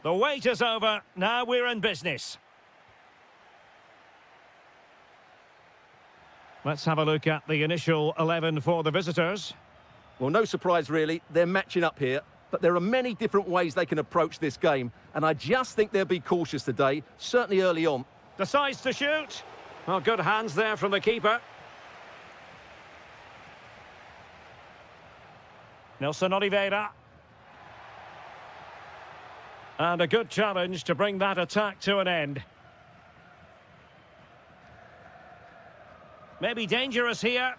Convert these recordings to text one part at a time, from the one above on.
The wait is over. Now we're in business. Let's have a look at the initial 11 for the visitors. Well, no surprise really, they're matching up here, but there are many different ways they can approach this game, and I just think they'll be cautious today, certainly early on. Decides to shoot. Well, good hands there from the keeper. Nelson Oliveira. And a good challenge to bring that attack to an end. Maybe dangerous here.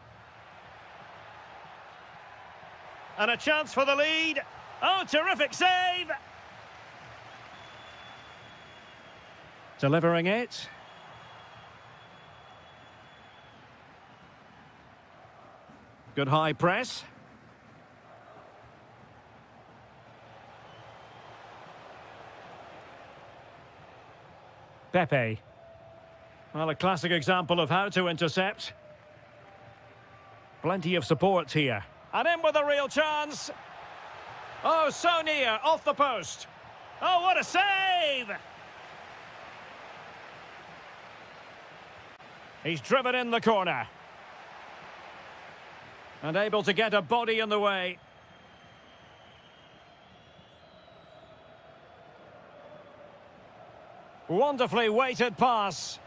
And a chance for the lead. Oh, terrific save! Delivering it. Good high press. Pepe. Well, a classic example of how to intercept. Plenty of support here. And in with a real chance. Oh, so near, off the post. Oh, what a save! He's driven in the corner. And able to get a body in the way. Wonderfully weighted pass.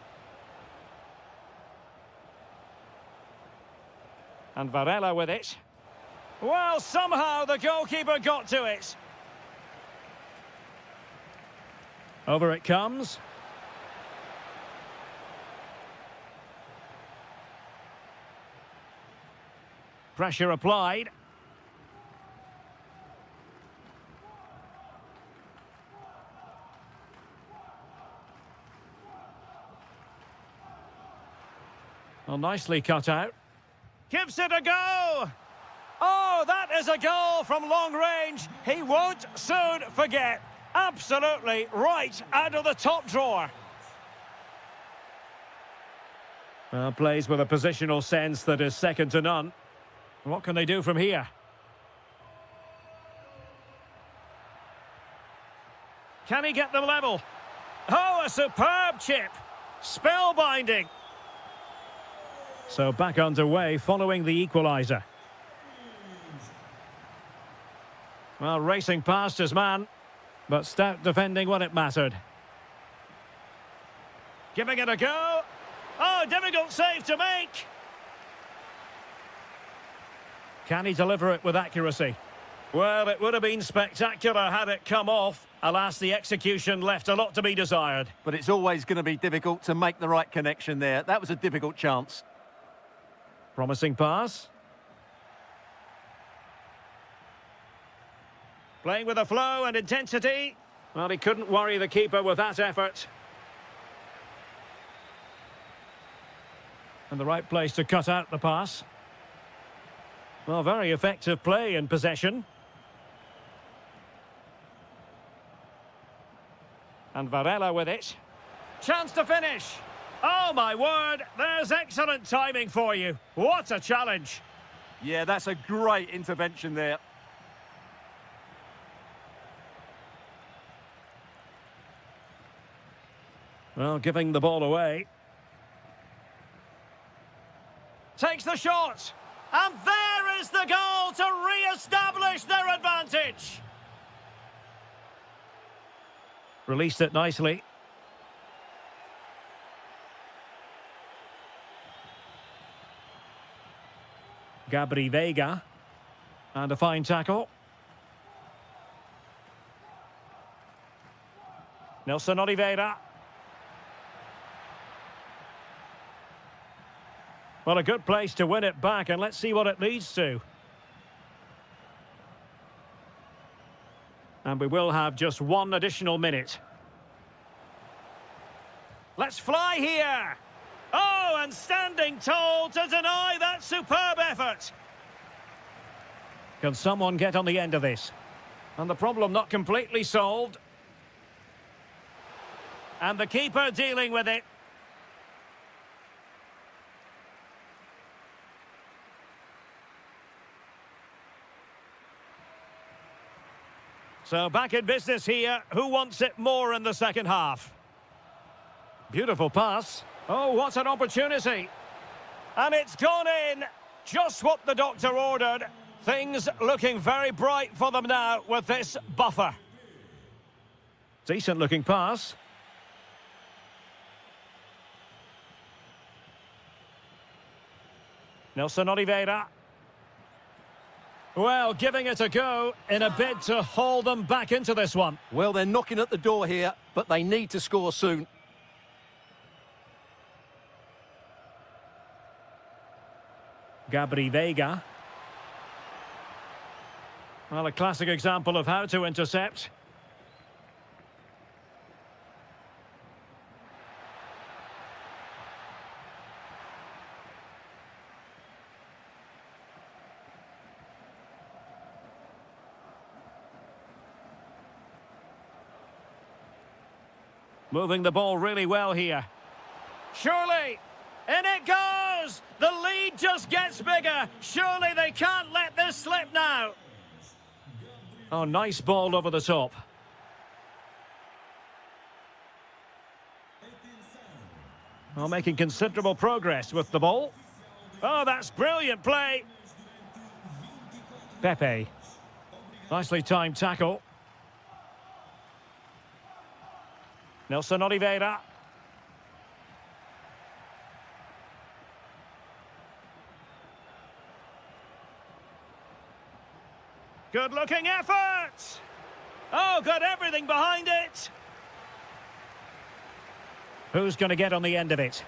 And Varela with it. Well, somehow the goalkeeper got to it. Over it comes. Pressure applied. Well, nicely cut out. Gives it a go! Oh, that is a goal from long range. He won't soon forget. Absolutely right out of the top drawer. Well, plays with a positional sense that is second to none. What can they do from here? Can he get them level? Oh, a superb chip. Spellbinding. So back underway following the equaliser. Well, racing past his man, but stout defending when it mattered. Giving it a go. Oh, difficult save to make. Can he deliver it with accuracy? Well, it would have been spectacular had it come off. Alas, the execution left a lot to be desired. But it's always going to be difficult to make the right connection there. That was a difficult chance. Promising pass. Playing with a flow and intensity. Well, he couldn't worry the keeper with that effort. And the right place to cut out the pass. Well, very effective play in possession. And Varela with it. Chance to finish. Oh, my word. There's excellent timing for you. What a challenge. Yeah, that's a great intervention there. Well, giving the ball away. Takes the shot. And there is the goal to re-establish their advantage. Released it nicely. Gabri Veiga. And a fine tackle. Nelson Oliveira. Well, a good place to win it back, and let's see what it leads to. And we will have just one additional minute. Let's fly here! Oh, and standing tall to deny that superb effort. Can someone get on the end of this? And the problem not completely solved. And the keeper dealing with it. So back in business here. Who wants it more in the second half? Beautiful pass. Oh, what an opportunity. And it's gone in. Just what the doctor ordered. Things looking very bright for them now with this buffer. Decent looking pass. Nelson Oliveira. Well, giving it a go in a bid to haul them back into this one. Well, they're knocking at the door here, but they need to score soon. Gabri Veiga. Well, a classic example of how to intercept. Moving the ball really well here. Surely, in it goes! The lead just gets bigger. Surely they can't let this slip now. Oh, nice ball over the top. Well, making considerable progress with the ball. Oh, that's brilliant play. Pepe. Nicely timed tackle. Nelson Oliveira. Good-looking effort! Oh, got everything behind it! Who's going to get on the end of it?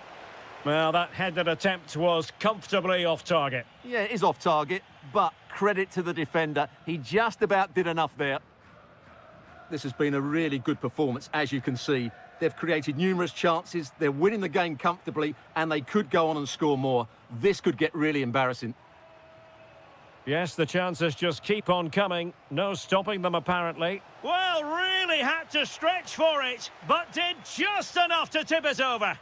Well, that headed attempt was comfortably off target. Yeah, it is off target, but credit to the defender. He just about did enough there. This has been a really good performance, as you can see. They've created numerous chances, they're winning the game comfortably, and they could go on and score more. This could get really embarrassing. Yes, the chances just keep on coming. No stopping them, apparently. Well, really had to stretch for it, but did just enough to tip it over.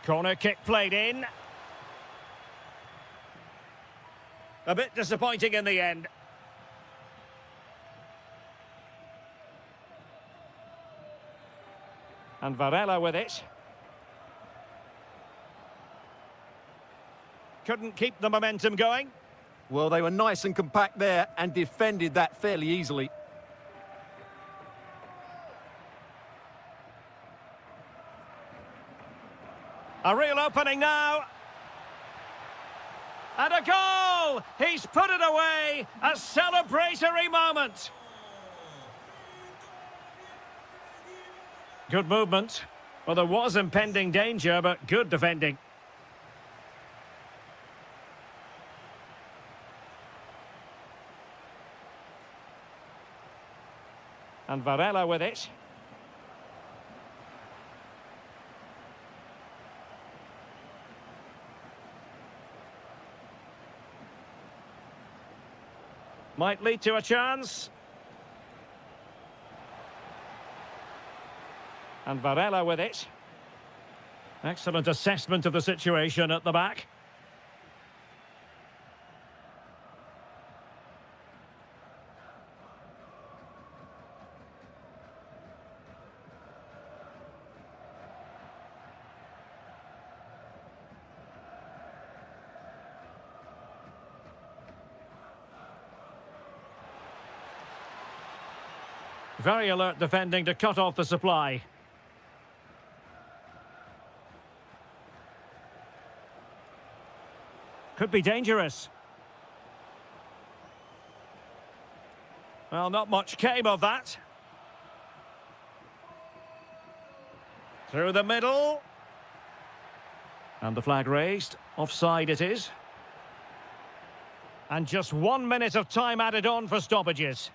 Corner kick played in. A bit disappointing in the end. And Varela with it. Couldn't keep the momentum going. Well, they were nice and compact there and defended that fairly easily. A real opening now. And a goal! He's put it away. A celebratory moment. Good movement. Well, there was impending danger, but good defending. And Varela with it. Might lead to a chance. And Varela with it. Excellent assessment of the situation at the back. Very alert defending to cut off the supply. Could be dangerous. Well, not much came of that. Through the middle. And the flag raised. Offside it is. And just 1 minute of time added on for stoppages.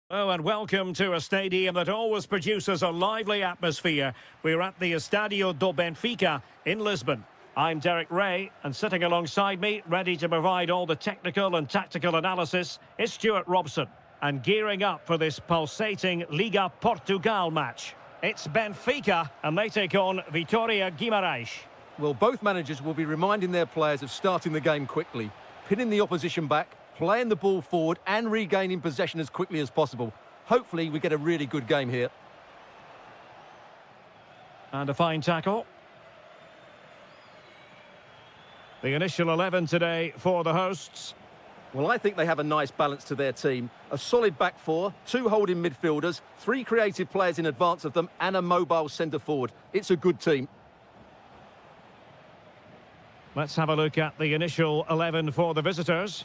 Oh, and welcome to a stadium that always produces a lively atmosphere. We're at the Estadio do Benfica in Lisbon. I'm Derek Ray, and sitting alongside me, ready to provide all the technical and tactical analysis, is Stuart Robson. And gearing up for this pulsating Liga Portugal match. It's Benfica, and they take on Vitória Guimarães. Well, both managers will be reminding their players of starting the game quickly, pinning the opposition back, playing the ball forward and regaining possession as quickly as possible. Hopefully we get a really good game here. And a fine tackle. The initial 11 today for the hosts. Well, I think they have a nice balance to their team. A solid back four, two holding midfielders, three creative players in advance of them and a mobile centre-forward. It's a good team. Let's have a look at the initial 11 for the visitors.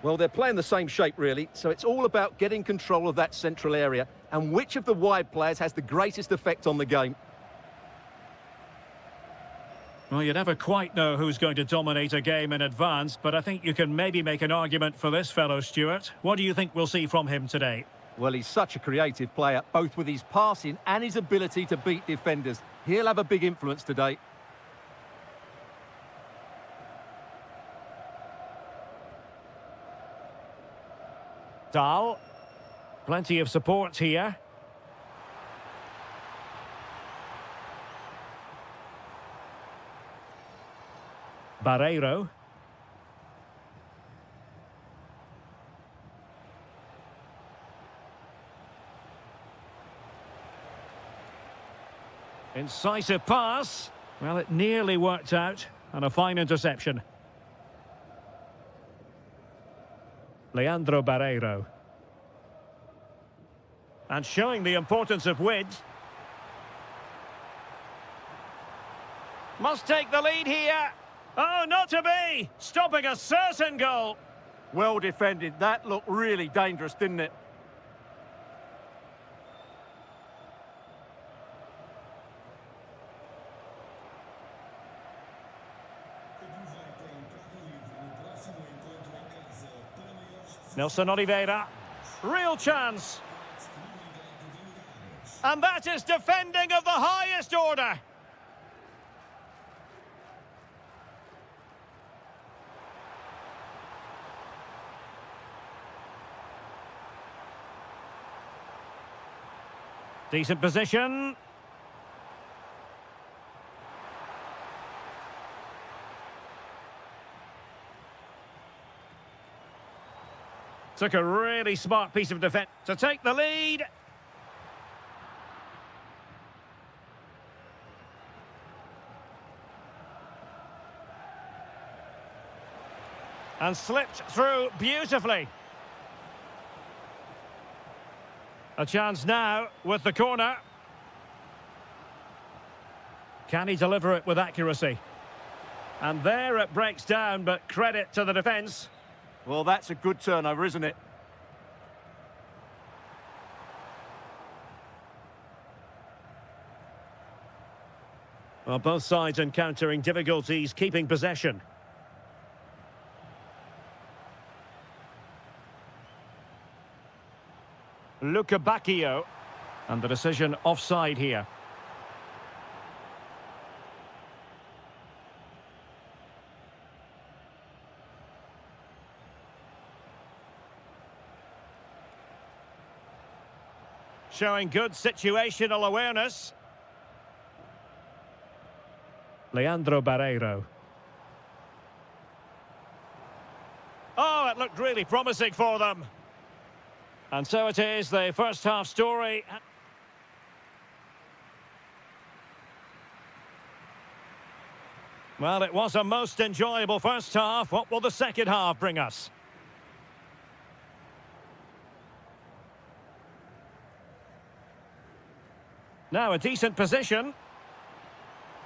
Well, they're playing the same shape, really, so it's all about getting control of that central area and which of the wide players has the greatest effect on the game. Well, you never quite know who's going to dominate a game in advance, but I think you can maybe make an argument for this fellow, Stuart. What do you think we'll see from him today? Well, he's such a creative player, both with his passing and his ability to beat defenders. He'll have a big influence today. Dahl. Plenty of support here. Barreiro. Incisive pass. Well, it nearly worked out. And a fine interception. Leandro Barreiro. And showing the importance of width. Must take the lead here. Oh, not to be! Stopping a certain goal. Well defended. That looked really dangerous, didn't it? Nelson Oliveira. Real chance. And that is defending of the highest order. Decent position. Took a really smart piece of defence to take the lead. And slipped through beautifully. A chance now with the corner. Can he deliver it with accuracy? And there it breaks down, but credit to the defence. Well, that's a good turnover, isn't it? Well, both sides encountering difficulties keeping possession. Luca Bacchio. And the decision offside here. Showing good situational awareness. Leandro Barreiro. Oh, it looked really promising for them. And so it is, the first half story. Well, it was a most enjoyable first half. What will the second half bring us? Now a decent position.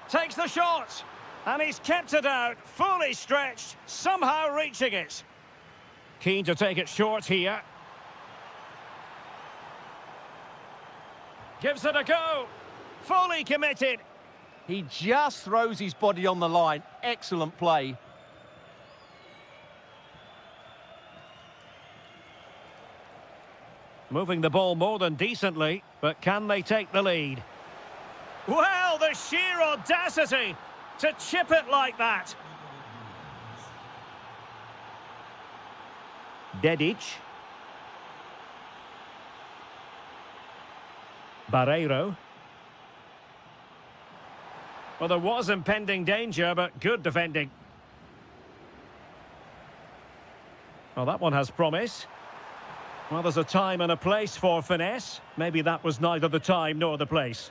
Takes the shot. And he's kept it out, fully stretched, somehow reaching it. Keen to take it short here. Gives it a go. Fully committed. He just throws his body on the line. Excellent play. Moving the ball more than decently, but can they take the lead? Well, the sheer audacity to chip it like that. Dedic. Barreiro. Well, there was impending danger, but good defending. Well, that one has promise. Well, there's a time and a place for finesse. Maybe that was neither the time nor the place.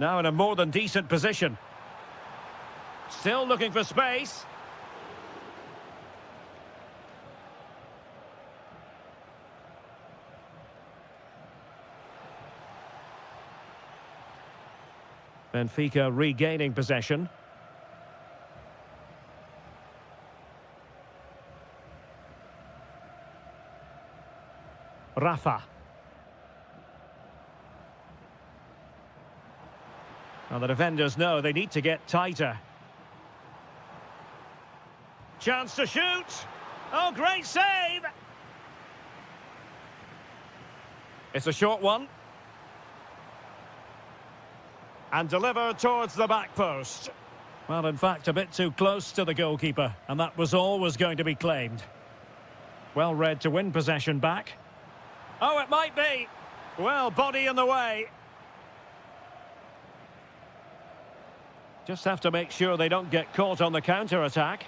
Now in a more than decent position. Still looking for space. Benfica regaining possession. Rafa. Now the defenders know they need to get tighter. Chance to shoot. Oh, great save. It's a short one. And delivered towards the back post. Well, in fact, a bit too close to the goalkeeper, and that was always going to be claimed. Well read to win possession back. Oh, it might be. Well, body in the way. Just have to make sure they don't get caught on the counter-attack.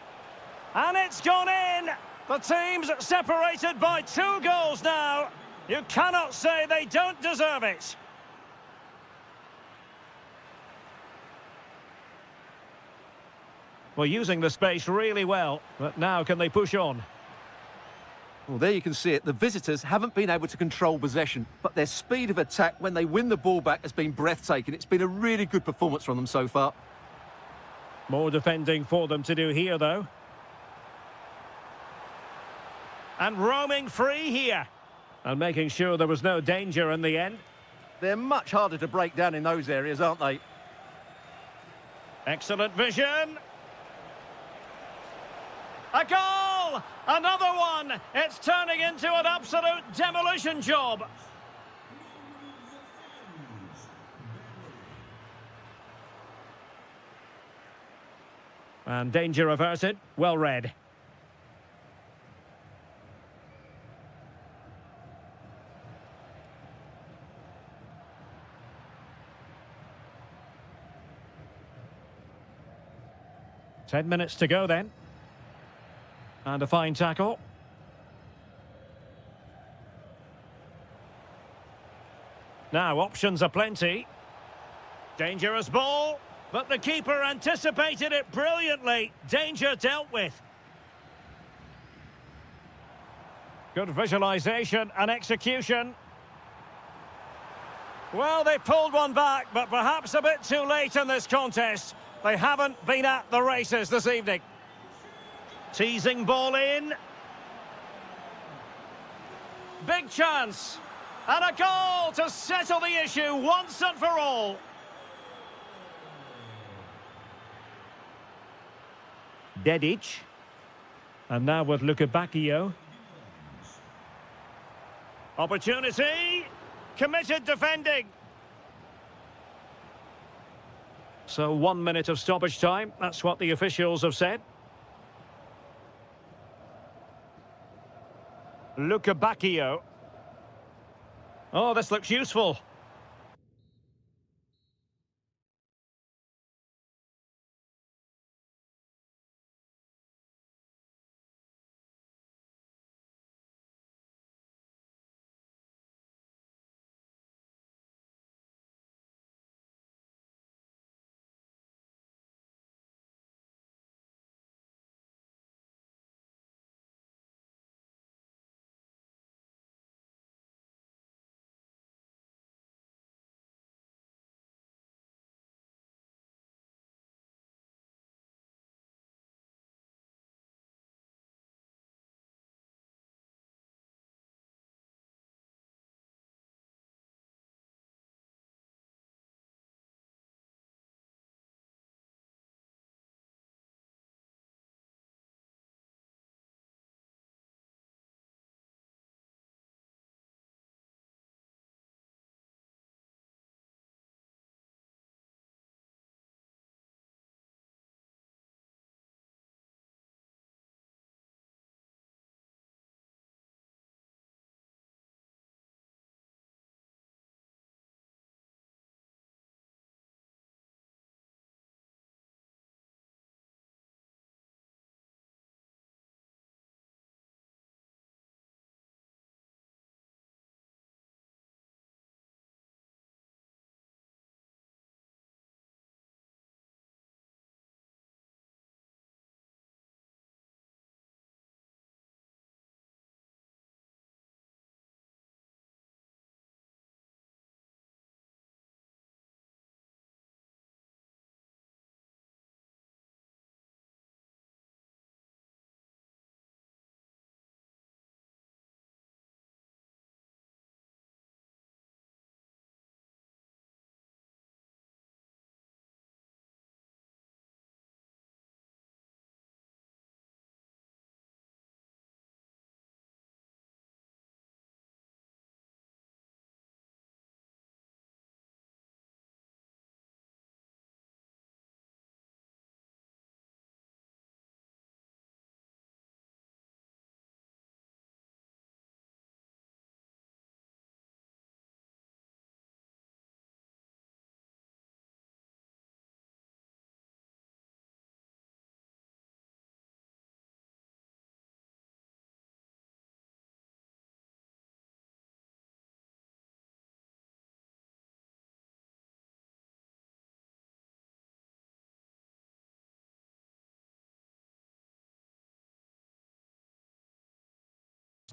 And it's gone in! The team's separated by 2 goals now. You cannot say they don't deserve it. Well, using the space really well, but now can they push on? Well, there you can see it. The visitors haven't been able to control possession, but their speed of attack when they win the ball back has been breathtaking. It's been a really good performance from them so far. More defending for them to do here, though. And roaming free here. And making sure there was no danger in the end. They're much harder to break down in those areas, aren't they? Excellent vision. A goal! Another one! It's turning into an absolute demolition job. And danger averted. Well read. Ten minutes to go then. And a fine tackle. Now, options are plenty. Dangerous ball, but the keeper anticipated it brilliantly. Danger dealt with. Good visualisation and execution. Well, they pulled one back, but perhaps a bit too late in this contest. They haven't been at the races this evening. Teasing ball in. Big chance. And a goal to settle the issue once and for all. Dedic. And now with Bacchio. Opportunity. Committed defending. So 1 minute of stoppage time. That's what the officials have said. Bacchio. Oh, this looks useful.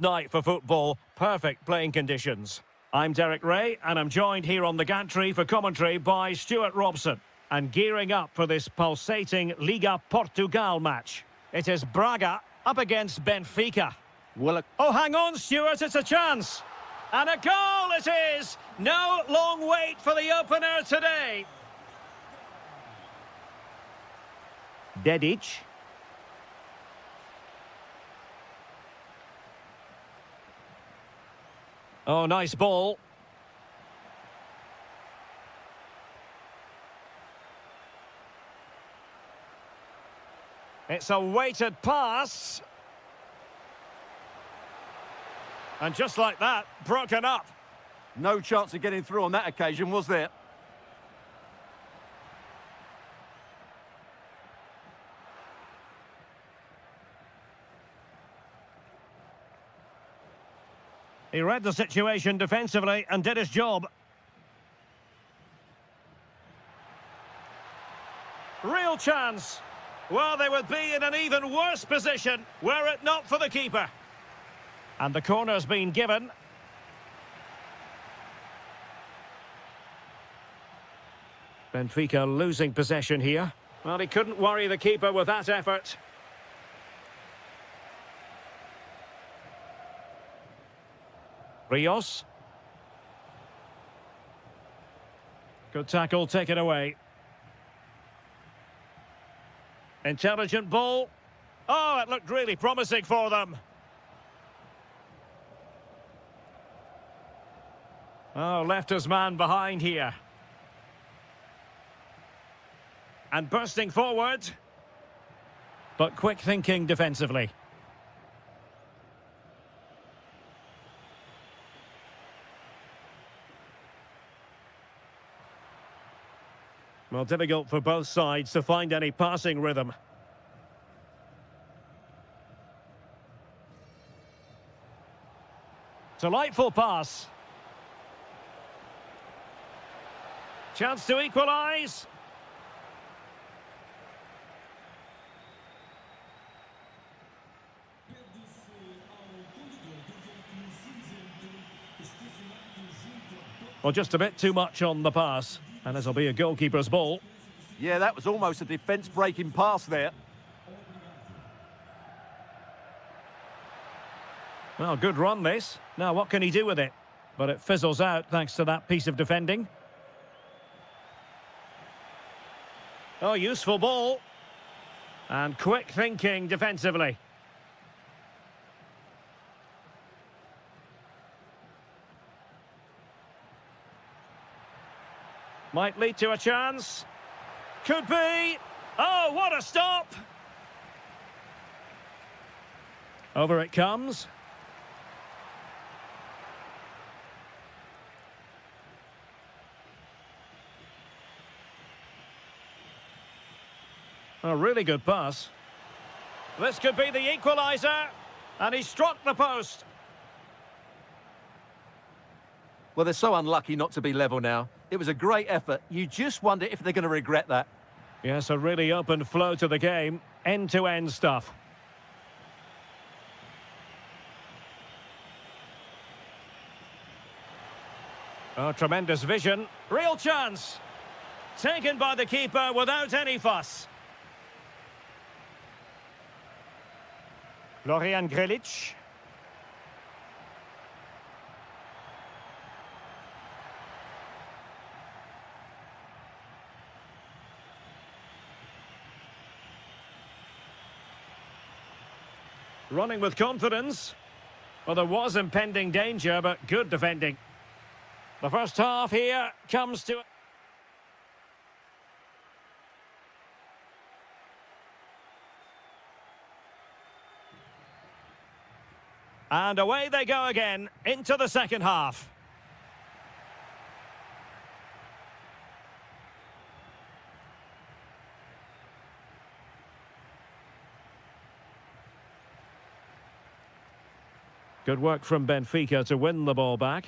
Night for football, perfect playing conditions. I'm Derek Ray, and I'm joined here on the gantry for commentary by Stuart Robson. And gearing up for this pulsating Liga Portugal match. It is Braga up against Benfica. Oh, hang on, Stuart, it's a chance. And a goal it is! No long wait for the opener today. Dedic. Oh, nice ball. It's a weighted pass. And just like that, broken up. No chance of getting through on that occasion, was there? He read the situation defensively and did his job. Real chance. Well, they would be in an even worse position were it not for the keeper. And the corner's been given. Benfica losing possession here. Well, he couldn't worry the keeper with that effort. Rios. Good tackle, take it away. Intelligent ball. Oh, it looked really promising for them. Oh, left his man behind here. And bursting forward. But quick thinking defensively. Well, difficult for both sides to find any passing rhythm. Delightful pass. Chance to equalise. Well, just a bit too much on the pass. And this will be a goalkeeper's ball. Yeah, that was almost a defence-breaking pass there. Well, good run this. Now, what can he do with it? But it fizzles out thanks to that piece of defending. Oh, useful ball. And quick thinking defensively. Might lead to a chance. Could be. Oh, what a stop. Over it comes. A really good pass. This could be the equaliser. And he struck the post. Well, they're so unlucky not to be level now. It was a great effort. You just wonder if they're going to regret that. Yes, a really open flow to the game. End-to-end stuff. Oh, tremendous vision. Real chance. Taken by the keeper without any fuss. Florian Grilic. Running with confidence. Well, there was impending danger, but good defending. The first half here comes to... And away they go again, into the second half. Good work from Benfica to win the ball back.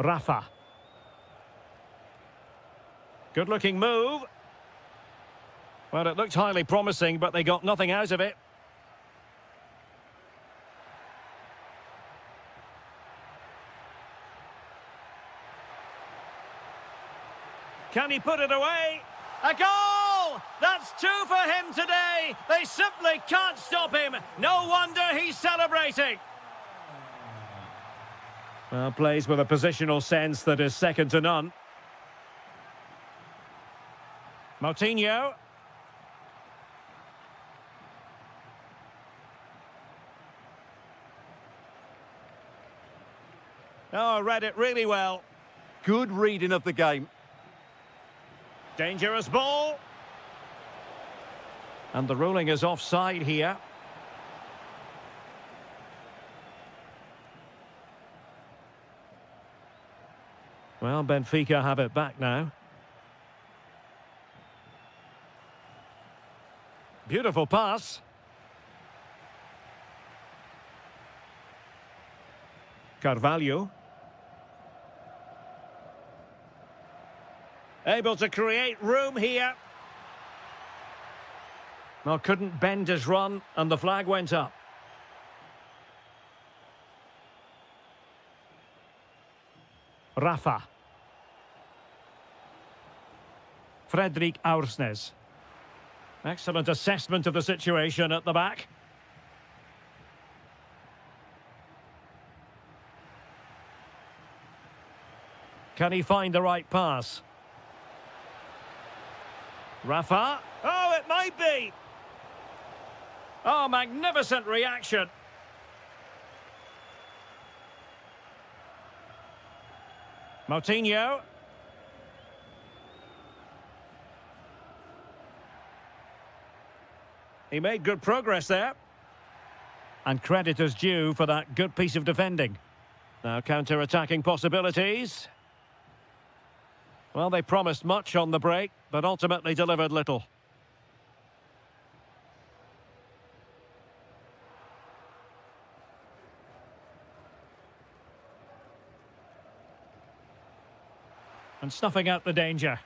Rafa. Good-looking move. Well, it looked highly promising, but they got nothing out of it. Can he put it away? A goal! That's two for him today. They simply can't stop him. No wonder he's celebrating. Well, plays with a positional sense that is second to none. Moutinho. Oh, read it really well. Good reading of the game. Dangerous ball. And the ruling is offside here. Well, Benfica have it back now. Beautiful pass. Carvalho. Able to create room here. Well, couldn't bend his run, and the flag went up. Rafa. Fredrik Aursnes. Excellent assessment of the situation at the back. Can he find the right pass? Rafa. Oh, it might be. Oh, magnificent reaction. Moutinho. He made good progress there. And credit is due for that good piece of defending. Now counter-attacking possibilities. Well, they promised much on the break, but ultimately delivered little. And snuffing out the danger.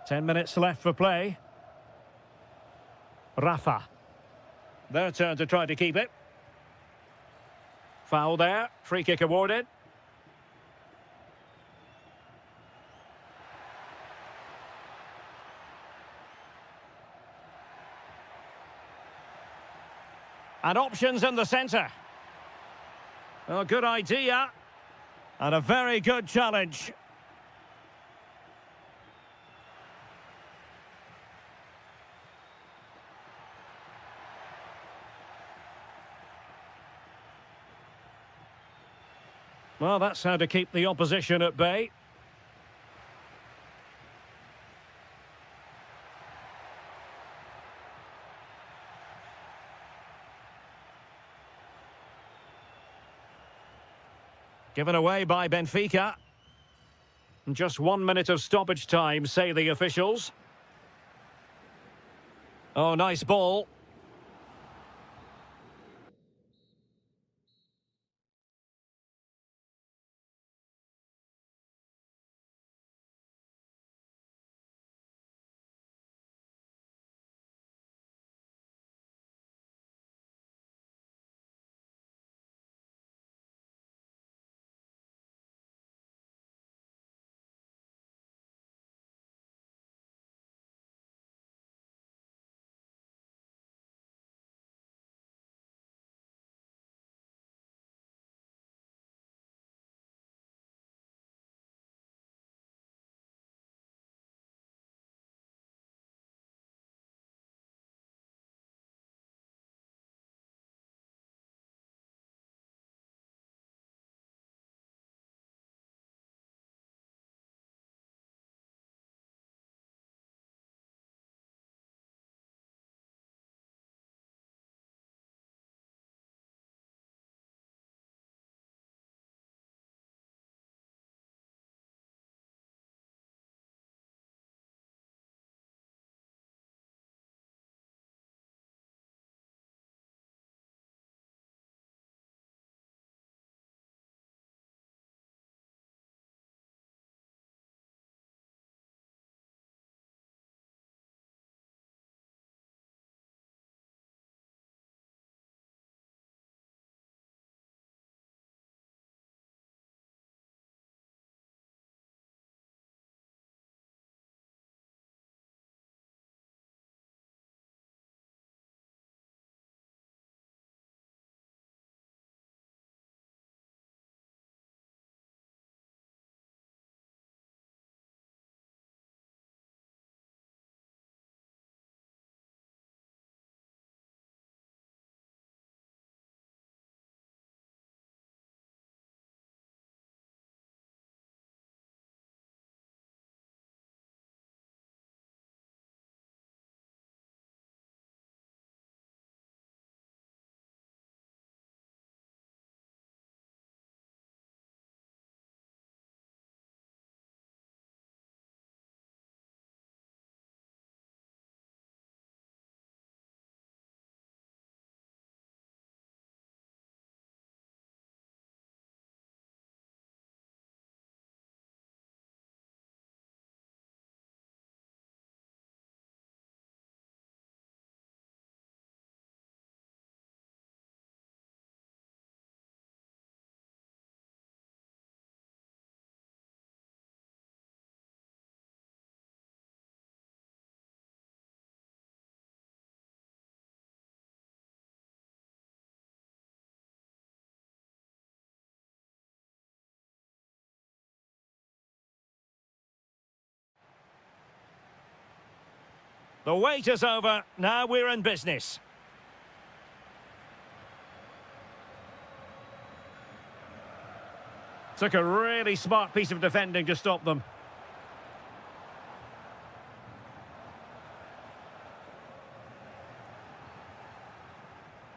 Ten minutes left for play. Rafa. Their turn to try to keep it. Foul there. Free kick awarded. And options in the centre. Well, good idea. And a very good challenge. Well, that's how to keep the opposition at bay. Given away by Benfica. Just 1 minute of stoppage time, say the officials. Oh, nice ball. The wait is over. Now we're in business. Took a really smart piece of defending to stop them.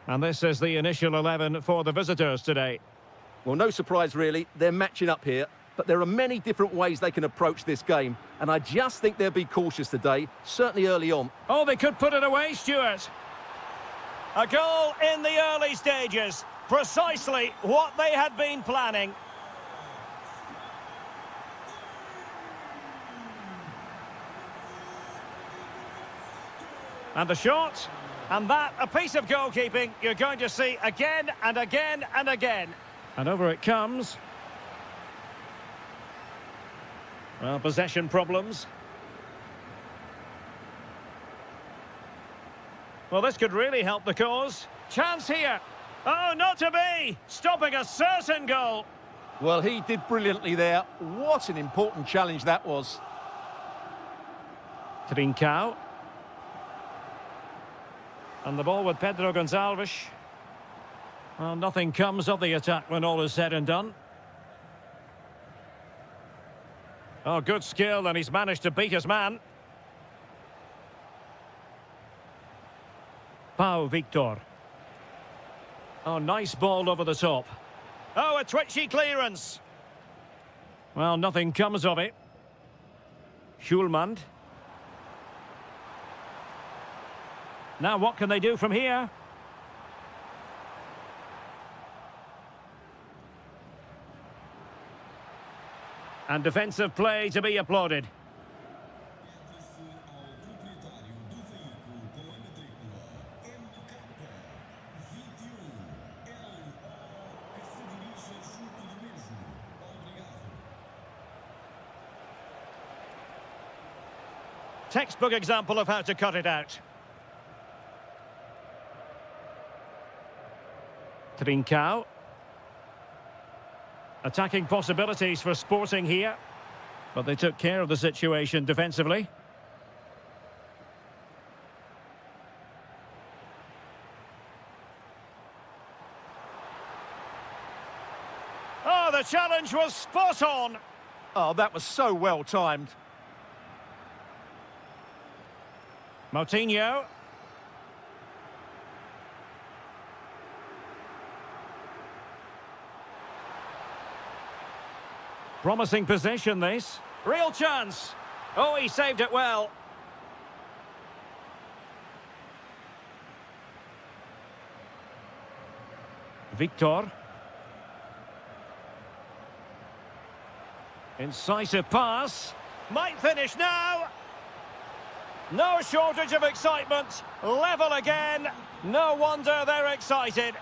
And this is the initial 11 for the visitors today. Well, no surprise, really. They're matching up here. But there are many different ways they can approach this game. And I just think they'll be cautious today, certainly early on. Oh, they could put it away, Stuart. A goal in the early stages. Precisely what they had been planning. And the shot. And that, a piece of goalkeeping you're going to see again and again and again. And over it comes. Well, possession problems. Well, this could really help the cause. Chance here. Oh, not to be. Stopping a certain goal. Well, he did brilliantly there. What an important challenge that was. Trincao. And the ball with Pedro Gonçalves. Well, nothing comes of the attack when all is said and done. Oh, good skill, and he's managed to beat his man. Pau Victor. Oh, nice ball over the top. Oh, a twitchy clearance. Well, nothing comes of it. Schulmand. Now, what can they do from here? And defensive play to be applauded. Textbook example of how to cut it out. Trincao. Attacking possibilities for Sporting here. But they took care of the situation defensively. Oh, the challenge was spot on. Oh, that was so well timed. Moutinho. Promising possession, this. Real chance. Oh, he saved it well. Victor. Incisive pass. Might finish now. No shortage of excitement. Level again. No wonder they're excited.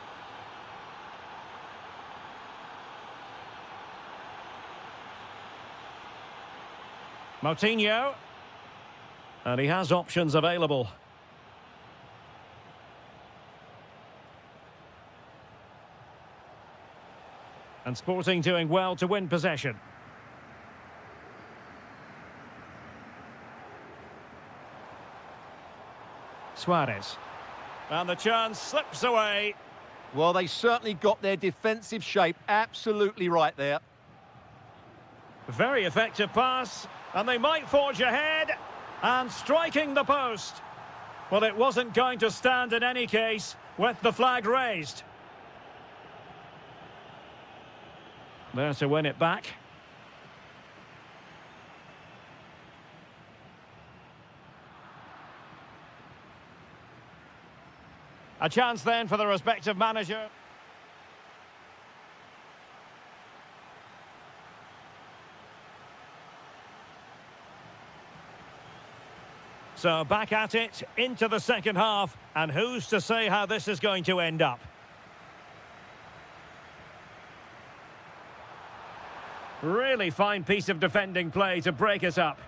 Moutinho. And he has options available. And Sporting doing well to win possession. Suarez. And the chance slips away. Well, they certainly got their defensive shape absolutely right there. Very effective pass. And they might forge ahead. And striking the post. Well, it wasn't going to stand in any case with the flag raised. There to win it back. A chance then for the respective manager. So back at it, into the second half, and who's to say how this is going to end up? Really fine piece of defending play to break us up.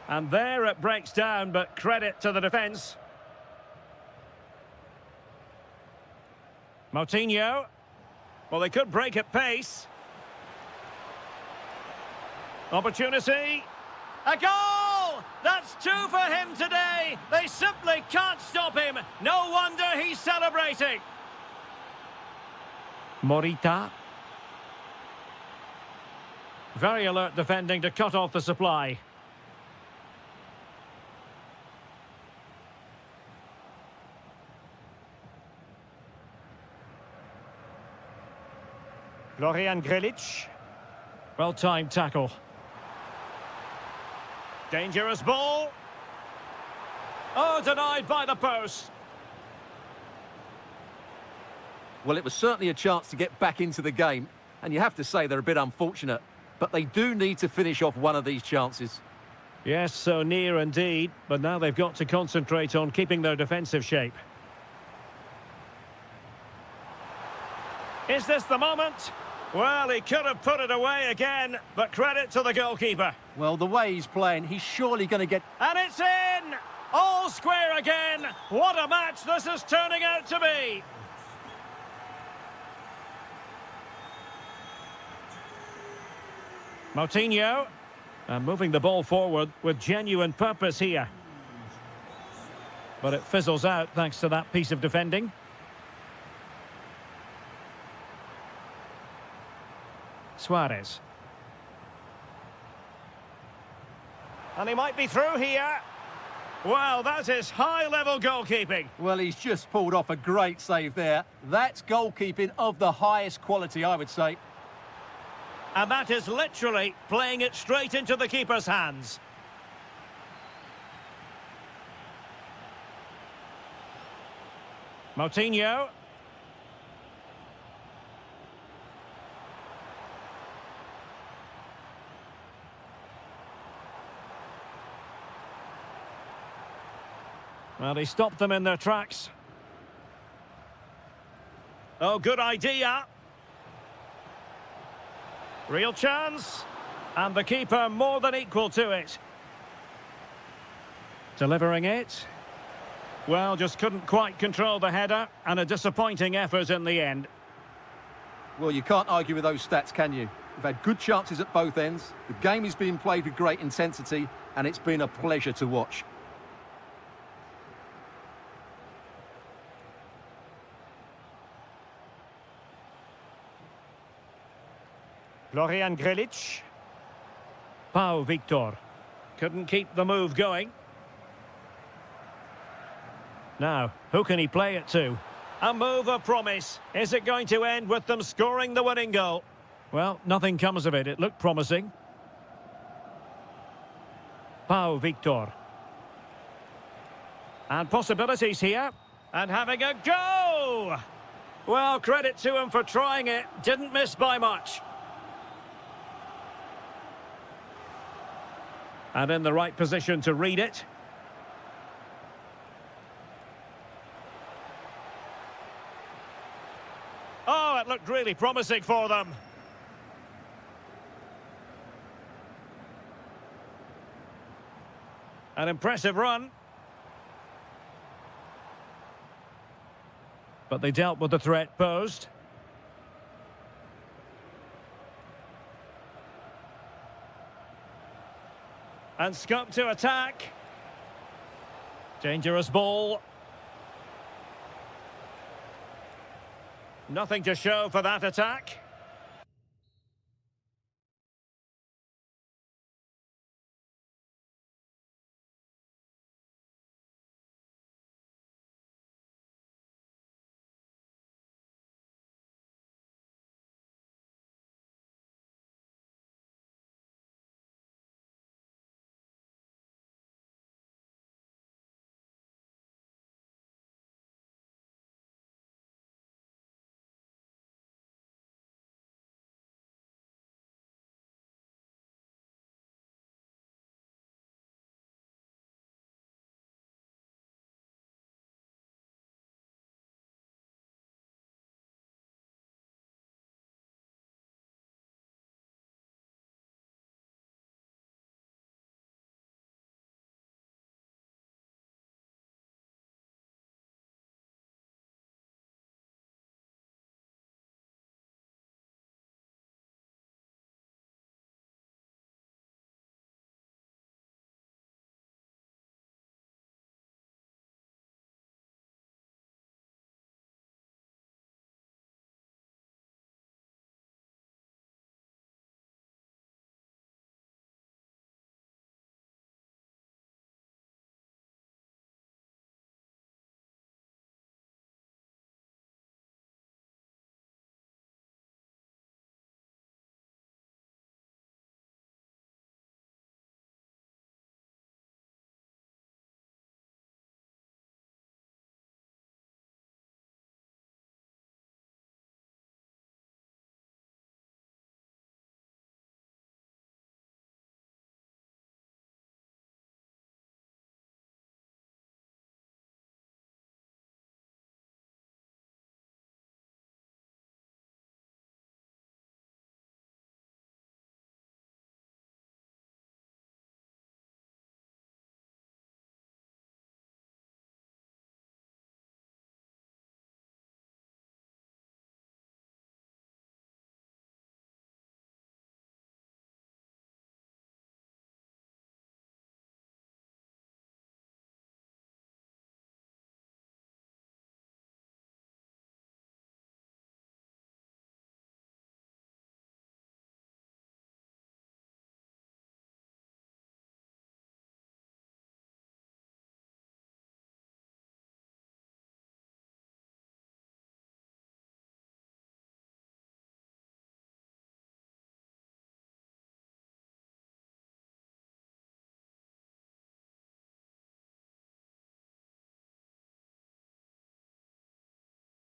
And there it breaks down, but credit to the defence. Moutinho. Well, they could break at pace. Opportunity. A goal! That's two for him today. They simply can't stop him. No wonder he's celebrating. Morita. Very alert defending to cut off the supply. Florian Grilic. Well-timed tackle. Dangerous ball. Oh, denied by the post. Well, it was certainly a chance to get back into the game, and you have to say they're a bit unfortunate, but they do need to finish off one of these chances. Yes, so near indeed, but now they've got to concentrate on keeping their defensive shape. Is this the moment? Well, he could have put it away again, but credit to the goalkeeper. Well, the way he's playing, he's surely going to get... And it's in! All square again! What a match this is turning out to be! Moutinho, and moving the ball forward with genuine purpose here. But it fizzles out thanks to that piece of defending. Suarez. And he might be through here. Well, that is high-level goalkeeping. Well, he's just pulled off a great save there. That's goalkeeping of the highest quality, I would say. And that is literally playing it straight into the keeper's hands. Moutinho. Well, he stopped them in their tracks. Oh, good idea. Real chance. And the keeper more than equal to it. Delivering it. Well, just couldn't quite control the header, and a disappointing effort in the end. Well, you can't argue with those stats, can you? We've had good chances at both ends. The game is being played with great intensity, and it's been a pleasure to watch. Florian Grilic. Pau Victor. Couldn't keep the move going. Now, who can he play it to? A move of promise. Is it going to end with them scoring the winning goal? Well, nothing comes of it. It looked promising. Pau Victor. And possibilities here. And having a go! Well, credit to him for trying it. Didn't miss by much. And in the right position to read it. Oh, it looked really promising for them. An impressive run. But they dealt with the threat posed. And scope to attack. Dangerous ball. Nothing to show for that attack.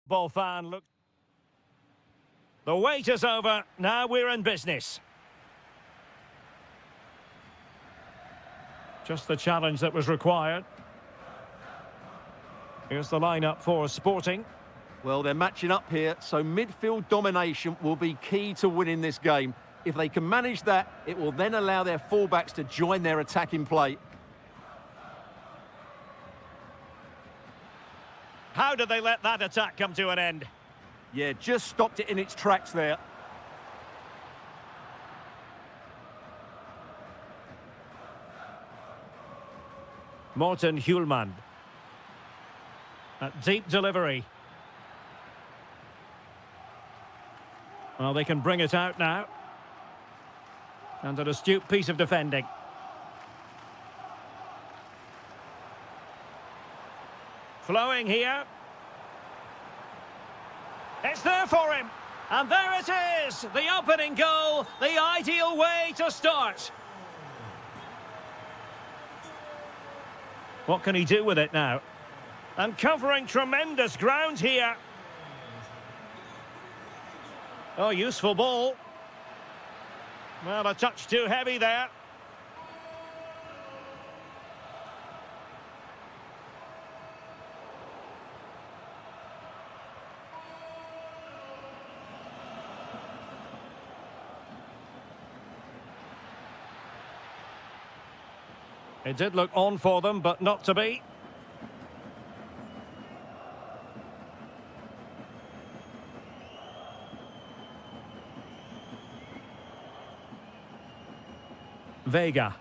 Ball fan, look. The wait is over. Now we're in business. Just the challenge that was required. Here's the lineup for Sporting. Well, they're matching up here, so midfield domination will be key to winning this game. If they can manage that, it will then allow their fullbacks to join their attacking play. How did they let that attack come to an end? Yeah, just stopped it in its tracks there. Morten Hjulmand. A deep delivery. Well, they can bring it out now. And an astute piece of defending. Flowing here. It's there for him. And there it is. The opening goal. The ideal way to start. What can he do with it now? And covering tremendous ground here. Oh, useful ball. Well, a touch too heavy there. It did look on for them, but not to be. Vega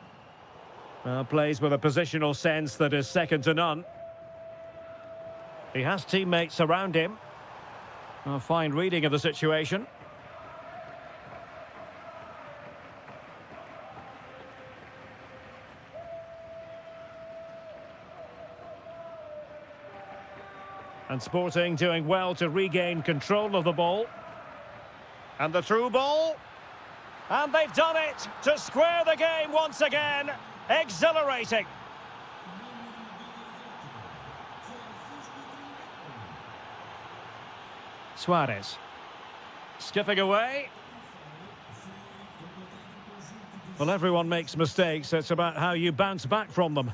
plays with a positional sense that is second to none. He has teammates around him. A fine reading of the situation. And Sporting doing well to regain control of the ball. And the through ball. And they've done it to square the game once again. Exhilarating. Suarez. Skipping away. Well, everyone makes mistakes. It's about how you bounce back from them.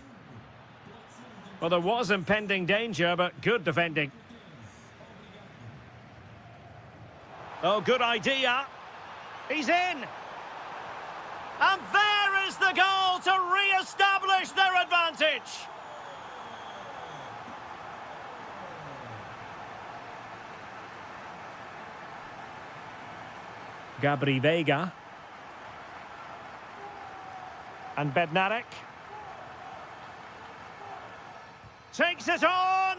Well, there was impending danger, but good defending. Oh, good idea. He's in. And there is the goal to re-establish their advantage. Gabri Vega. And Bednarek. Takes it on!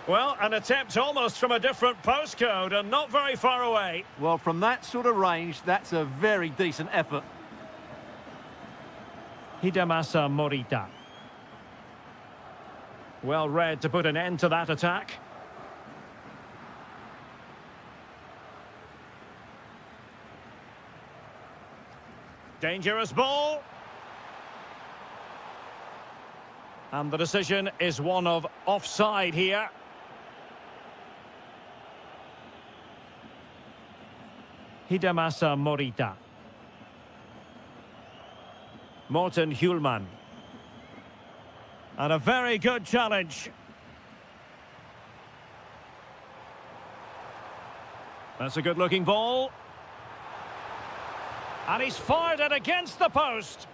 Well, an attempt almost from a different postcode and not very far away. Well, from that sort of range, that's a very decent effort. Hidemasa Morita. Well read to put an end to that attack. Dangerous ball. And the decision is one of offside here. Hidemasa Morita. Morten Hjulmand. And a very good challenge. That's a good-looking ball. And he's fired it against the post.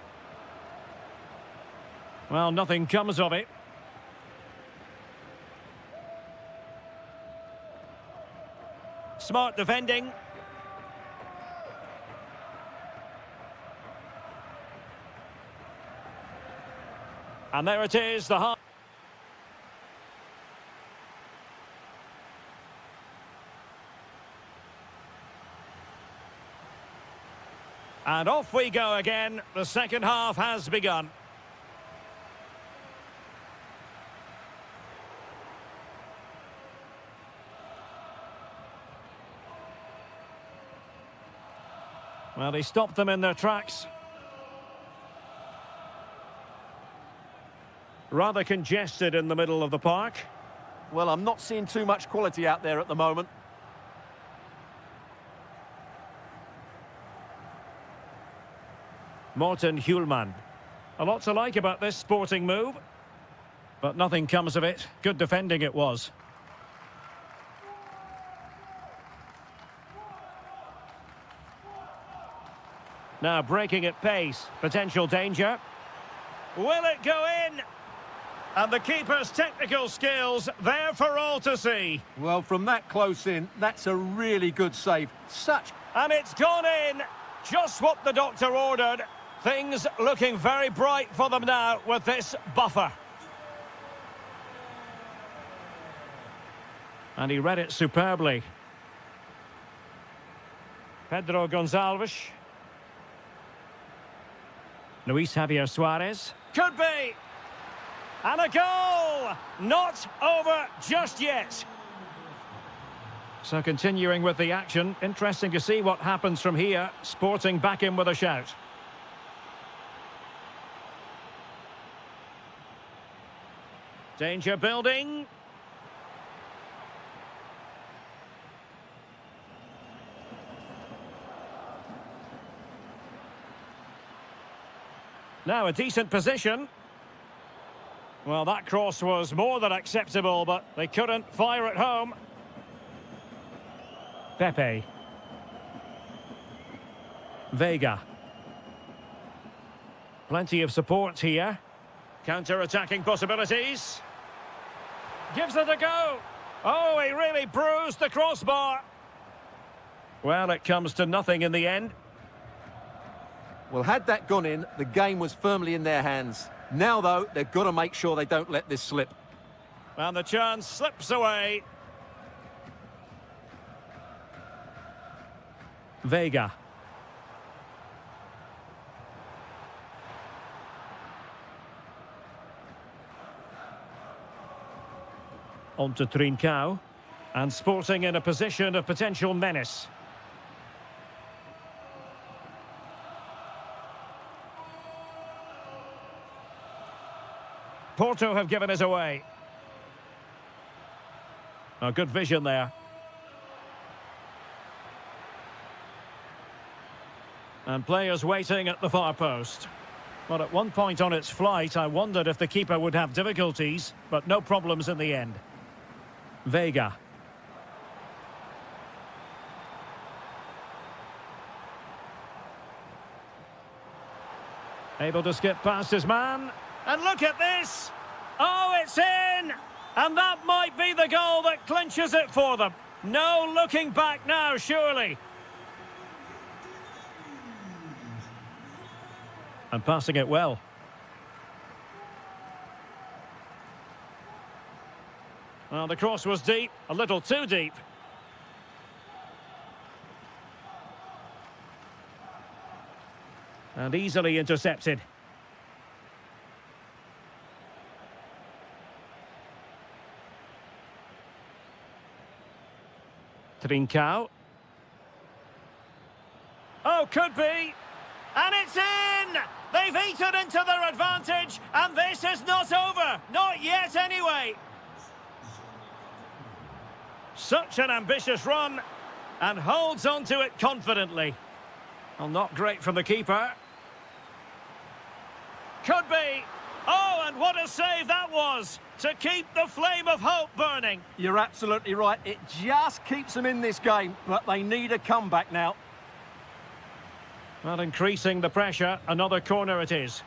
Well, nothing comes of it. Smart defending. And there it is, the half. And off we go again. The second half has begun. Well, he stopped them in their tracks. Rather congested in the middle of the park. Well, I'm not seeing too much quality out there at the moment. Morten Hjulman. A lot to like about this sporting move, but nothing comes of it. Good defending it was. Now breaking at pace, potential danger. Will it go in? And the keeper's technical skills there for all to see. Well, from that close in, that's a really good save. And it's gone in. Just what the doctor ordered. Things looking very bright for them now with this buffer. And he read it superbly. Pedro Gonçalves. Luis Javier Suarez. Could be! And a goal! Not over just yet. So continuing with the action, interesting to see what happens from here. Sporting back in with a shout. Danger building. Now a decent position. Well, that cross was more than acceptable, but they couldn't fire it home. Pepe. Vega. Plenty of support here. Counter-attacking possibilities. Gives it a go. Oh, he really bruised the crossbar. Well, it comes to nothing in the end. Well, had that gone in, the game was firmly in their hands. Now, though, they've got to make sure they don't let this slip. And the chance slips away. Vega. On to Trincao. And Sporting in a position of potential menace. Porto have given us away. A good vision there. And players waiting at the far post. Well, at one point on its flight, I wondered if the keeper would have difficulties, but no problems in the end. Vega. Able to skip past his man. And look at this! Oh, it's in! And that might be the goal that clinches it for them. No looking back now, surely. And passing it well. Well, the cross was deep, a little too deep. And easily intercepted. Trincao. Oh, could be. And it's in! They've eaten into their advantage, and this is not over. Not yet, anyway. Such an ambitious run, and holds on to it confidently. Well, not great from the keeper. Could be. Oh, and what a save that was, to keep the flame of hope burning. You're absolutely right. It just keeps them in this game, but they need a comeback now. Well, increasing the pressure, another corner it is.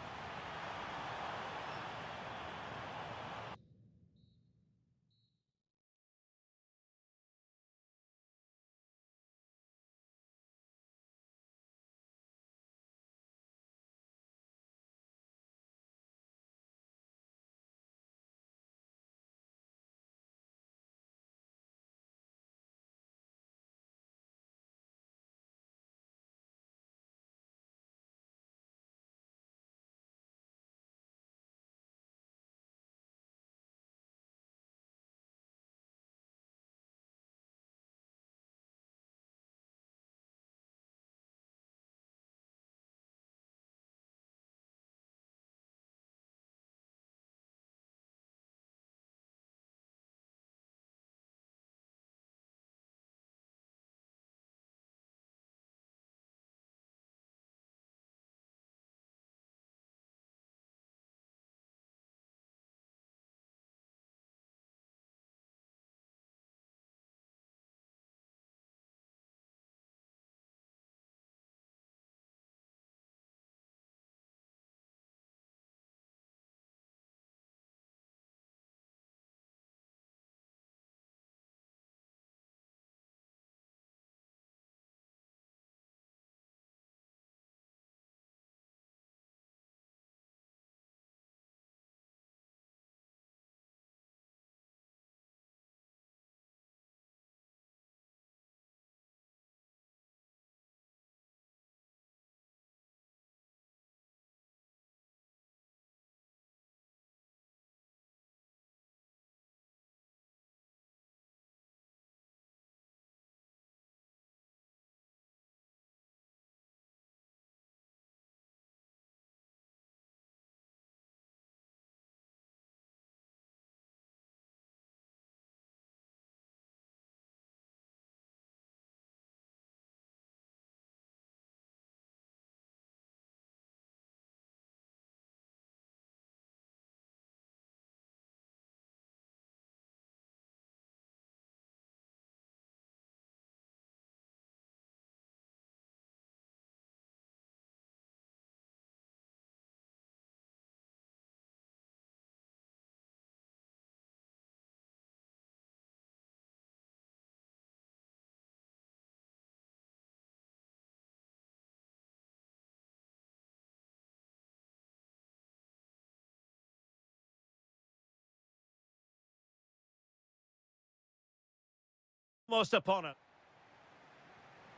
Most opponent.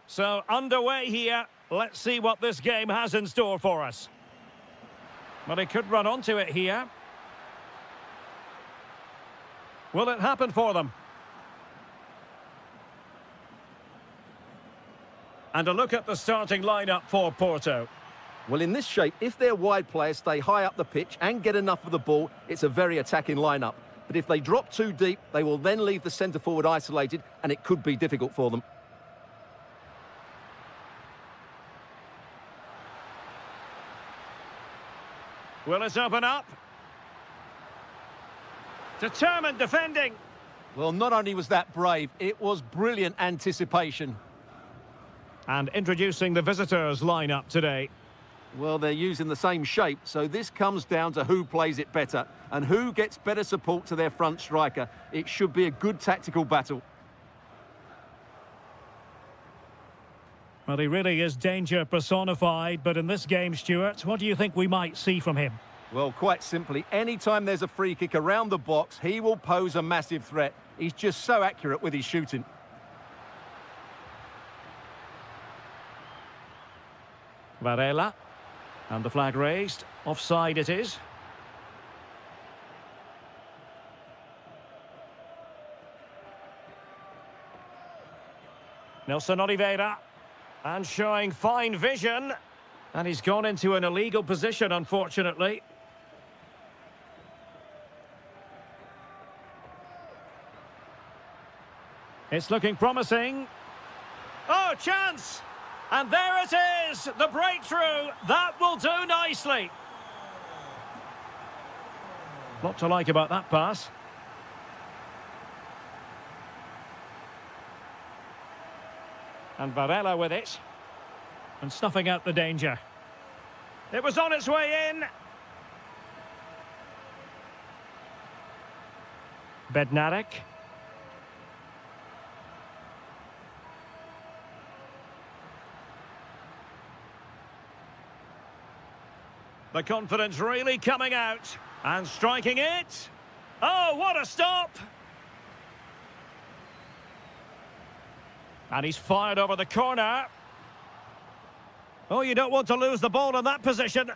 So, underway here. Let's see what this game has in store for us. But he could run onto it here. Will it happen for them? And a look at the starting lineup for Porto. Well, in this shape, if their wide players stay high up the pitch and get enough of the ball, it's a very attacking lineup. But if they drop too deep, they will then leave the centre-forward isolated, and it could be difficult for them. Will it open up? Determined defending. Well, not only was that brave, it was brilliant anticipation. And introducing the visitors' lineup today. Well, they're using the same shape, so this comes down to who plays it better and who gets better support to their front striker. It should be a good tactical battle. Well, he really is danger personified, but in this game, Stuart, what do you think we might see from him? Well, quite simply, anytime there's a free kick around the box, he will pose a massive threat. He's just so accurate with his shooting. Varela. And the flag raised. Offside it is. Nelson Oliveira. And showing fine vision. And he's gone into an illegal position, unfortunately. It's looking promising. Oh, chance! And there it is, the breakthrough. That will do nicely. Lot to like about that pass. And Varela with it. And snuffing out the danger. It was on its way in. Bednarek. The confidence really coming out. And striking it. Oh, what a stop! And he's fired over the corner. Oh, you don't want to lose the ball in that position.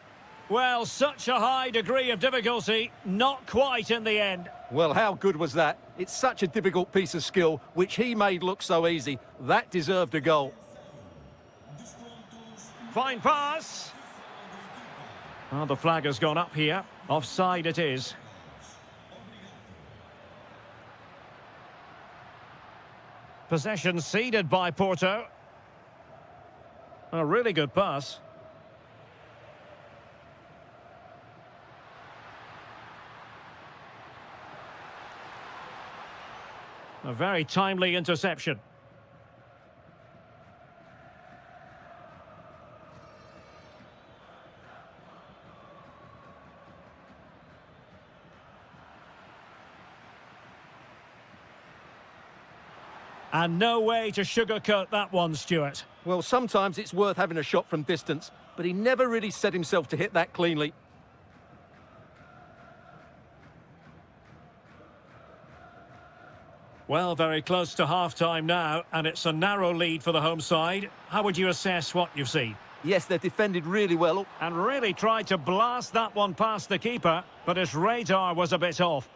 Well, such a high degree of difficulty, not quite in the end. Well, how good was that? It's such a difficult piece of skill, which he made look so easy. That deserved a goal. Fine pass. Oh, the flag has gone up here. Offside it is. Possession ceded by Porto. A really good pass. A very timely interception. And no way to sugarcoat that one, Stuart. Well, sometimes it's worth having a shot from distance, but he never really set himself to hit that cleanly. Well, very close to half-time now, and it's a narrow lead for the home side. How would you assess what you've seen? Yes, they've defended really well. And really tried to blast that one past the keeper, but his radar was a bit off.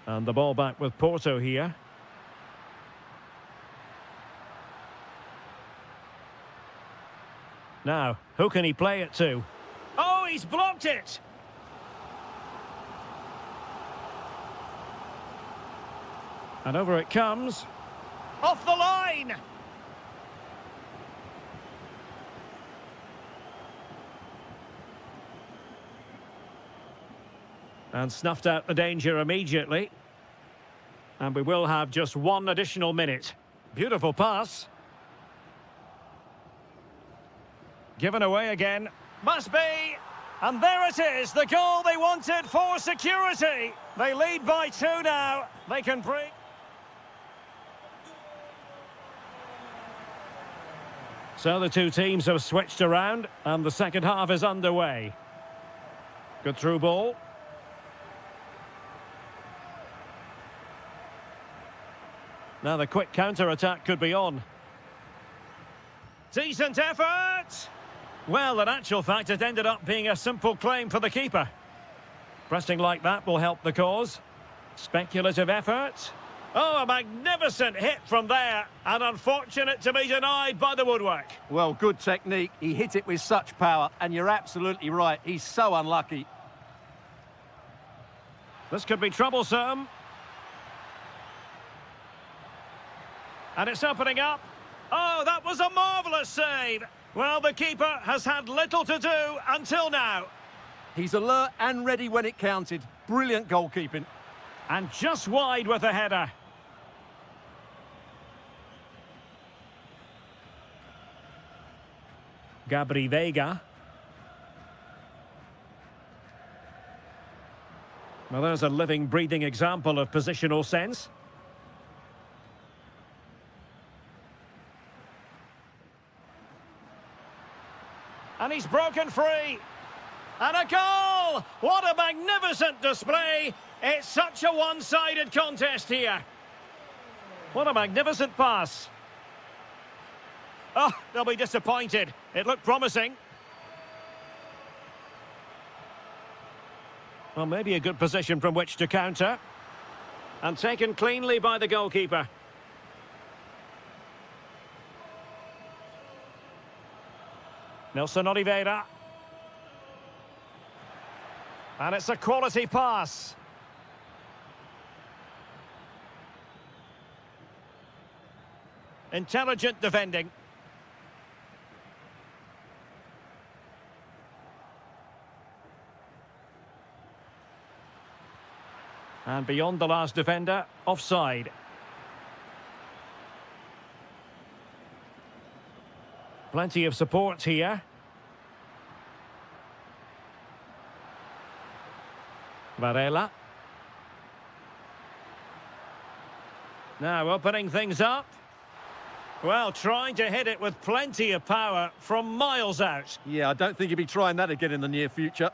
And the ball back with Porto here. Now, who can he play it to? Oh, he's blocked it! And over it comes. Off the line! And snuffed out the danger immediately. And we will have just one additional minute. Beautiful pass. Given away again. Must be. And there it is, the goal they wanted for security. They lead by 2 now. They can bring... So the two teams have switched around and the second half is underway. Good through ball. Now the quick counter-attack could be on. Decent effort! Well, in actual fact, it ended up being a simple claim for the keeper. Pressing like that will help the cause. Speculative effort. Oh, a magnificent hit from there, and unfortunate to be denied by the woodwork. Well, good technique. He hit it with such power, and you're absolutely right. He's so unlucky. This could be troublesome. And it's opening up. Oh, that was a marvellous save. Well, the keeper has had little to do until now. He's alert and ready when it counted. Brilliant goalkeeping. And just wide with the header. Gabri Veiga. Well, there's a living, breathing example of positional sense. And he's broken free. And a goal! What a magnificent display! It's such a one-sided contest here. What a magnificent pass. Oh, they'll be disappointed. It looked promising. Well, maybe a good position from which to counter. And taken cleanly by the goalkeeper. Nelson Oliveira. And it's a quality pass. Intelligent defending. And beyond the last defender, offside. Plenty of support here. Varela. Now opening things up. Well, trying to hit it with plenty of power from miles out. Yeah, I don't think he'll be trying that again in the near future.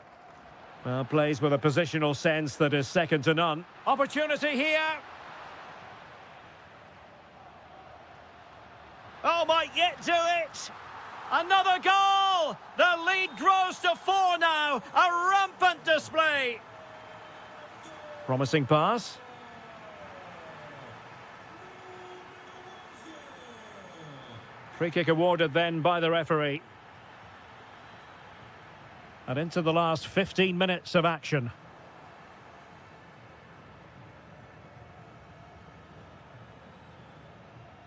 Well, plays with a positional sense that is second to none. Opportunity here. Oh, might yet do it. Another goal! The lead grows to 4 now. A rampant display. Promising pass. Free kick awarded then by the referee. And into the last 15 minutes of action.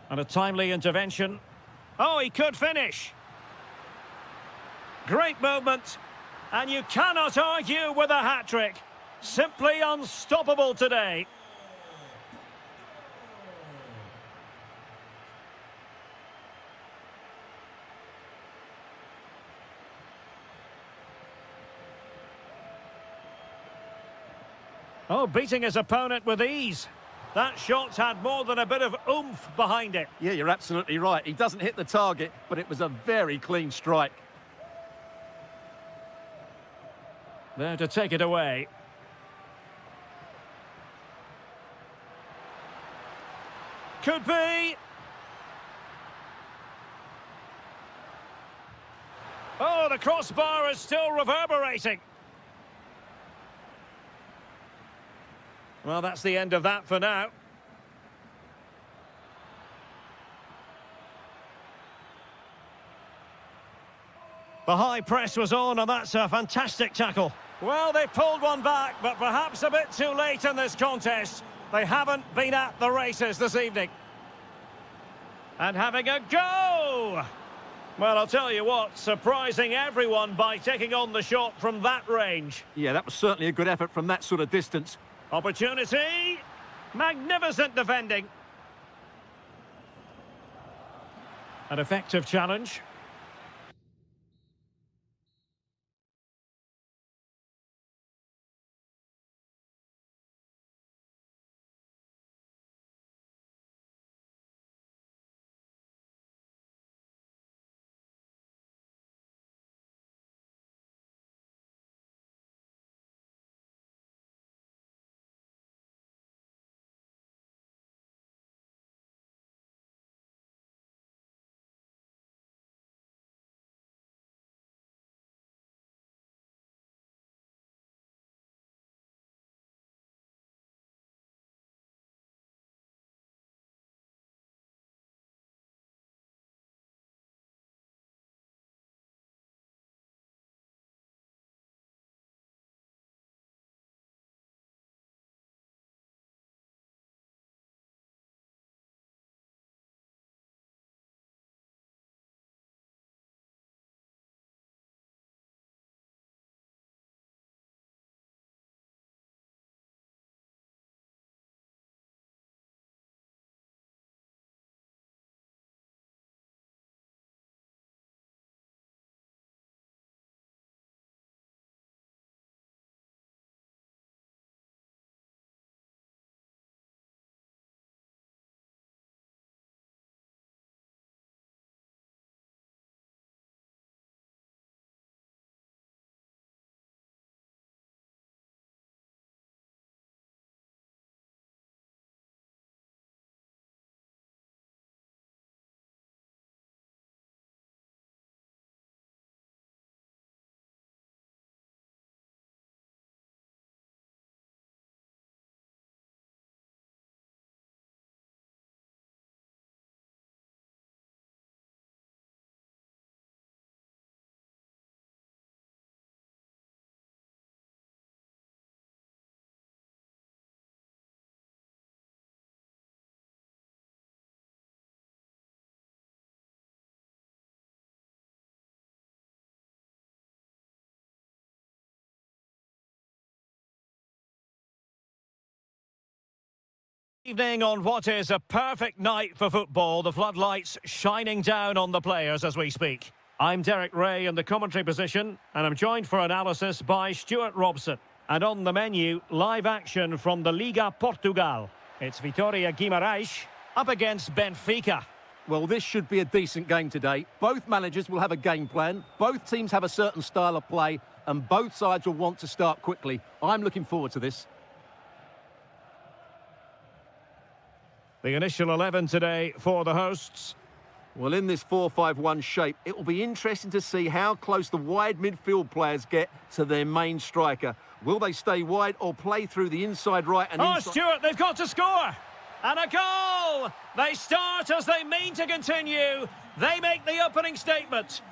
And a timely intervention. Oh, he could finish. Great movement. And you cannot argue with a hat-trick. Simply unstoppable today. Oh, beating his opponent with ease. That shot's had more than a bit of oomph behind it. Yeah, you're absolutely right. He doesn't hit the target, but it was a very clean strike. There to take it away. Could be. Oh, the crossbar is still reverberating. Well, that's the end of that for now. The high press was on, and that's a fantastic tackle. Well, they pulled one back, but perhaps a bit too late in this contest. They haven't been at the races this evening. And having a go! Well, I'll tell you what, surprising everyone by taking on the shot from that range. Yeah, that was certainly a good effort from that sort of distance. Opportunity. Magnificent defending. An effective challenge. Evening on what is a perfect night for football, the floodlights shining down on the players as we speak. I'm Derek Ray in the commentary position, and I'm joined for analysis by Stuart Robson. And on the menu, live action from the Liga Portugal. It's Vitória Guimarães up against Benfica. Well, this should be a decent game today. Both managers will have a game plan. Both teams have a certain style of play, and both sides will want to start quickly. I'm looking forward to this. The initial 11 today for the hosts. Well, in this 4-5-1 shape, it will be interesting to see how close the wide midfield players get to their main striker. Will they stay wide or play through the inside right and inside... Oh, Stuart, they've got to score! And a goal! They start as they mean to continue. They make the opening statement.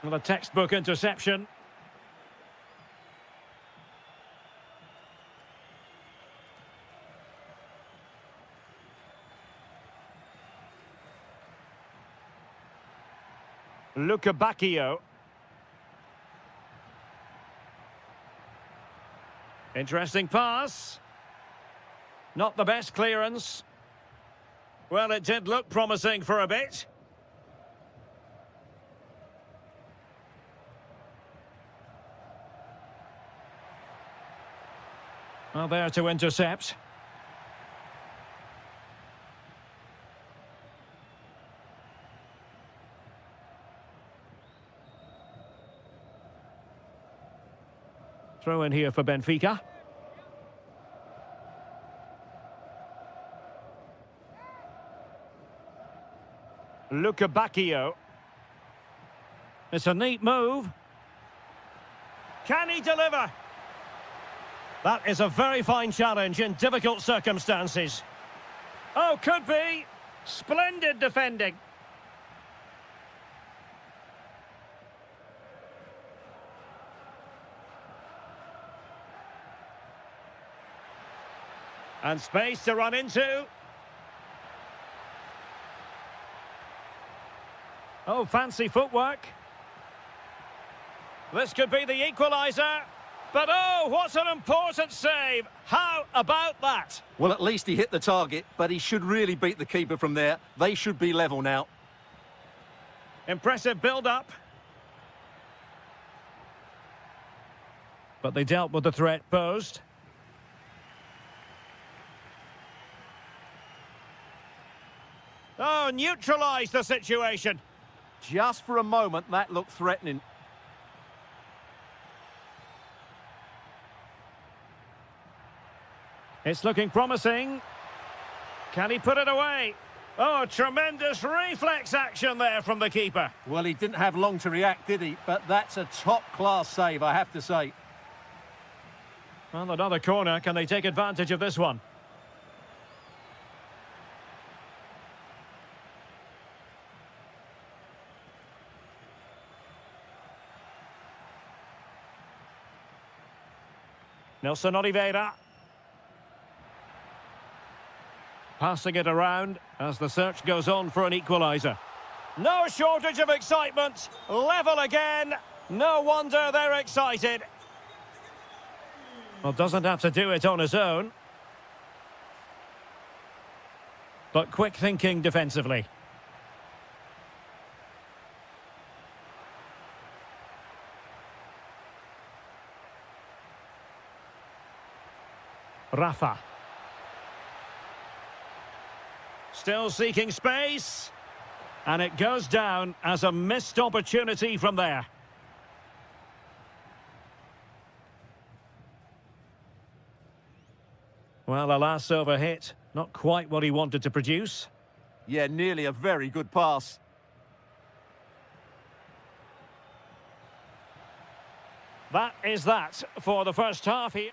Well, a textbook interception. Bacchio. Interesting pass. Not the best clearance. Well, it did look promising for a bit. Well, there to intercept. Throw in here for Benfica. Bacchio. It's a neat move. Can he deliver? That is a very fine challenge in difficult circumstances. Oh, could be. Splendid defending. And space to run into. Oh, fancy footwork. This could be the equaliser. But oh, what an important save. How about that? Well, at least he hit the target, but he should really beat the keeper from there. They should be level now. Impressive build-up. But they dealt with the threat posed. Oh, neutralised the situation. Just for a moment, that looked threatening. It's looking promising. Can he put it away? Oh, tremendous reflex action there from the keeper. Well, he didn't have long to react, did he? But that's a top-class save, I have to say. Well, another corner. Can they take advantage of this one? Nelson Oliveira. Passing it around as the search goes on for an equaliser. No shortage of excitement. Level again. No wonder they're excited. Well, doesn't have to do it on his own. But quick thinking defensively. Rafa. Still seeking space. And it goes down as a missed opportunity from there. Well, a last over hit. Not quite what he wanted to produce. Yeah, nearly a very good pass. That is that for the first half here.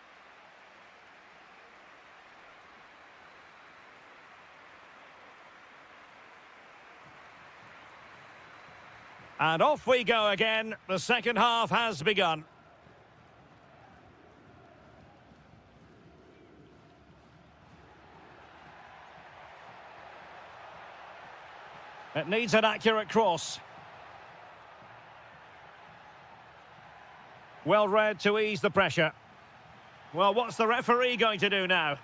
And off we go again. The second half has begun. It needs an accurate cross. Well read to ease the pressure. Well, what's the referee going to do now?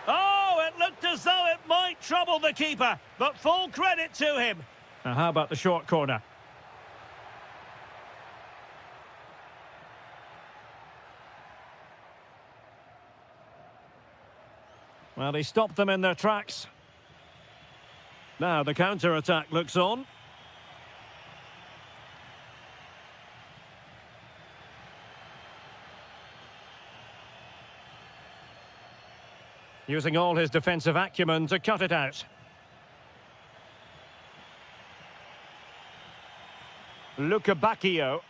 Oh, it looked as though it might trouble the keeper, but full credit to him. Now, how about the short corner? Well, he stopped them in their tracks. Now the counter-attack looks on. Using all his defensive acumen to cut it out. Bacchio.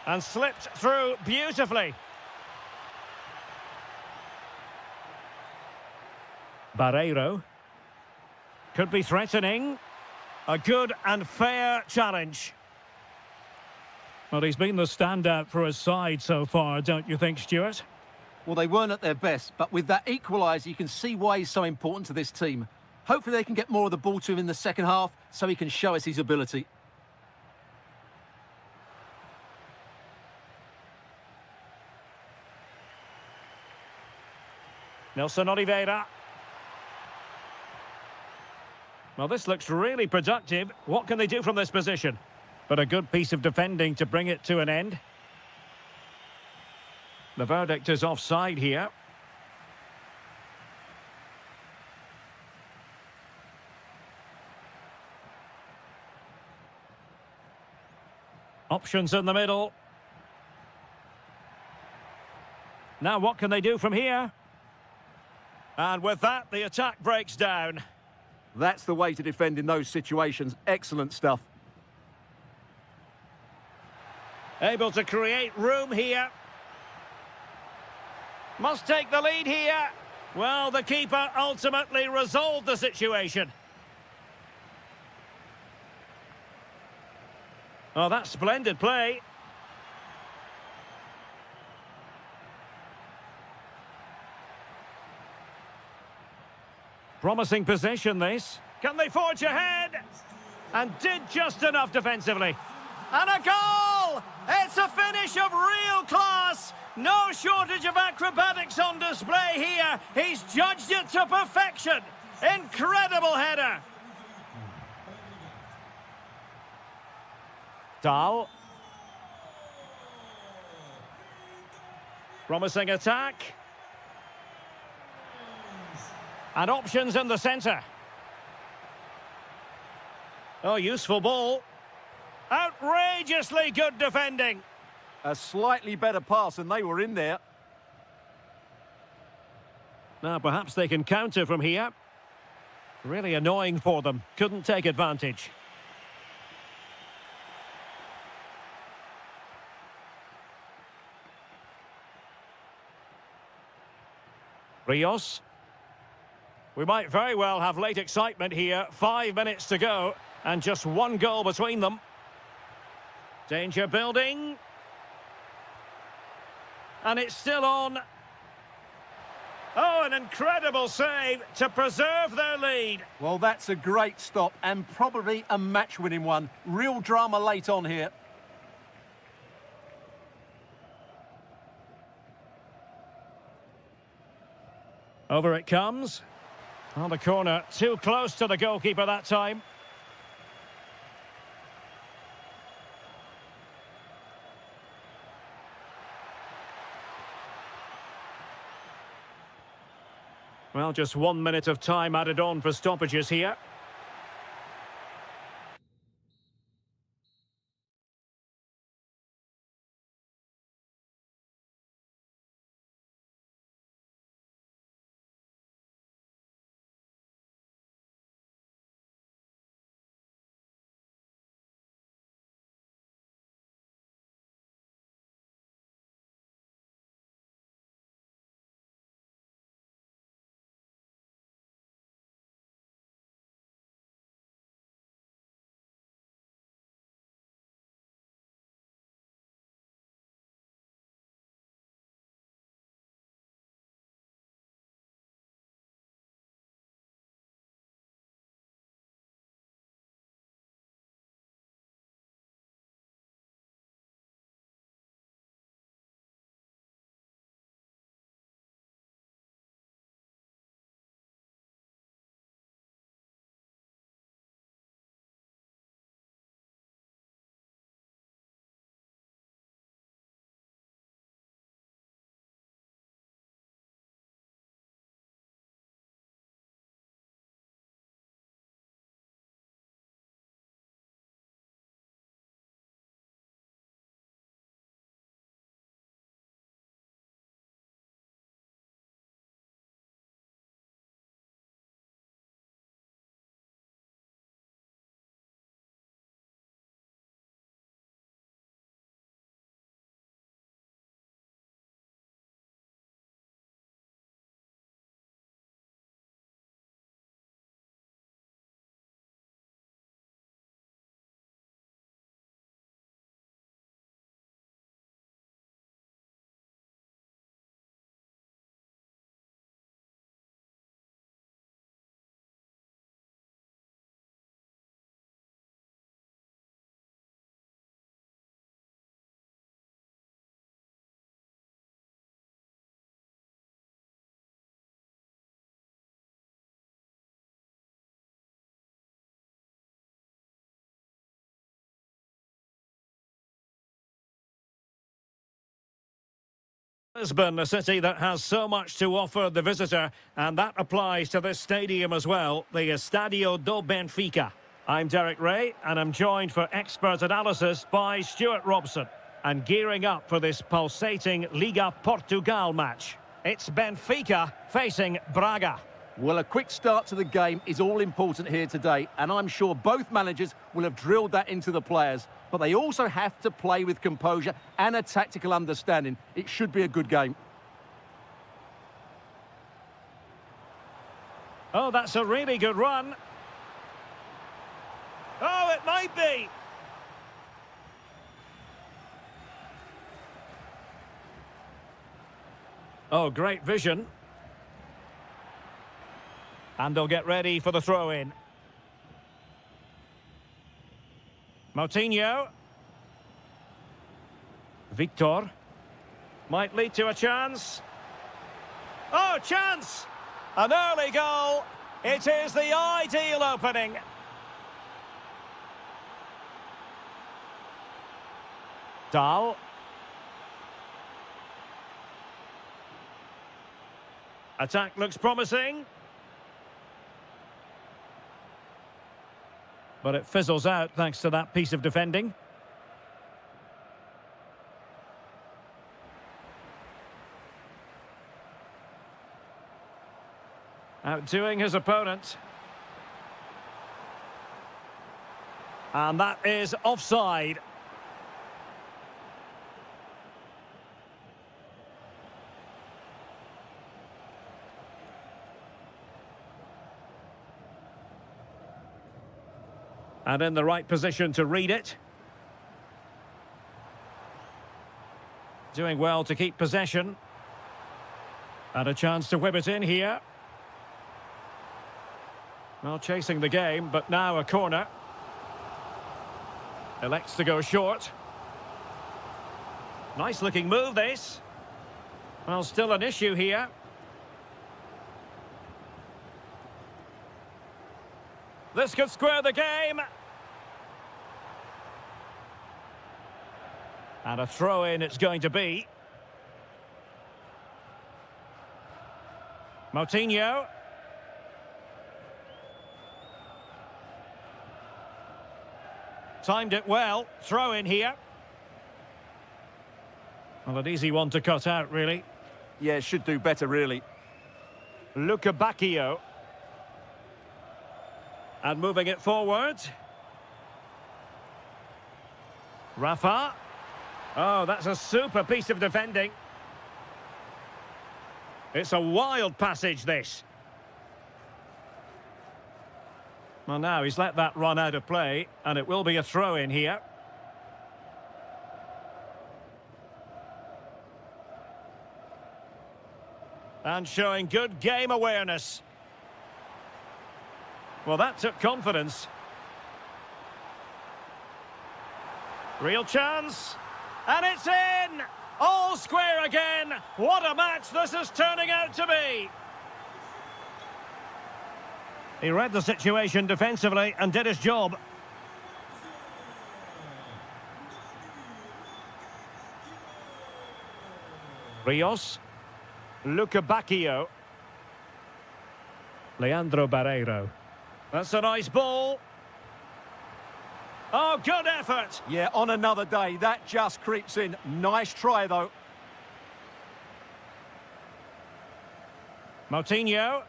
And slipped through beautifully. Barreiro. Could be threatening. A good and fair challenge. Well, he's been the standout for his side so far, don't you think, Stuart? Well, they weren't at their best, but with that equaliser, you can see why he's so important to this team. Hopefully they can get more of the ball to him in the second half so he can show us his ability. Nelson Oliveira. Well, this looks really productive. What can they do from this position? But a good piece of defending to bring it to an end. The verdict is offside here. Options in the middle. Now what can they do from here? And with that, the attack breaks down. That's the way to defend in those situations. Excellent stuff. Able to create room here. Must take the lead here. Well, the keeper ultimately resolved the situation. Oh, that's splendid play. Promising possession, this. Can they forge ahead? And did just enough defensively. And a goal! It's a finish of real class. No shortage of acrobatics on display here. He's judged it to perfection. Incredible header. Dahl. Promising attack. And options in the centre. Oh, useful ball. Outrageously good defending. A slightly better pass and they were in there. Now, perhaps they can counter from here. Really annoying for them. Couldn't take advantage. Rios. We might very well have late excitement here. 5 minutes to go and just one goal between them. Danger building. And it's still on. Oh, an incredible save to preserve their lead. Well, that's a great stop and probably a match-winning one. Real drama late on here. Over it comes. On the corner, too close to the goalkeeper that time. Well, just 1 minute of time added on for stoppages here. Lisbon, a city that has so much to offer the visitor, and that applies to this stadium as well, the Estadio do Benfica. I'm Derek Ray, and I'm joined for expert analysis by Stuart Robson. And gearing up for this pulsating Liga Portugal match. It's Benfica facing Braga. Well, a quick start to the game is all important here today, and I'm sure both managers will have drilled that into the players. But they also have to play with composure and a tactical understanding. It should be a good game. Oh, that's a really good run. Oh, it might be. Oh, great vision. And they'll get ready for the throw-in. Moutinho. Victor. Might lead to a chance. Oh, chance! An early goal. It is the ideal opening. Dahl. Attack looks promising. But it fizzles out thanks to that piece of defending. Outdoing his opponent. And that is offside. And in the right position to read it. Doing well to keep possession. And a chance to whip it in here. Well, chasing the game, but now a corner. Elects to go short. Nice looking move, this. Well, still an issue here. This could square the game. And a throw-in it's going to be. Moutinho. Timed it well. Throw-in here. Well, an easy one to cut out, really. Yeah, should do better, really. Bacchio. And moving it forward. Rafa. Oh, that's a super piece of defending. It's a wild passage, this. Well, now he's let that run out of play, and it will be a throw-in here. And showing good game awareness. Well, that took confidence. Real chance. And it's in! All square again. What a match this is turning out to be. He read the situation defensively and did his job. Rios. Bacchio. Leandro Barreiro. That's a nice ball. Oh, good effort. Yeah, on another day, that just creeps in. Nice try, though. Moutinho.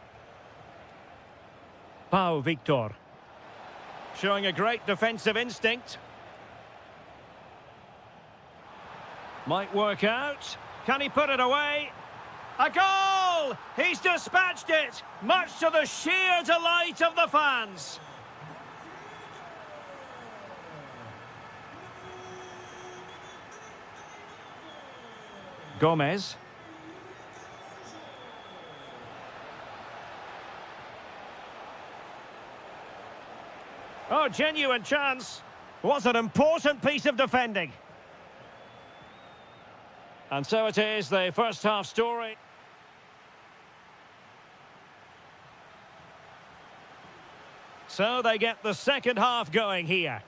Pau Victor. Showing a great defensive instinct. Might work out. Can he put it away? A goal! He's dispatched it, much to the sheer delight of the fans. Gomez. Oh, genuine chance. What an important piece of defending. And so it is, the first half story. So they get the second half going here.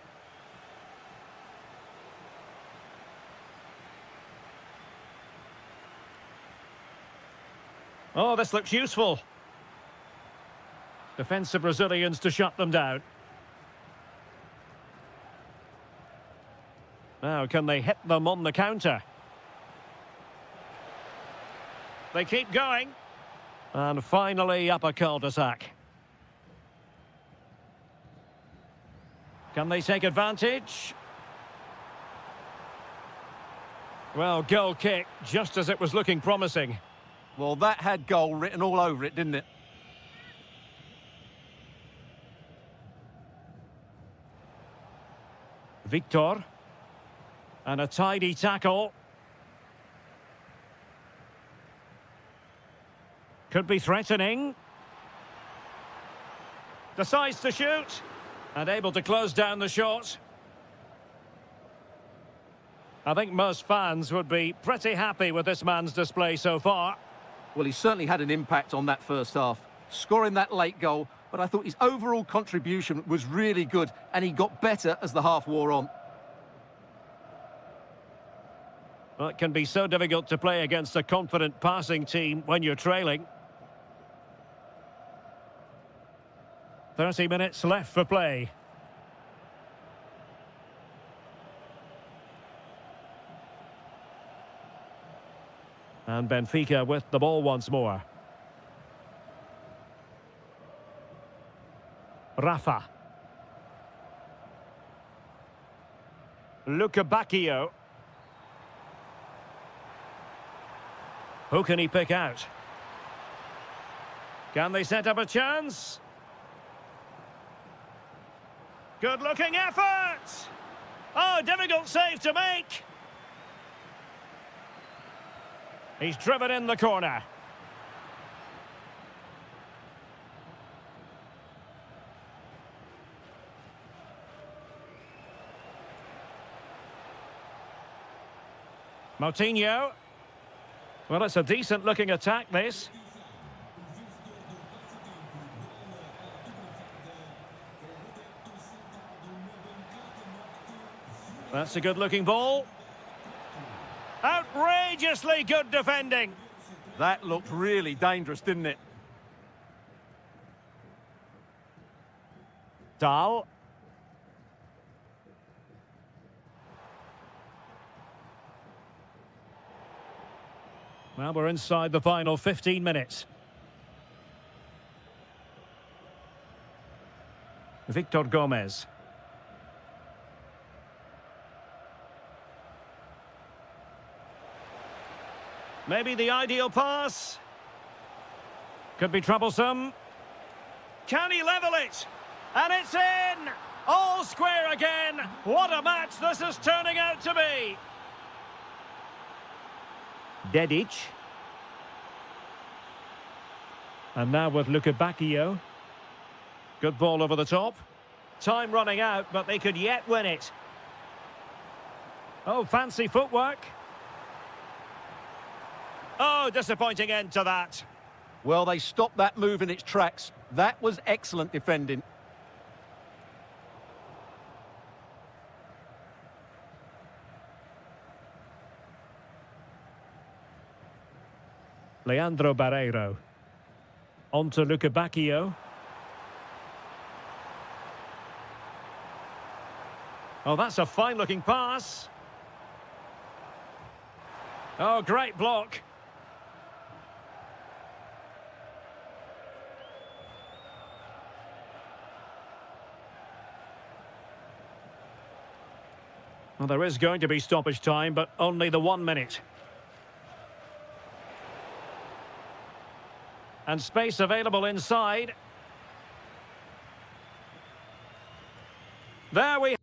Oh, this looks useful. Defensive Brazilians to shut them down. Now, can they hit them on the counter? They keep going. And finally up a cul-de-sac. Can they take advantage? Well, goal kick, just as it was looking promising. Well, that had goal written all over it, didn't it? Victor. And a tidy tackle. Could be threatening. Decides to shoot. And able to close down the shot. I think most fans would be pretty happy with this man's display so far. Well, he certainly had an impact on that first half, scoring that late goal, but I thought his overall contribution was really good, and he got better as the half wore on. Well, it can be so difficult to play against a confident passing team when you're trailing. 30 minutes left for play. And Benfica with the ball once more. Rafa. Luca Bacchio. Who can he pick out? Can they set up a chance? Good-looking effort! Oh, difficult save to make! He's driven in the corner. Moutinho. Well, it's a decent-looking attack, this. That's a good-looking ball. Outrageously good defending. That looked really dangerous, didn't it? Dahl. Well, we're inside the final 15 minutes. Victor Gomez. Maybe the ideal pass. Could be troublesome. Can he level it? And it's in! All square again. What a match this is turning out to be. Dedic. And now with Luca Bacchio. Good ball over the top. Time running out, but they could yet win it. Oh, fancy footwork. Oh, disappointing end to that. Well, they stopped that move in its tracks. That was excellent defending. Leandro Barreiro. On to Luca Bacchio. Oh, that's a fine-looking pass. Oh, great block. Well, there is going to be stoppage time, but only the 1 minute. And space available inside. There we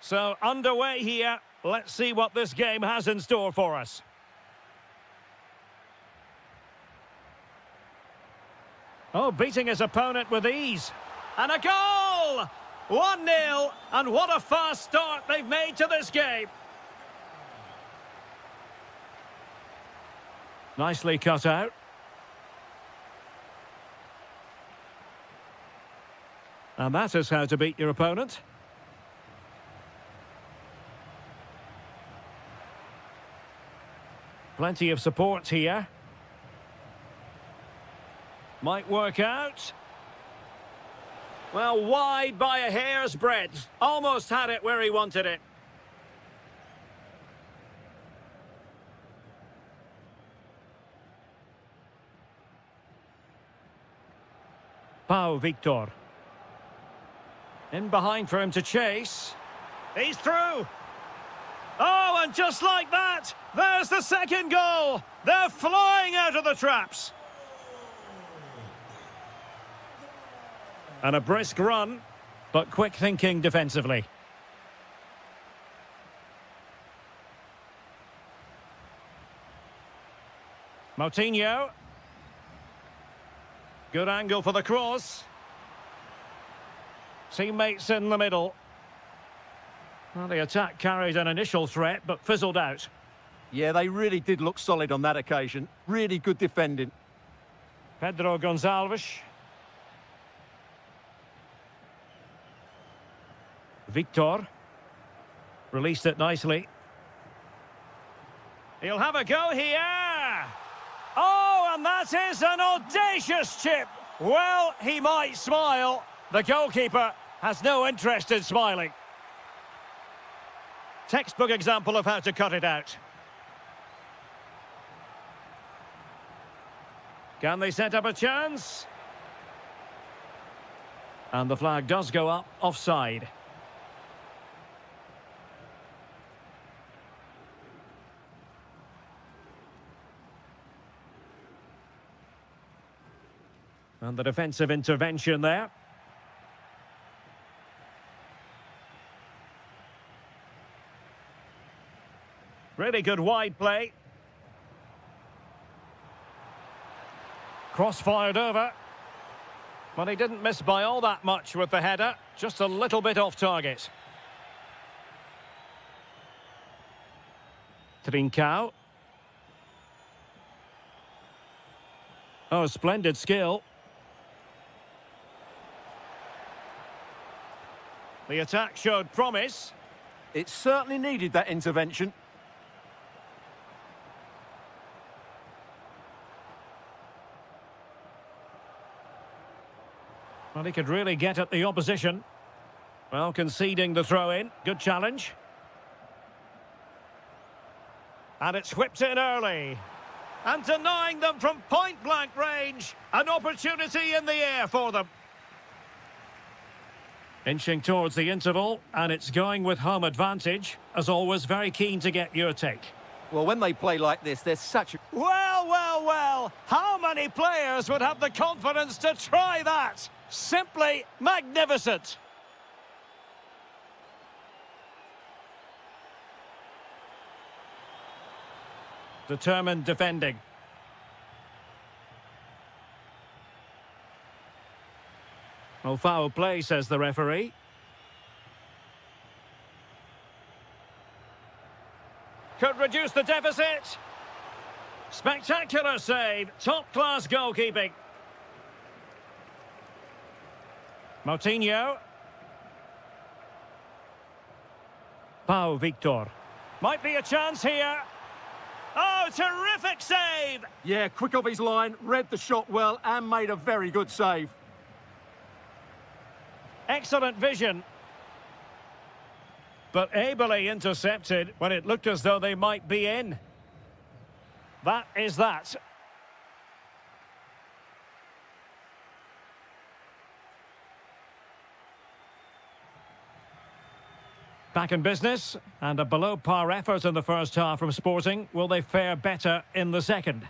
So, underway here. Let's see what this game has in store for us. Oh, beating his opponent with ease. And a goal! 1-0, and what a fast start they've made to this game. Nicely cut out. And that is how to beat your opponent. Plenty of support here. Might work out. Well, wide by a hair's breadth. Almost had it where he wanted it. Pau Victor. In behind for him to chase. He's through. Oh, and just like that, there's the second goal. They're flying out of the traps. And a brisk run, but quick thinking defensively. Moutinho. Good angle for the cross. Teammates in the middle. Well, the attack carried an initial threat, but fizzled out. Yeah, they really did look solid on that occasion. Really good defending. Pedro Gonçalves. Victor. Released it nicely. He'll have a go here. Oh, and that is an audacious chip. Well, he might smile. The goalkeeper has no interest in smiling. Textbook example of how to cut it out. Can they set up a chance? And the flag does go up offside. And the defensive intervention there. Really good wide play. Cross fired over. But he didn't miss by all that much with the header. Just a little bit off target. Trincao. Oh, splendid skill. The attack showed promise. It certainly needed that intervention. Well, he could really get at the opposition. Well, conceding the throw-in. Good challenge. And it's whipped in early. And denying them from point-blank range. An opportunity in the air for them. Inching towards the interval, and it's going with home advantage. As always, very keen to get your take. Well, when they play like this, they're such a... Well, well, well. How many players would have the confidence to try that? Simply magnificent. Determined defending. Oh, foul play, says the referee. Could reduce the deficit. Spectacular save. Top-class goalkeeping. Moutinho. Pau Victor. Might be a chance here. Oh, terrific save! Yeah, quick off his line, read the shot well and made a very good save. Excellent vision. But ably intercepted when it looked as though they might be in. That is that. Back in business, and a below-par effort in the first half from Sporting. Will they fare better in the second?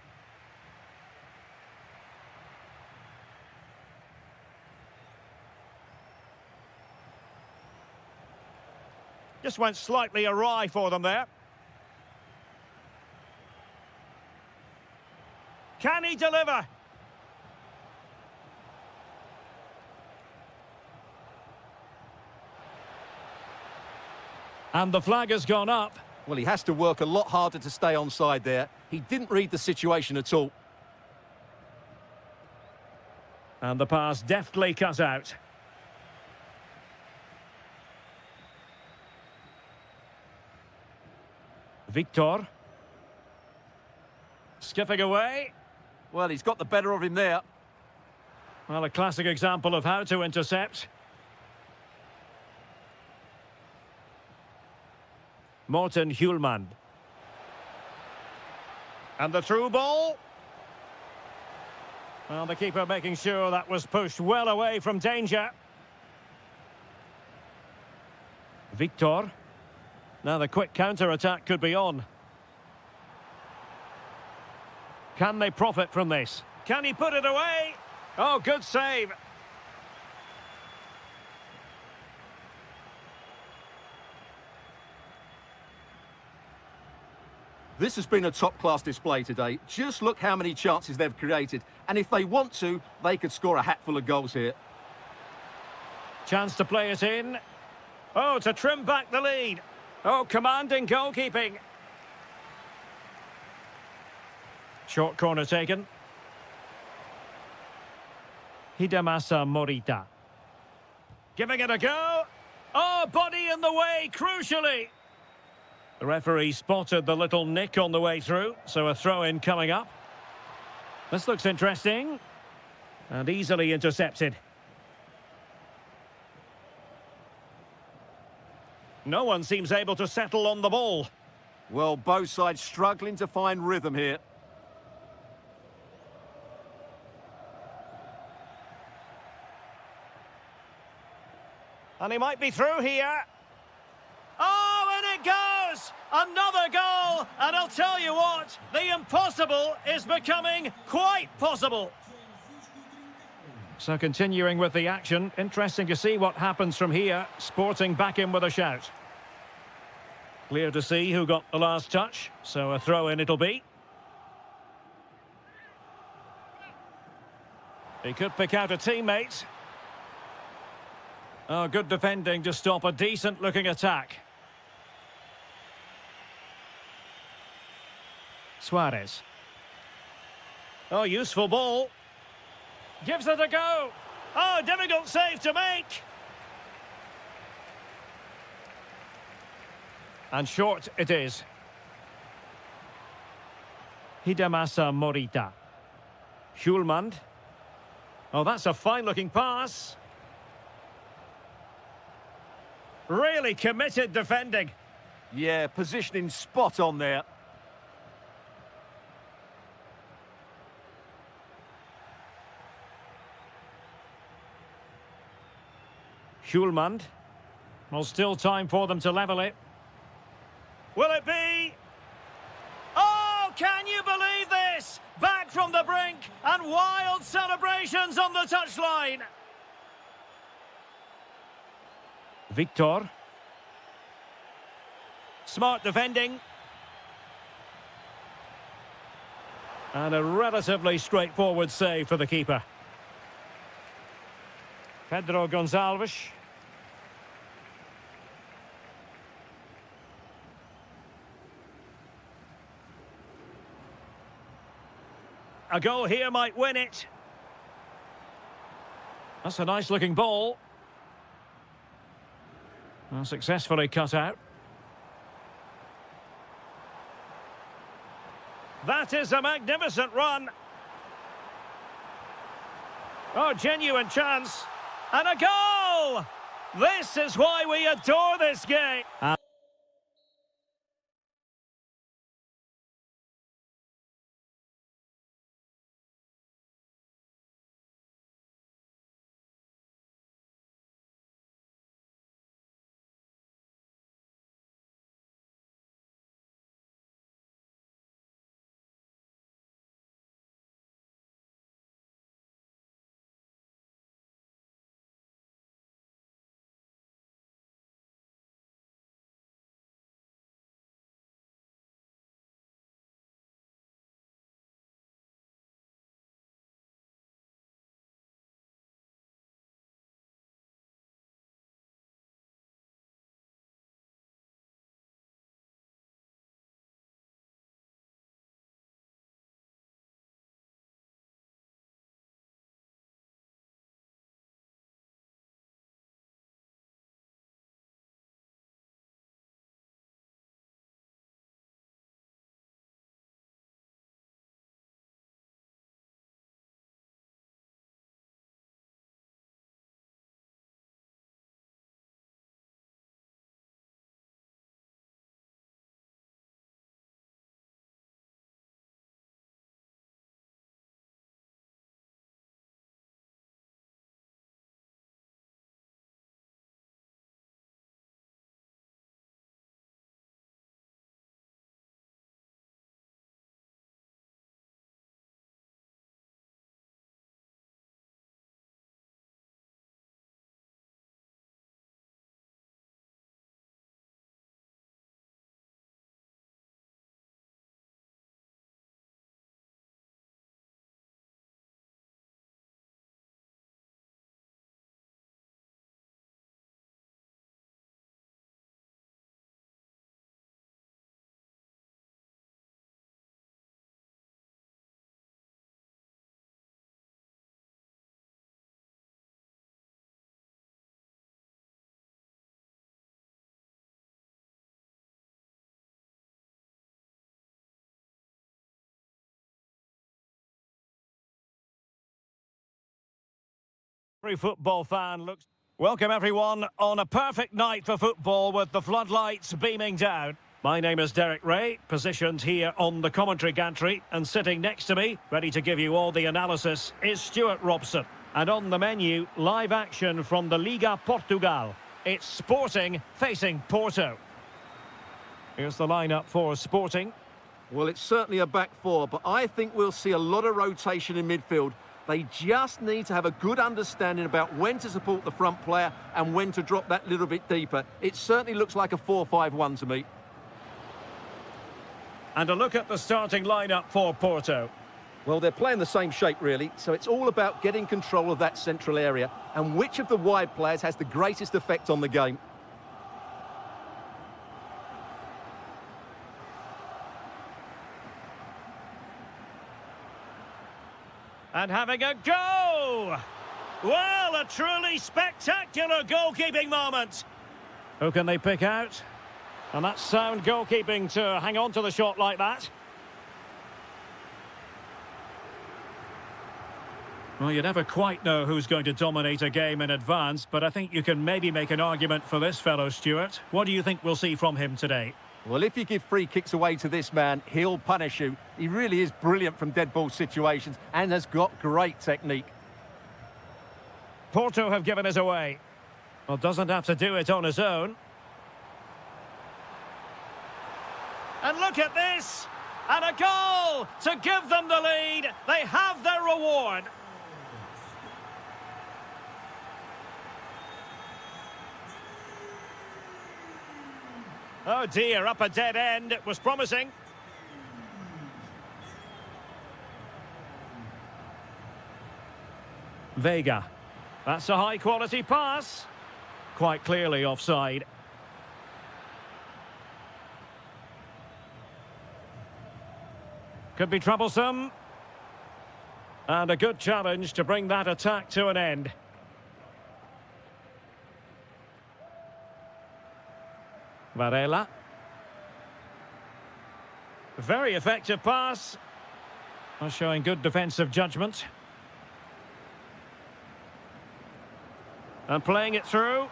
Just went slightly awry for them there. Can he deliver? And the flag has gone up. Well, he has to work a lot harder to stay onside there. He didn't read the situation at all. And the pass deftly cut out. Victor. Skipping away. Well, he's got the better of him there. Well, a classic example of how to intercept. Morten Hjulmand. And the through ball. Well, the keeper making sure that was pushed well away from danger. Victor. Now the quick counter-attack could be on. Can they profit from this? Can he put it away? Oh, good save. This has been a top-class display today. Just look how many chances they've created. And if they want to, they could score a hatful of goals here. Chance to play it in. Oh, to trim back the lead. Oh, commanding goalkeeping. Short corner taken. Hidemasa Morita. Giving it a go. Oh, body in the way, crucially. The referee spotted the little nick on the way through, so a throw-in coming up. This looks interesting. And easily intercepted. No one seems able to settle on the ball. Well, both sides struggling to find rhythm here. And he might be through here. Oh, and it goes! Another goal! And I'll tell you what, the impossible is becoming quite possible. So continuing with the action, interesting to see what happens from here. Sporting back in with a shout. Clear to see who got the last touch, so a throw-in it'll be. He could pick out a teammate. Oh, good defending to stop a decent-looking attack. Suarez. Oh, useful ball. Gives it a go. Oh, difficult save to make. And short it is. Hidemasa Morita. Hjulmand. Oh, that's a fine-looking pass. Really committed defending. Yeah, positioning spot on there. Hjulmand. Well, still time for them to level it. Will it be? Oh, can you believe this? Back from the brink and wild celebrations on the touchline. Victor. Smart defending. And a relatively straightforward save for the keeper. Pedro Gonçalves. A goal here might win it. That's a nice-looking ball. Well, successfully cut out. That is a magnificent run. Oh, genuine chance. And a goal! This is why we adore this game. Every football fan looks... Welcome everyone on a perfect night for football with the floodlights beaming down. My name is Derek Ray, positioned here on the commentary gantry, and sitting next to me, ready to give you all the analysis, is Stuart Robson. And on the menu, live action from the Liga Portugal. It's Sporting facing Porto. Here's the lineup for Sporting. Well, it's certainly a back four, but I think we'll see a lot of rotation in midfield. They just need to have a good understanding about when to support the front player and when to drop that little bit deeper. It certainly looks like a 4-5-1 to me. And a look at the starting lineup for Porto. Well, they're playing the same shape, really, so it's all about getting control of that central area and which of the wide players has the greatest effect on the game. And having a go! Well, a truly spectacular goalkeeping moment. Who can they pick out? And that's sound goalkeeping to hang on to the shot like that. Well, you never quite know who's going to dominate a game in advance, but I think you can maybe make an argument for this fellow, Stuart. What do you think we'll see from him today? Well, if you give free kicks away to this man, he'll punish you. He really is brilliant from dead ball situations and has got great technique. Porto have given us away. Well, doesn't have to do it on his own. And look at this! And a goal to give them the lead. They have their reward. Oh dear, up a dead end. It was promising. Vega. That's a high-quality pass. Quite clearly offside. Could be troublesome. And a good challenge to bring that attack to an end. Varela. Very effective pass. Showing good defensive judgment. And playing it through.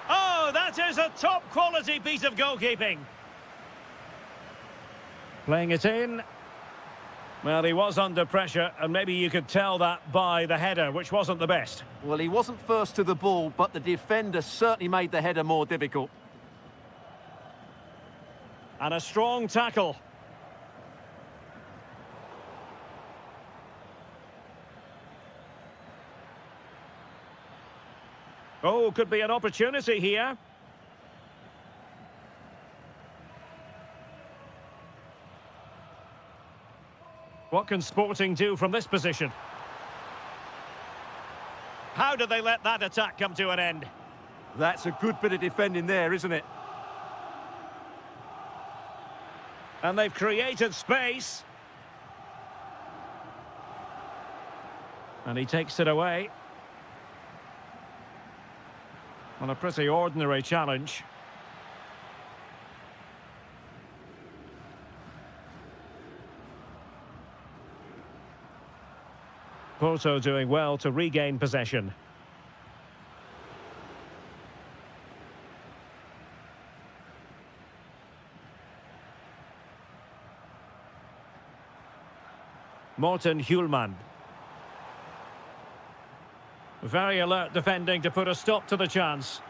Oh, that is a top-quality piece of goalkeeping. Playing it in. Well, he was under pressure, and maybe you could tell that by the header, which wasn't the best. Well, he wasn't first to the ball, but the defender certainly made the header more difficult. And a strong tackle. Oh, could be an opportunity here. What can Sporting do from this position? How did they let that attack come to an end? That's a good bit of defending there, isn't it? And they've created space. And he takes it away. On a pretty ordinary challenge. Porto doing well to regain possession. Morten Hjulman. Very alert defending to put a stop to the chance.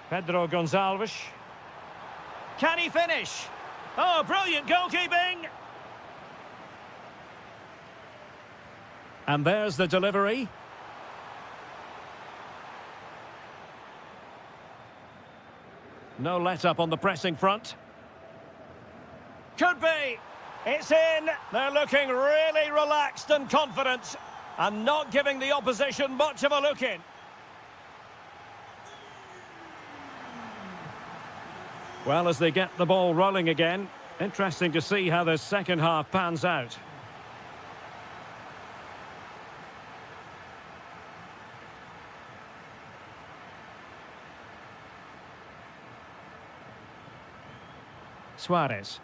Pedro Gonçalves. Can he finish? Oh, brilliant goalkeeping! And there's the delivery. No let-up on the pressing front. Could be! It's in! They're looking really relaxed and confident and not giving the opposition much of a look in. Well, as they get the ball rolling again, interesting to see how the second half pans out. Suarez.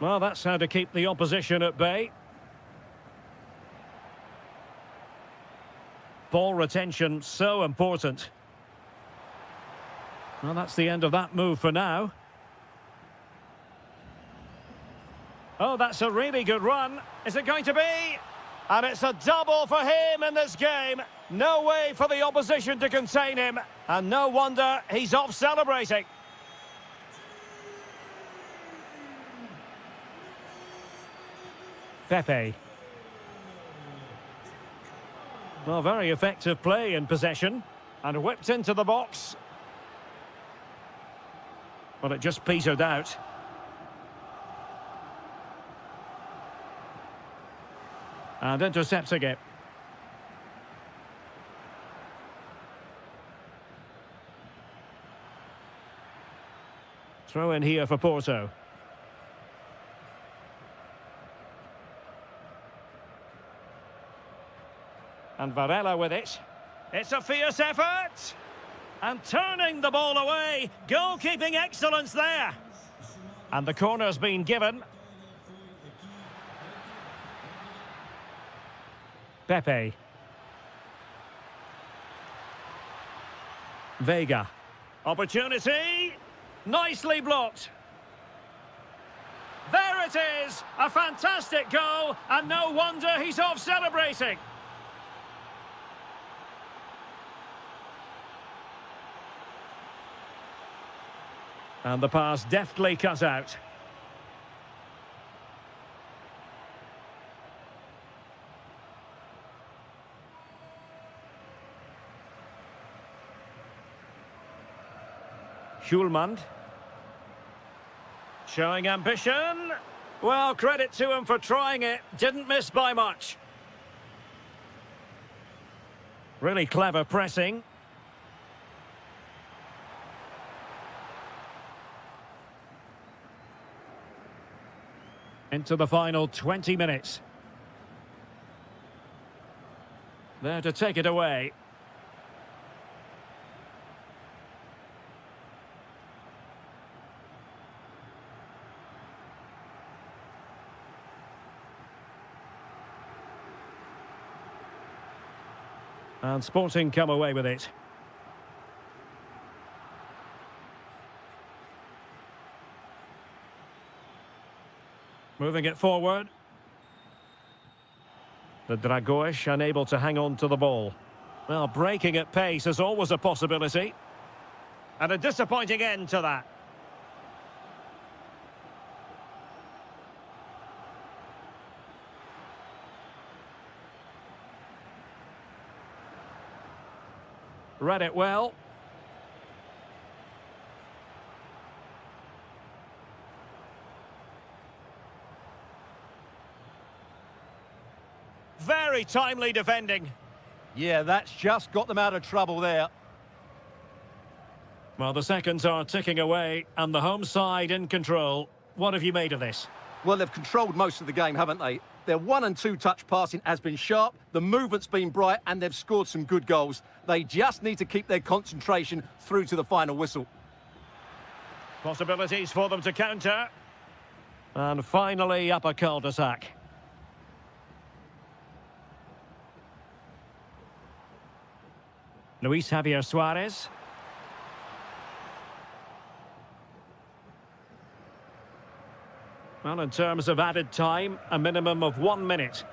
Well, that's how to keep the opposition at bay. Ball retention, so important. Well, that's the end of that move for now. Oh, that's a really good run. Is it going to be? And it's a double for him in this game. No way for the opposition to contain him. And no wonder he's off celebrating. Pepe. Well, very effective play in possession. And whipped into the box. But it just petered out. And intercepting it. Throw in here for Porto. And Varela with it. It's a fierce effort. And turning the ball away. Goalkeeping excellence there. And the corner's been given. Pepe. Vega. Opportunity. Nicely blocked. There it is. A fantastic goal. And no wonder he's off celebrating. And the pass deftly cut out. Schulman. Showing ambition. Well, credit to him for trying it. Didn't miss by much. Really clever pressing. Into the final 20 minutes. There to take it away. And Sporting come away with it. Moving it forward. The Dragões unable to hang on to the ball. Well, breaking at pace is always a possibility. And a disappointing end to that. Read it well. Very timely defending. Yeah, that's just got them out of trouble there. Well, the seconds are ticking away and the home side in control. What have you made of this? Well, they've controlled most of the game, haven't they? Their 1- and 2-touch passing has been sharp, the movement's been bright, and they've scored some good goals. They just need to keep their concentration through to the final whistle. Possibilities for them to counter. And finally, up a cul-de-sac. Luis Javier Suarez. Well, in terms of added time, a minimum of 1 minute.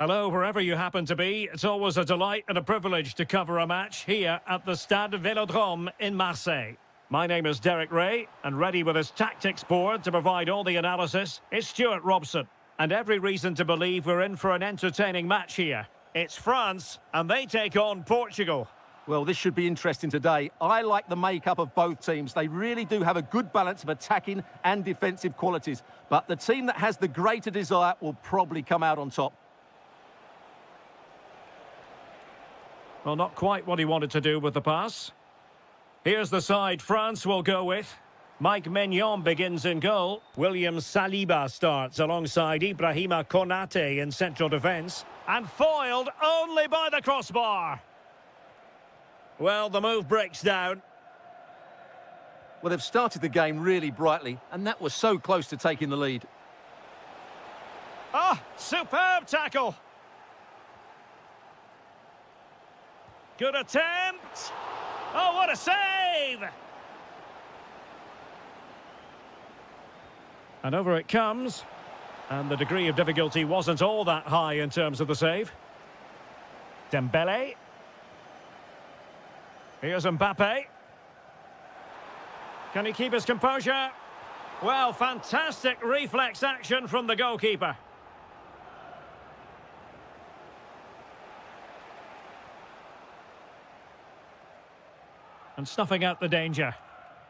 Hello, wherever you happen to be. It's always a delight and a privilege to cover a match here at the Stade Vélodrome in Marseille. My name is Derek Ray, and ready with his tactics board to provide all the analysis is Stuart Robson. And every reason to believe we're in for an entertaining match here. It's France, and they take on Portugal. Well, this should be interesting today. I like the makeup of both teams. They really do have a good balance of attacking and defensive qualities. But the team that has the greater desire will probably come out on top. Well, not quite what he wanted to do with the pass. Here's the side France will go with. Mike Maignan begins in goal. William Saliba starts alongside Ibrahima Konate in central defence. And foiled only by the crossbar. Well, the move breaks down. Well, they've started the game really brightly, and that was so close to taking the lead. Ah, superb tackle. Good attempt. Oh, what a save! And over it comes. And the degree of difficulty wasn't all that high in terms of the save. Dembele. Here's Mbappe. Can he keep his composure? Well, fantastic reflex action from the goalkeeper. And snuffing out the danger.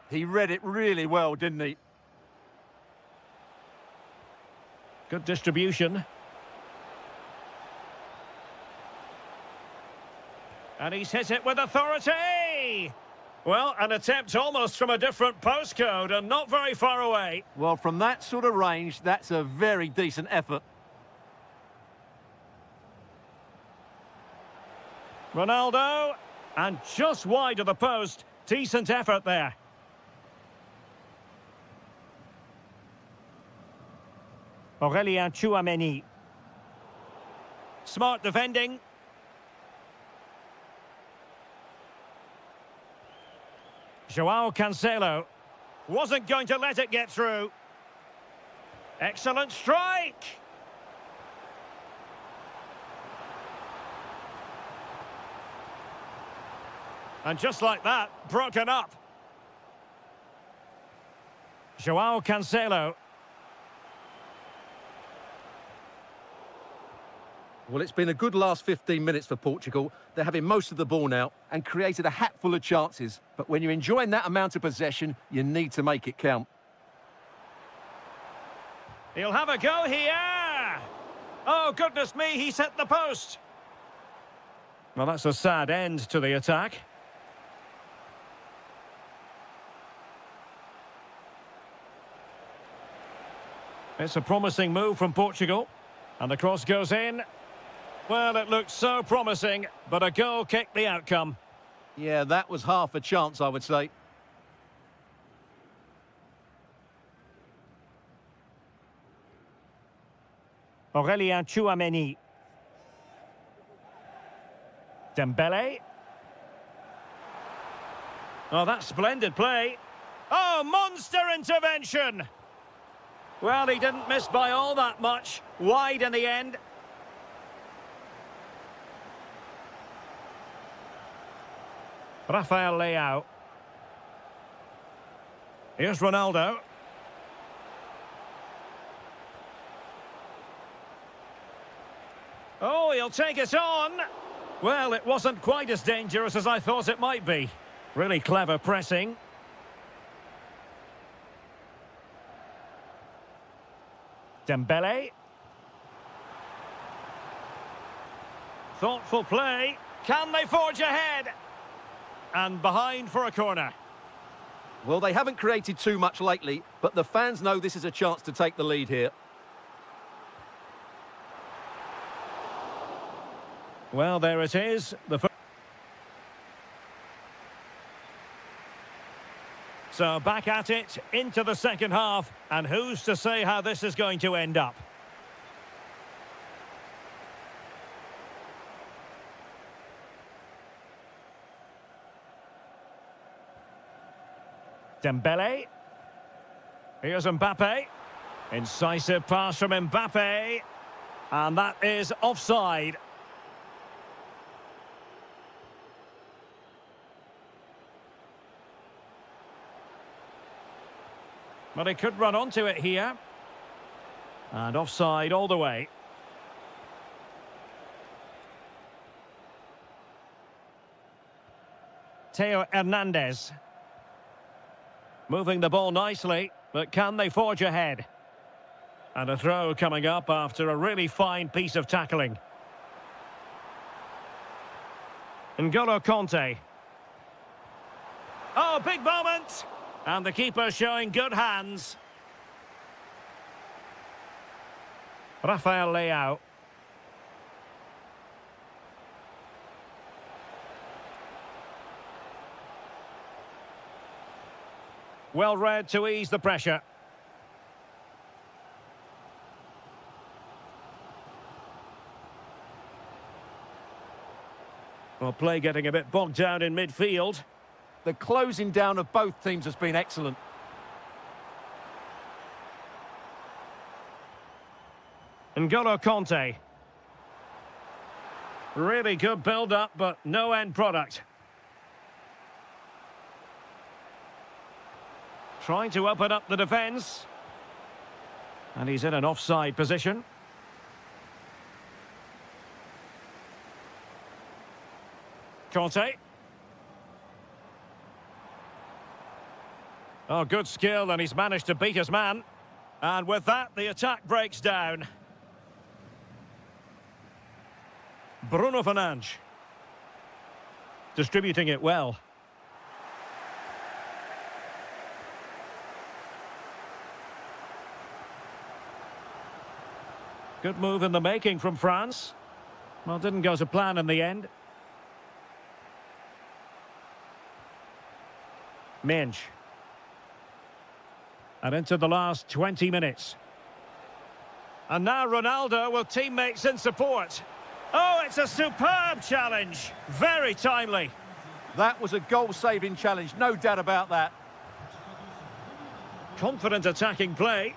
He read it really well, didn't he? Good distribution. And he's hit it with authority! Well, an attempt almost from a different postcode and not very far away. Well, from that sort of range, that's a very decent effort. Ronaldo, and just wide of the post. Decent effort there. Aurélien Tchouameni. Smart defending. João Cancelo wasn't going to let it get through. Excellent strike. And just like that, broken up. João Cancelo. Well, it's been a good last 15 minutes for Portugal. They're having most of the ball now and created a hatful of chances. But when you're enjoying that amount of possession, you need to make it count. He'll have a go here. Oh, goodness me, he's hit the post. Well, that's a sad end to the attack. It's a promising move from Portugal. And the cross goes in. Well, it looked so promising, but a goal kicked the outcome. Yeah, that was half a chance, I would say. Aurélien Tchouameni. Dembele. Oh, that's splendid play. Oh, monster intervention! Well, he didn't miss by all that much. Wide in the end. Rafael Leao. Here's Ronaldo. Oh, he'll take it on. Well, it wasn't quite as dangerous as I thought it might be. Really clever pressing. Dembele. Thoughtful play. Can they forge ahead? And behind for a corner. Well, they haven't created too much lately, but the fans know this is a chance to take the lead here. Well, there it is. So back at it, into the second half, and who's to say how this is going to end up? Dembele. Here's Mbappe. Incisive pass from Mbappe. And that is offside. But he could run onto it here. And offside all the way. Theo Hernandez. Moving the ball nicely, but can they forge ahead? And a throw coming up after a really fine piece of tackling. N'Golo Conte. Oh, big moment! And the keeper showing good hands. Rafael Leao. Well read to ease the pressure. Well, play getting a bit bogged down in midfield. The closing down of both teams has been excellent. N'Golo Conte. Really good build-up, but no end product. Trying to open up the defence. And he's in an offside position. Conte. Oh, good skill, and he's managed to beat his man. And with that, the attack breaks down. Bruno Fernandes. Distributing it well. Good move in the making from France. Well, didn't go to plan in the end. Minge. And into the last 20 minutes. And now Ronaldo with teammates in support. Oh, it's a superb challenge. Very timely. That was a goal-saving challenge, no doubt about that. Confident attacking play.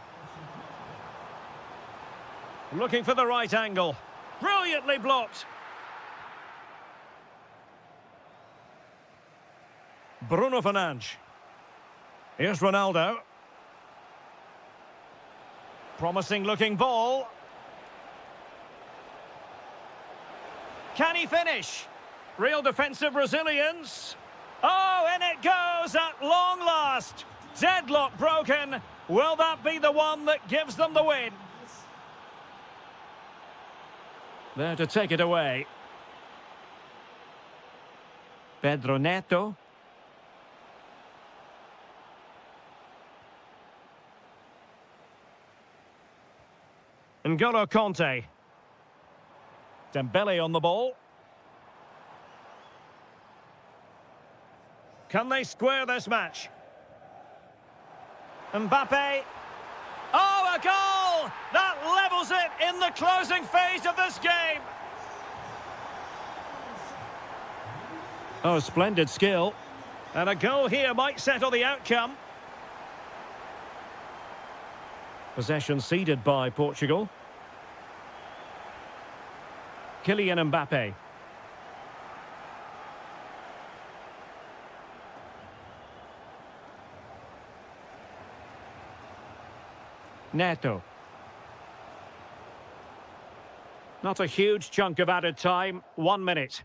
Looking for the right angle. Brilliantly blocked. Bruno Fernandes. Here's Ronaldo. Promising looking ball. Can he finish? Real defensive resilience. Oh, in it goes at long last. Deadlock broken. Will that be the one that gives them the win? There to take it away. Pedro Neto. N'Golo Conte. Dembele on the ball. Can they square this match? Mbappe. Oh, a goal! That levels it in the closing phase of this game. Oh, splendid skill. And a goal here might settle the outcome. Possession ceded by Portugal. Kylian Mbappe. Neto. Not a huge chunk of added time. 1 minute.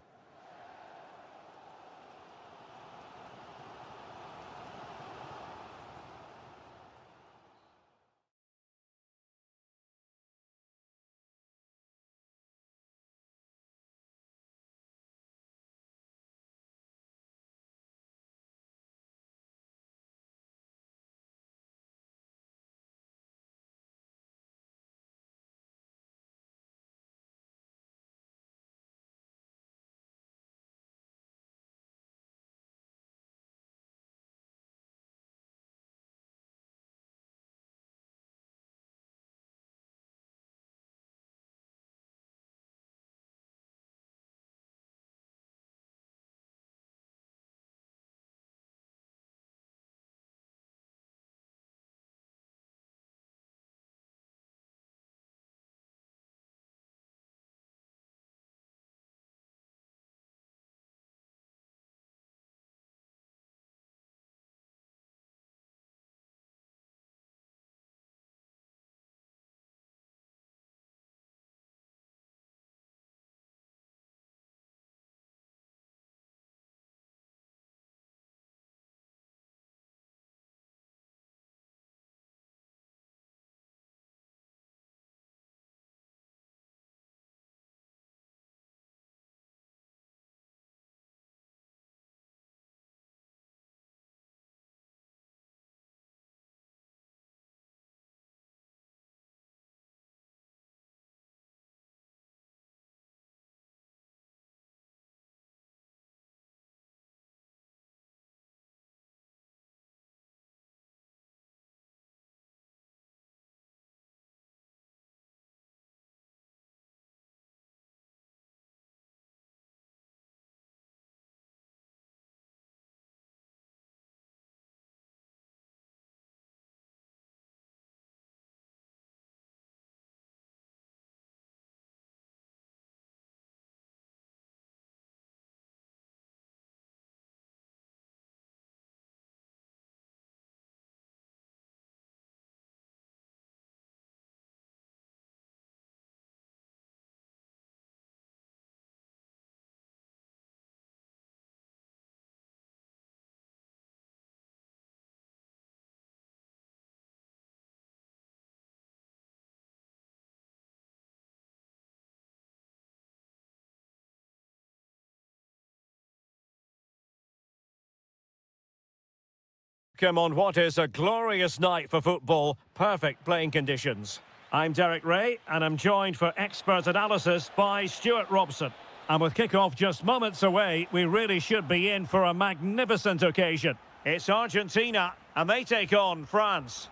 Welcome on what is a glorious night for football. Perfect playing conditions. I'm Derek Ray, and I'm joined for expert analysis by Stuart Robson. And with kick-off just moments away, we really should be in for a magnificent occasion. It's Argentina, and they take on France.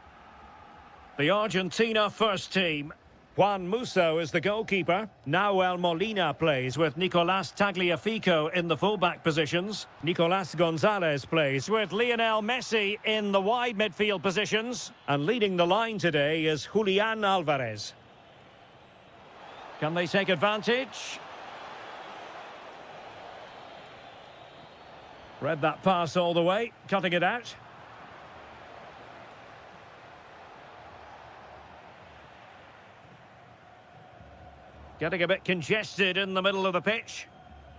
The Argentina first team. Juan Musso is the goalkeeper. Nahuel Molina plays with Nicolás Tagliafico in the fullback positions. Nicolás González plays with Lionel Messi in the wide midfield positions. And leading the line today is Julián Álvarez. Can they take advantage? Read that pass all the way, cutting it out. Getting a bit congested in the middle of the pitch.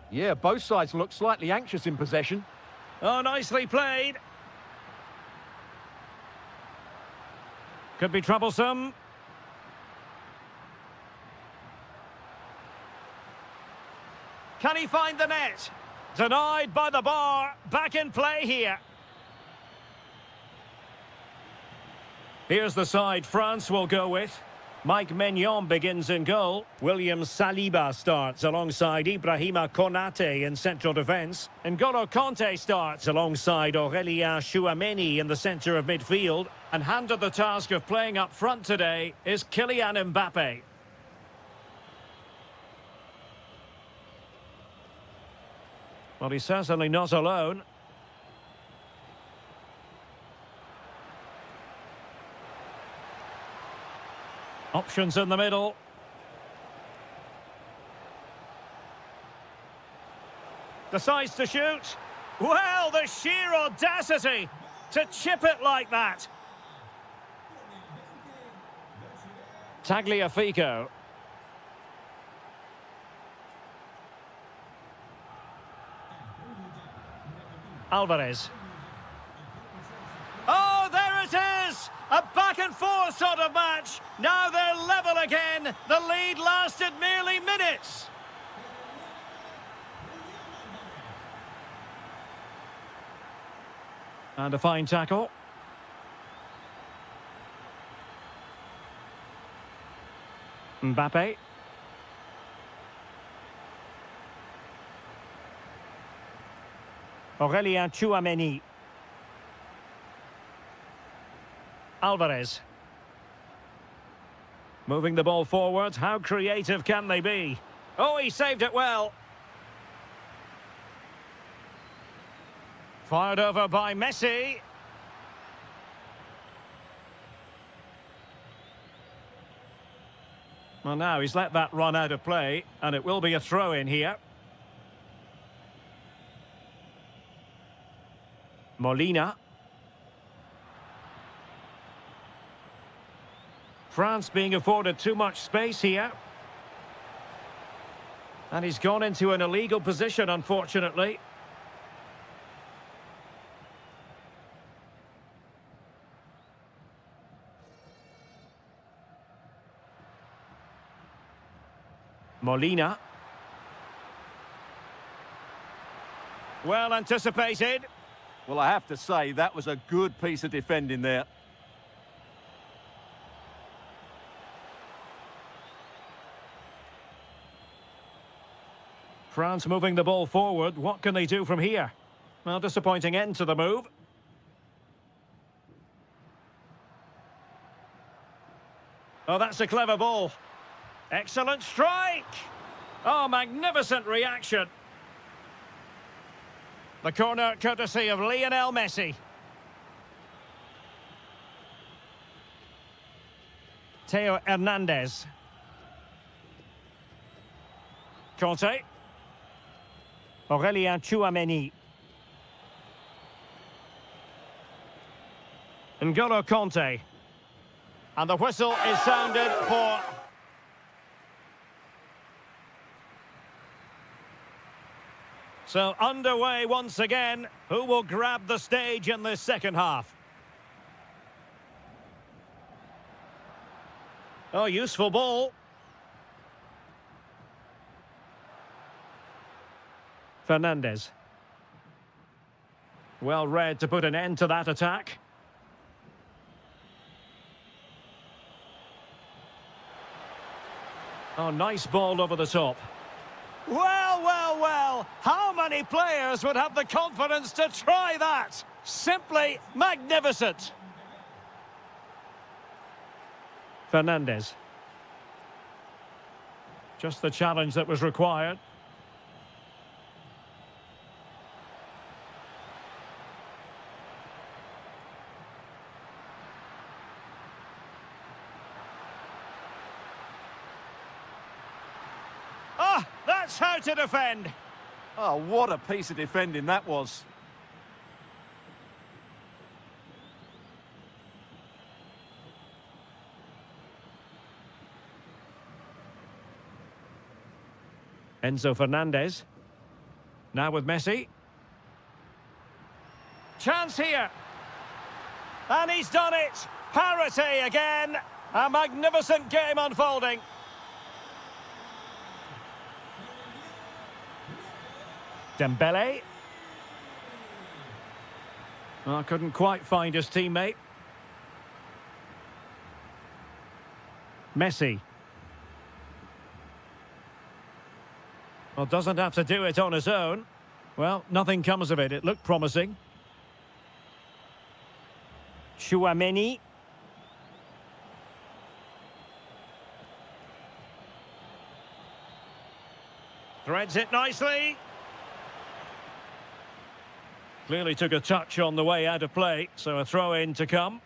Yeah, both sides look slightly anxious in possession. Oh, nicely played. Could be troublesome. Can he find the net? Denied by the bar. Back in play here. Here's the side France will go with. Mike Maignan begins in goal. William Saliba starts alongside Ibrahima Konate in central defence. N'Golo Kanté starts alongside Aurélien Tchouameni in the centre of midfield. And handed the task of playing up front today is Kylian Mbappé. Well, he's certainly not alone. Options in the middle. Decides to shoot. Well, the sheer audacity to chip it like that. Tagliafico. Álvarez. Oh, there it is! A back-and-forth sort of match. Now they're level again. The lead lasted merely minutes. And a fine tackle. Mbappé. Aurélien Tchouameni. Álvarez. Moving the ball forward. How creative can they be? Oh, he saved it well. Fired over by Messi. Well, now he's let that run out of play, and it will be a throw-in here. Molina. France being afforded too much space here. And he's gone into an illegal position, unfortunately. Molina. Well anticipated. Well, I have to say, that was a good piece of defending there. France moving the ball forward. What can they do from here? Well, disappointing end to the move. Oh, that's a clever ball. Excellent strike! Oh, magnificent reaction. The corner courtesy of Lionel Messi. Theo Hernandez. Kanté. Aurélien Tchouameni. N'Golo Kanté. And the whistle is sounded for... So underway once again. Who will grab the stage in this second half? Oh, useful ball. Fernandez. Well read to put an end to that attack. Oh, nice ball over the top. Well, well, well. How many players would have the confidence to try that? Simply magnificent. Fernandez. Just the challenge that was required. Ah, that's how to defend. Oh, what a piece of defending that was. Enzo Fernandez. Now with Messi. Chance here. And he's done it. Parity again. A magnificent game unfolding. Dembele. Oh, couldn't quite find his teammate. Messi. Well, doesn't have to do it on his own. Well, nothing comes of it. It looked promising. Tchouaméni. Threads it nicely. Clearly took a touch on the way out of play, so a throw-in to come.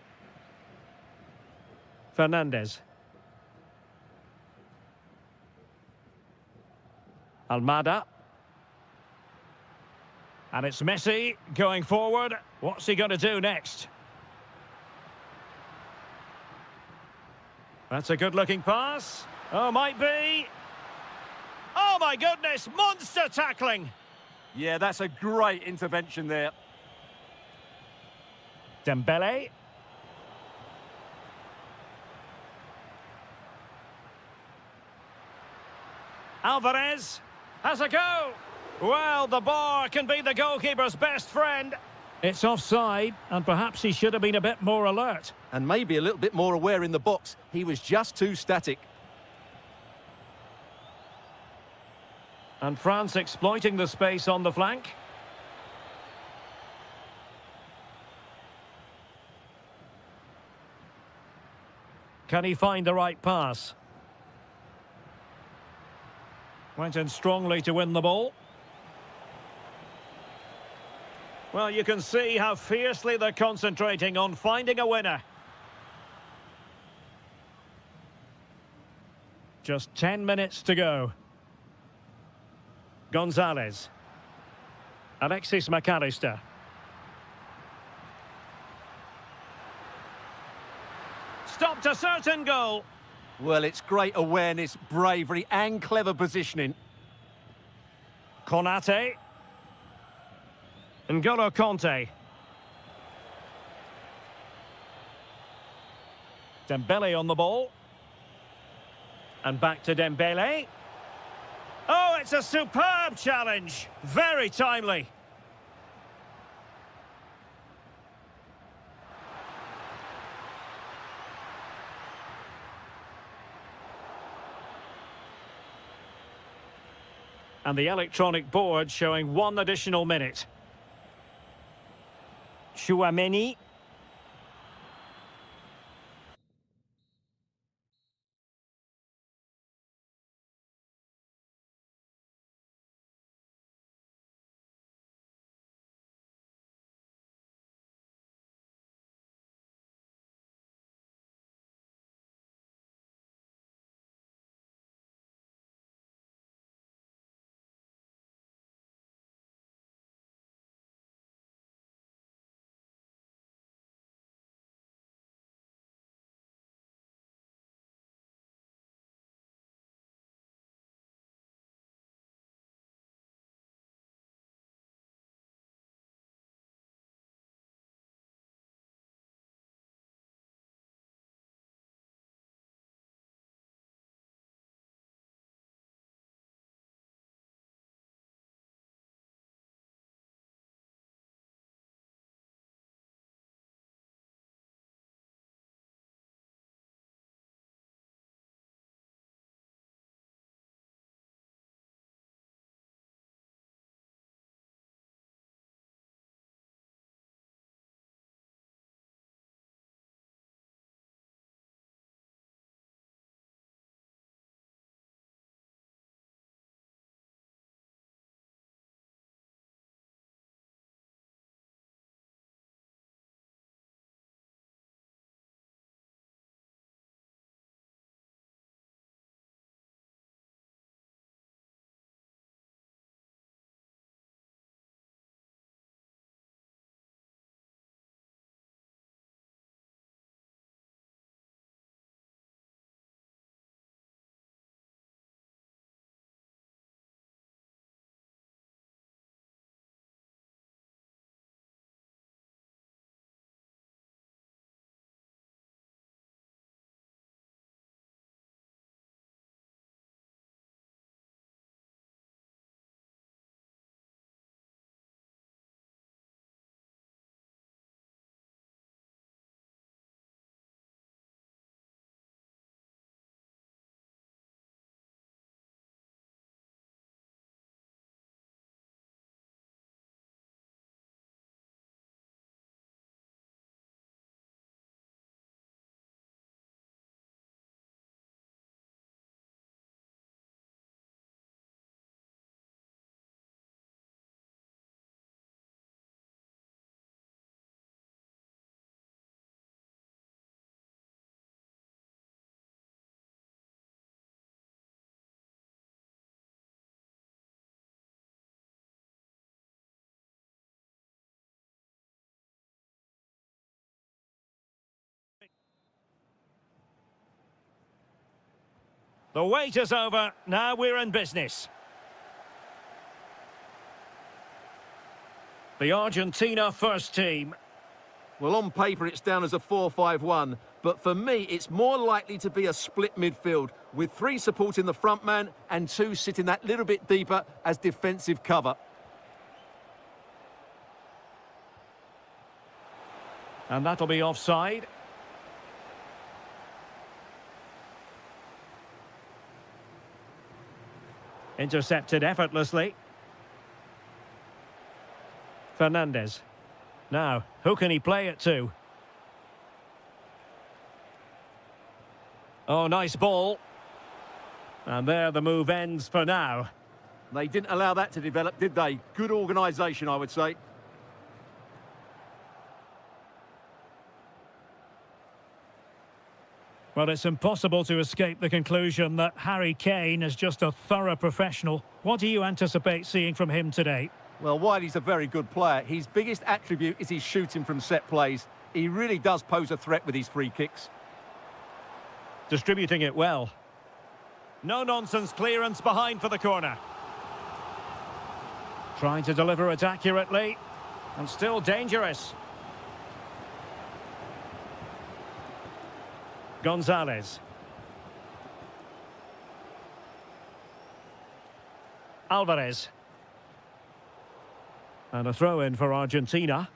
Fernandez. Almada. And it's Messi going forward. What's he going to do next? That's a good-looking pass. Oh, might be. Oh, my goodness, monster tackling. Yeah, that's a great intervention there. Dembele. Alvarez has a go. Well, the bar can be the goalkeeper's best friend. It's offside, and perhaps he should have been a bit more alert. And maybe a little bit more aware in the box. He was just too static. And France exploiting the space on the flank. Can he find the right pass? Went in strongly to win the ball. Well, you can see how fiercely they're concentrating on finding a winner. Just 10 minutes to go. Gonzalez. Alexis McAllister. Stopped a certain goal. Well, it's great awareness, bravery and clever positioning. Konate. N'Golo Kanté. Dembele on the ball. And back to Dembele. Oh, it's a superb challenge. Very timely. And the electronic board showing 1 additional minute. Tchouaméni. The wait is over. Now we're in business. The Argentina first team. Well, on paper, it's down as a 4-5-1, but for me, it's more likely to be a split midfield, with 3 supporting the front man and 2 sitting that little bit deeper as defensive cover. And that'll be offside. Intercepted effortlessly. Fernandez. Now, who can he play it to? Oh, nice ball. And there the move ends for now. They didn't allow that to develop, did they? Good organisation, I would say. Well, it's impossible to escape the conclusion that Harry Kane is just a thorough professional. What do you anticipate seeing from him today? Well, while he's a very good player, his biggest attribute is his shooting from set plays. He really does pose a threat with his free kicks. Distributing it well. No-nonsense clearance behind for the corner. Trying to deliver it accurately. And still dangerous. Gonzalez. Alvarez. And a throw-in for Argentina.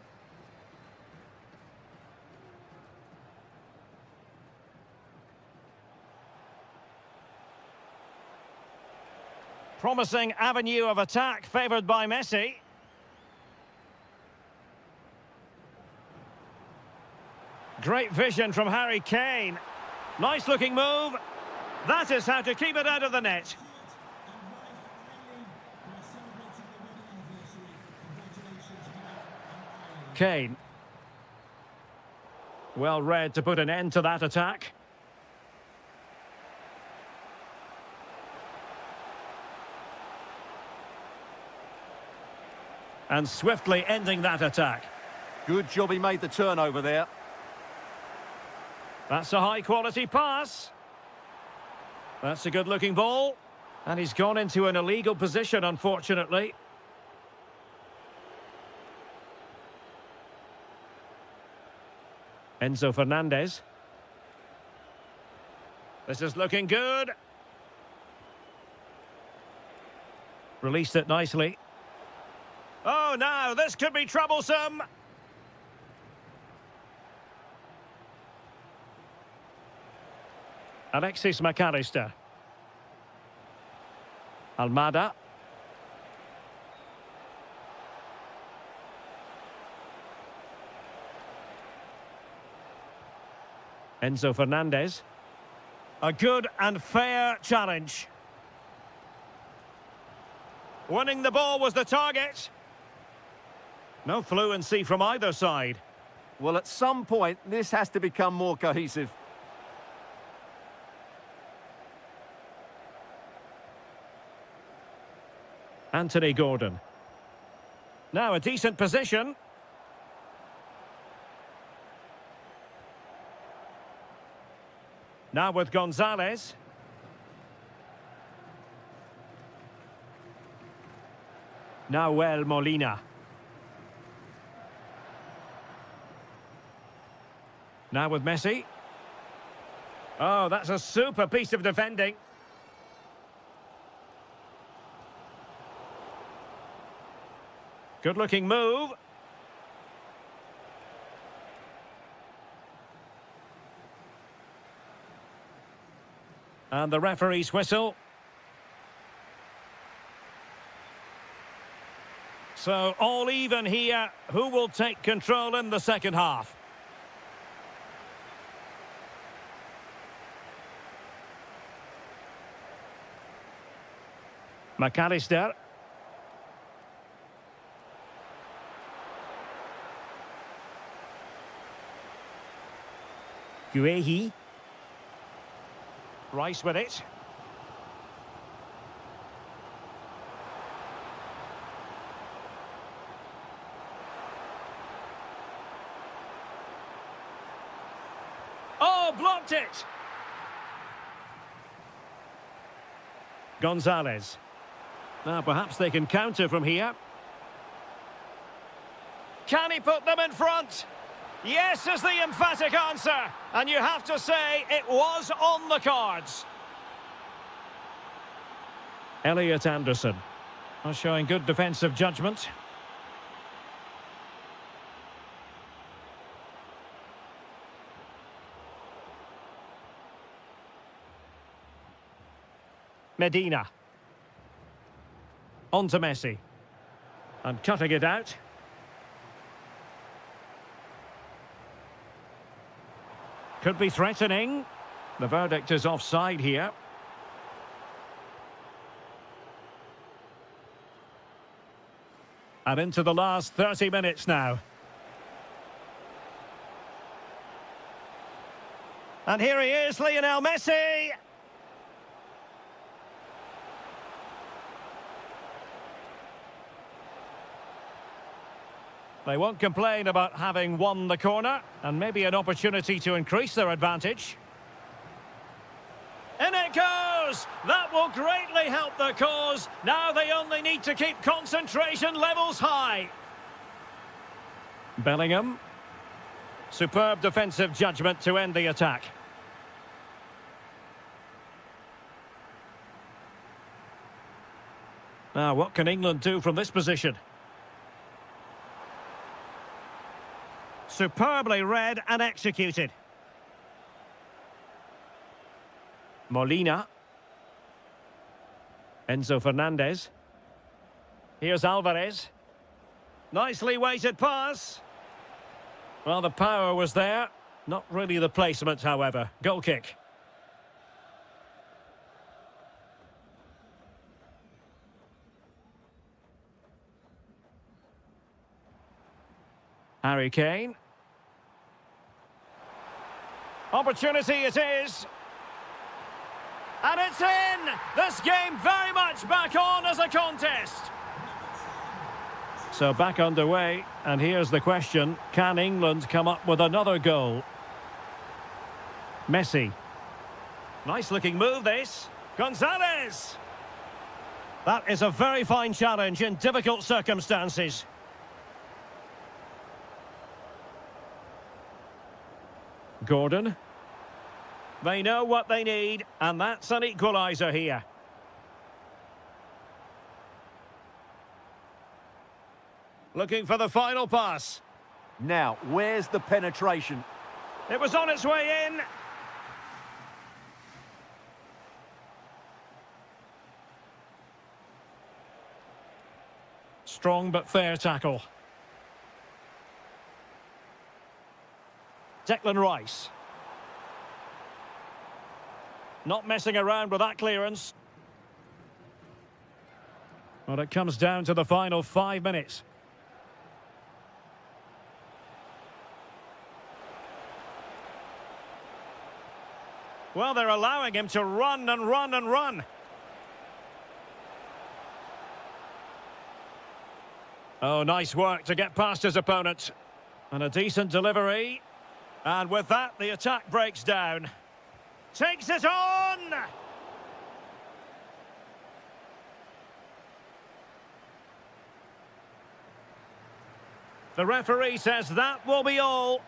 Promising avenue of attack favoured by Messi. Great vision from Harry Kane. Nice looking move. That is how to keep it out of the net. Kane. Well read to put an end to that attack. And swiftly ending that attack. Good job he made the turnover there. That's a high-quality pass. That's a good-looking ball. And he's gone into an illegal position, unfortunately. Enzo Fernandez. This is looking good. Released it nicely. Oh, now this could be troublesome. Alexis McAllister. Almada. Enzo Fernandez. A good and fair challenge. Winning the ball was the target. No fluency from either side. Well, at some point, this has to become more cohesive. Anthony Gordon. Now a decent position. Now with Gonzalez. Nahuel Molina. Now with Messi. Oh, that's a super piece of defending. Good-looking move. And the referee's whistle. So all even here. Who will take control in the second half? McAllister. Guehi. Rice with it. Oh, blocked it! Gonzalez. Now perhaps they can counter from here. Can he put them in front? Yes is the emphatic answer. And you have to say it was on the cards. Elliot Anderson showing good defensive judgment. Medina. On to Messi. And cutting it out. Could be threatening. The verdict is offside here. And into the last 30 minutes now. And here he is, Lionel Messi. They won't complain about having won the corner, and maybe an opportunity to increase their advantage. In it goes! That will greatly help their cause. Now they only need to keep concentration levels high. Bellingham. Superb defensive judgment to end the attack. Now, what can England do from this position? Superbly read and executed. Molina. Enzo Fernandez. Here's Alvarez. Nicely weighted pass. Well, the power was there. Not really the placement, however. Goal kick. Harry Kane. Opportunity it is. And it's in! This game very much back on as a contest. So back underway, and here's the question. Can England come up with another goal? Messi. Nice looking move this. Gonzalez! That is a very fine challenge in difficult circumstances. Gordon. They know what they need, and that's an equaliser here. Looking for the final pass. Now, where's the penetration? It was on its way in. Strong but fair tackle. Declan Rice. Not messing around with that clearance. Well, it comes down to the final 5 minutes. Well, they're allowing him to run and run and run. Oh, nice work to get past his opponent. And a decent delivery. And with that, the attack breaks down. Takes it on! The referee says that will be all.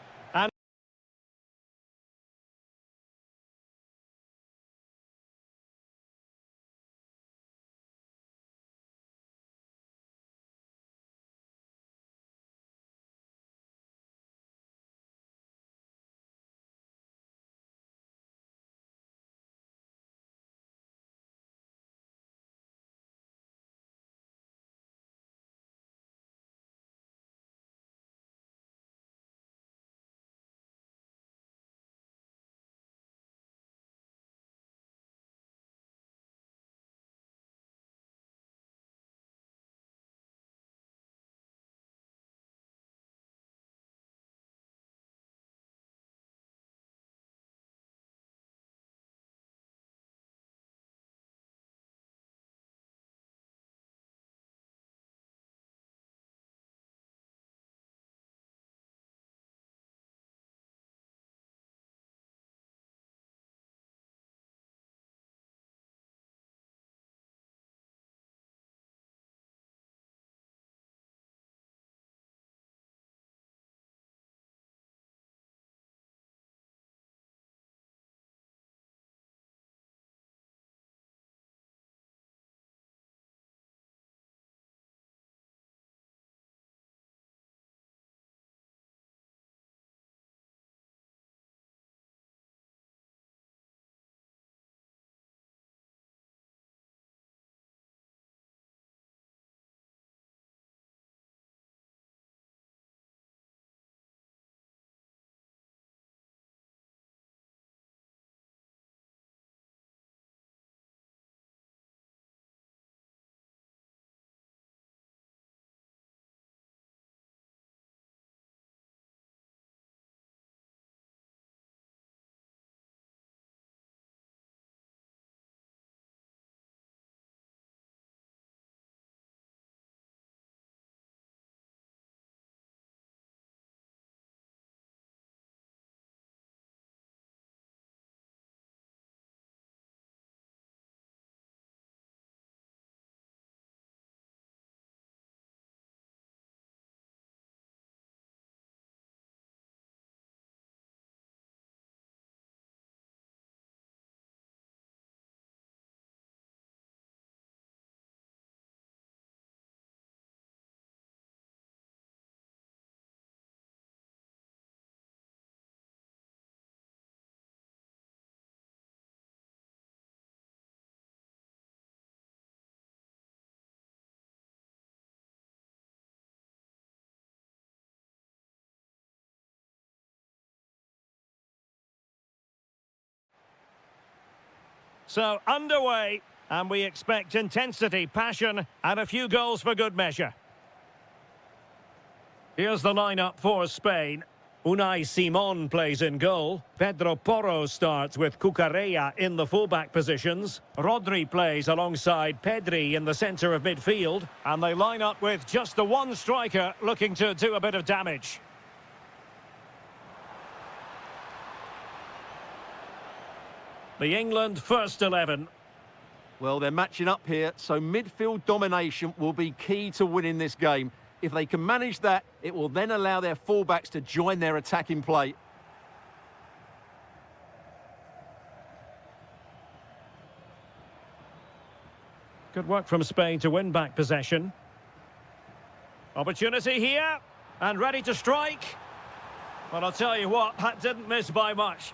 So, underway, and we expect intensity, passion, and a few goals for good measure. Here's the lineup for Spain. Unai Simon plays in goal. Pedro Porro starts with Cucurella in the fullback positions. Rodri plays alongside Pedri in the centre of midfield. And they line up with just the one striker looking to do a bit of damage. The England first 11. Well, they're matching up here, so midfield domination will be key to winning this game. If they can manage that, it will then allow their fullbacks to join their attacking play. Good work from Spain to win back possession. Opportunity here, and ready to strike. But I'll tell you what, that didn't miss by much.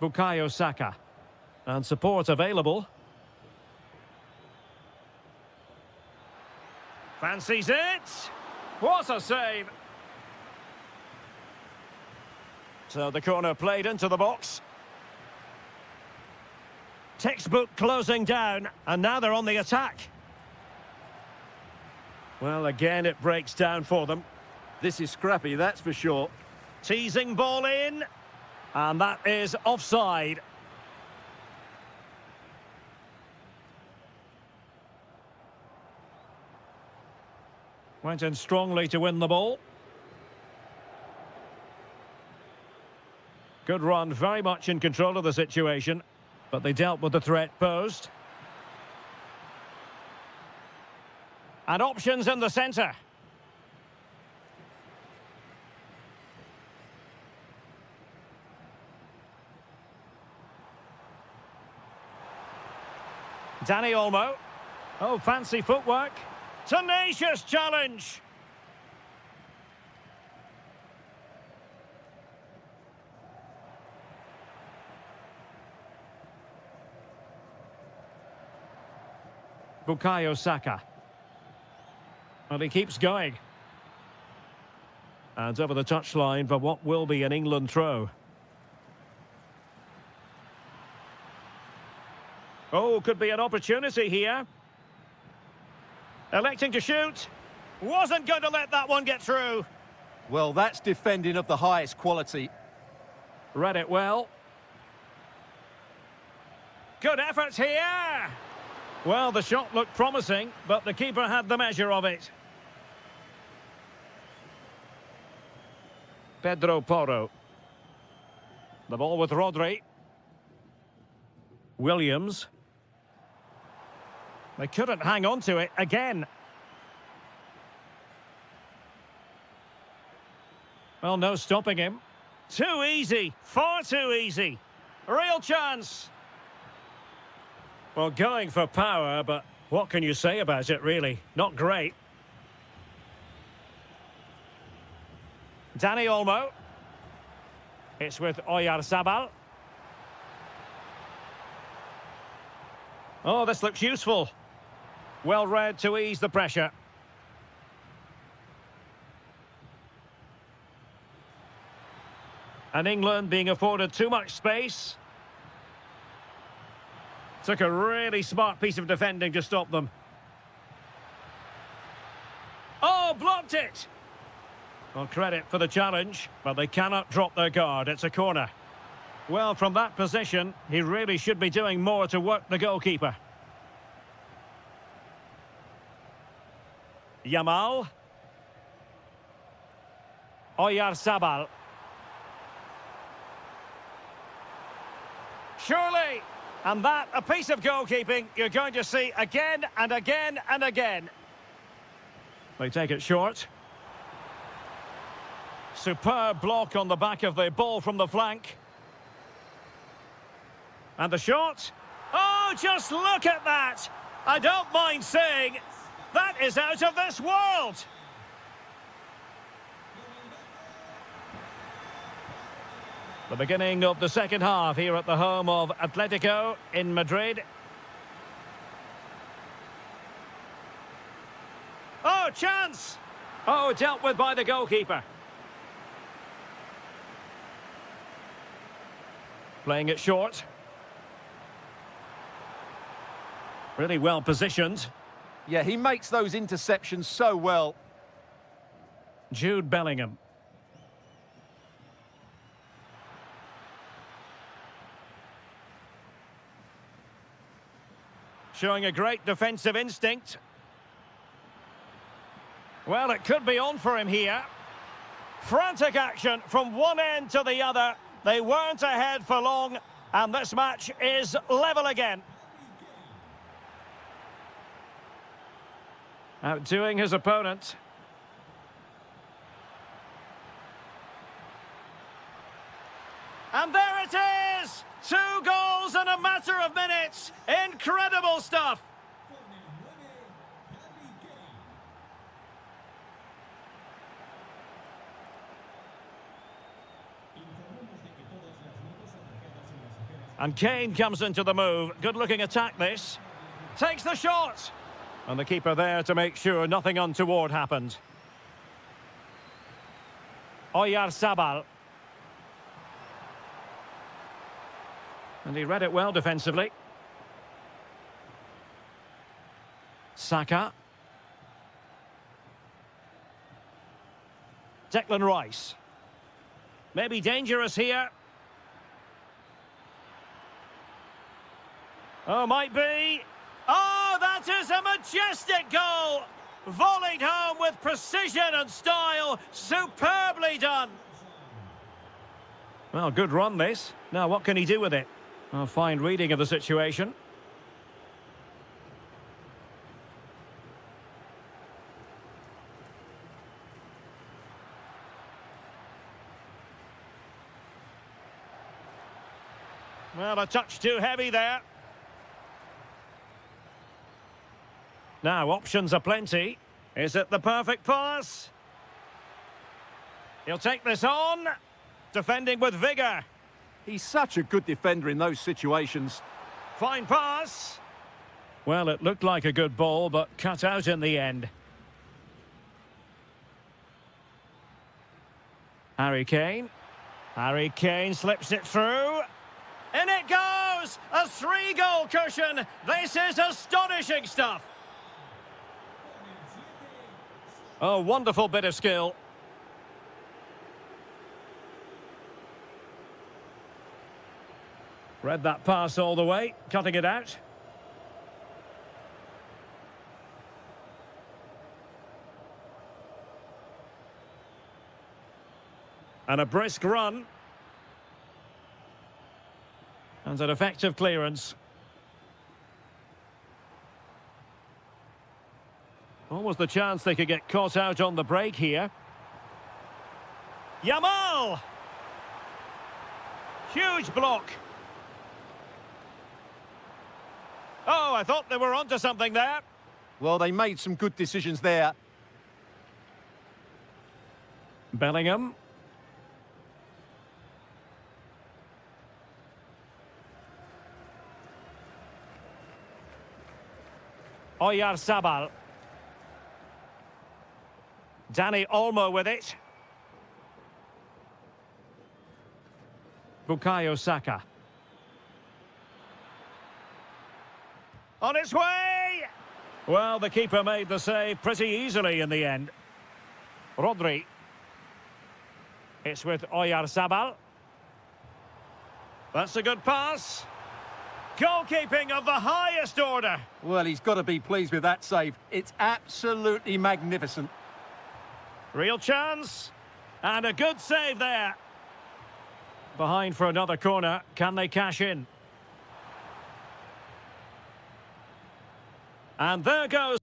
Bukayo Saka. And support available. Fancies it. What a save. So the corner played into the box. Textbook closing down, and now they're on the attack. Well, again, it breaks down for them. This is scrappy, that's for sure. Teasing ball in. And that is offside. Went in strongly to win the ball. Good run, very much in control of the situation, but they dealt with the threat posed. And options in the centre. Dani Olmo. Oh, fancy footwork. Tenacious challenge. Bukayo Saka. And he keeps going. And over the touchline for what will be an England throw. Oh, could be an opportunity here. Electing to shoot. Wasn't going to let that one get through. Well, that's defending of the highest quality. Read it well. Good effort here. Well, the shot looked promising, but the keeper had the measure of it. Pedro Porro. The ball with Rodri. Williams. They couldn't hang on to it again. Well, no stopping him. Too easy. Far too easy. Real chance. Well, going for power, but what can you say about it, really? Not great. Dani Olmo. It's with Oyarzabal. Oh, this looks useful. Well read to ease the pressure. And England being afforded too much space. Took a really smart piece of defending to stop them. Oh, blocked it! Well, credit for the challenge, but they cannot drop their guard. It's a corner. Well, from that position, he really should be doing more to work the goalkeeper. Yamal. Oyarzabal. Surely, and that, a piece of goalkeeping you're going to see again and again and again. They take it short. Superb block on the back of the ball from the flank. And the shot. Oh, just look at that! I don't mind saying, that is out of this world! The beginning of the second half here at the home of Atletico in Madrid. Oh, chance! Oh, dealt with by the goalkeeper. Playing it short. Really well positioned. Yeah, he makes those interceptions so well. Jude Bellingham. Showing a great defensive instinct. Well, it could be on for him here. Frantic action from one end to the other. They weren't ahead for long, and this match is level again. Outdoing his opponent. And there it is! 2 goals in a matter of minutes. Incredible stuff. And Kane comes into the move. Good-looking attack, this. Takes the shot. And the keeper there to make sure nothing untoward happened. Oyarzabal. And he read it well defensively. Saka. Declan Rice. Maybe dangerous here. Oh, might be. Oh, that is a majestic goal! Volleyed home with precision and style. Superbly done. Well, good run this. Now, what can he do with it? A fine reading of the situation. Well, a touch too heavy there. Now, options are plenty. Is it the perfect pass? He'll take this on. Defending with vigour. He's such a good defender in those situations. Fine pass. Well, it looked like a good ball, but cut out in the end. Harry Kane. Harry Kane slips it through. In it goes! A 3-goal cushion. This is astonishing stuff. Oh, wonderful bit of skill. Read that pass all the way, cutting it out. And a brisk run. And an effective clearance. Almost the chance they could get caught out on the break here. Yamal! Huge block. Oh, I thought they were onto something there. Well, they made some good decisions there. Bellingham. Oyarzabal. Dani Olmo with it. Bukayo Saka. On its way! Well, the keeper made the save pretty easily in the end. Rodri. It's with Oyarzabal. That's a good pass. Goalkeeping of the highest order. Well, he's got to be pleased with that save. It's absolutely magnificent. Real chance. And a good save there. Behind for another corner. Can they cash in? And there goes.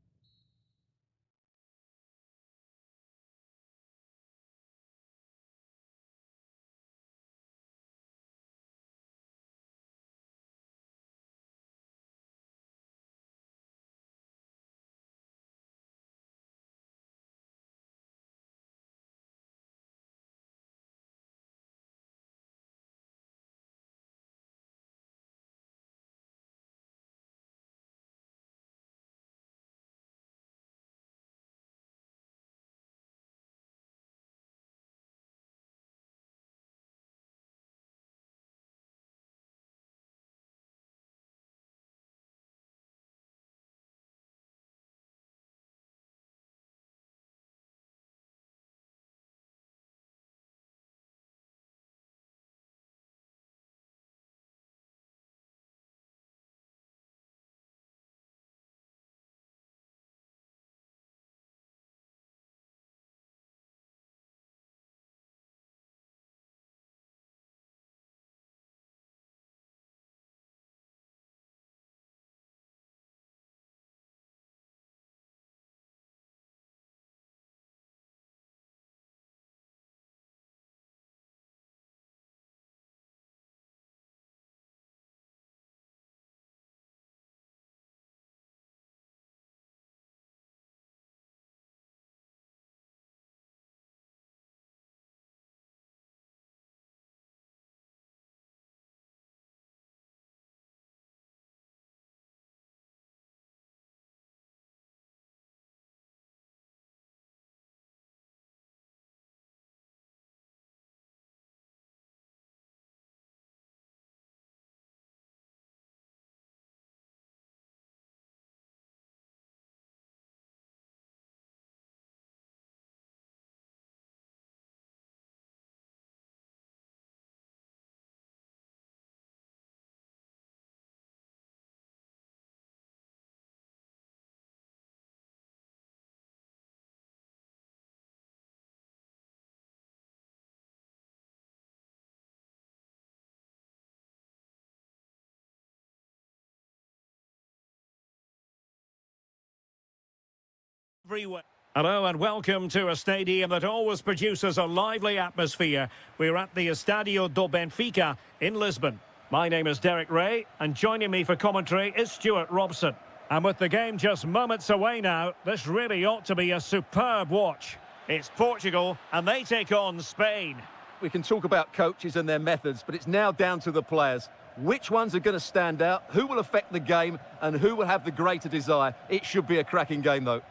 everywhere. Hello and welcome to a stadium that always produces a lively atmosphere. We're at the Estadio do Benfica in Lisbon. My name is Derek Ray, and joining me for commentary is Stuart Robson. And with the game just moments away now, this really ought to be a superb watch. It's Portugal, and they take on Spain. We can talk about coaches and their methods, but it's now down to the players. Which ones are going to stand out, who will affect the game, and who will have the greater desire? It should be a cracking game, though.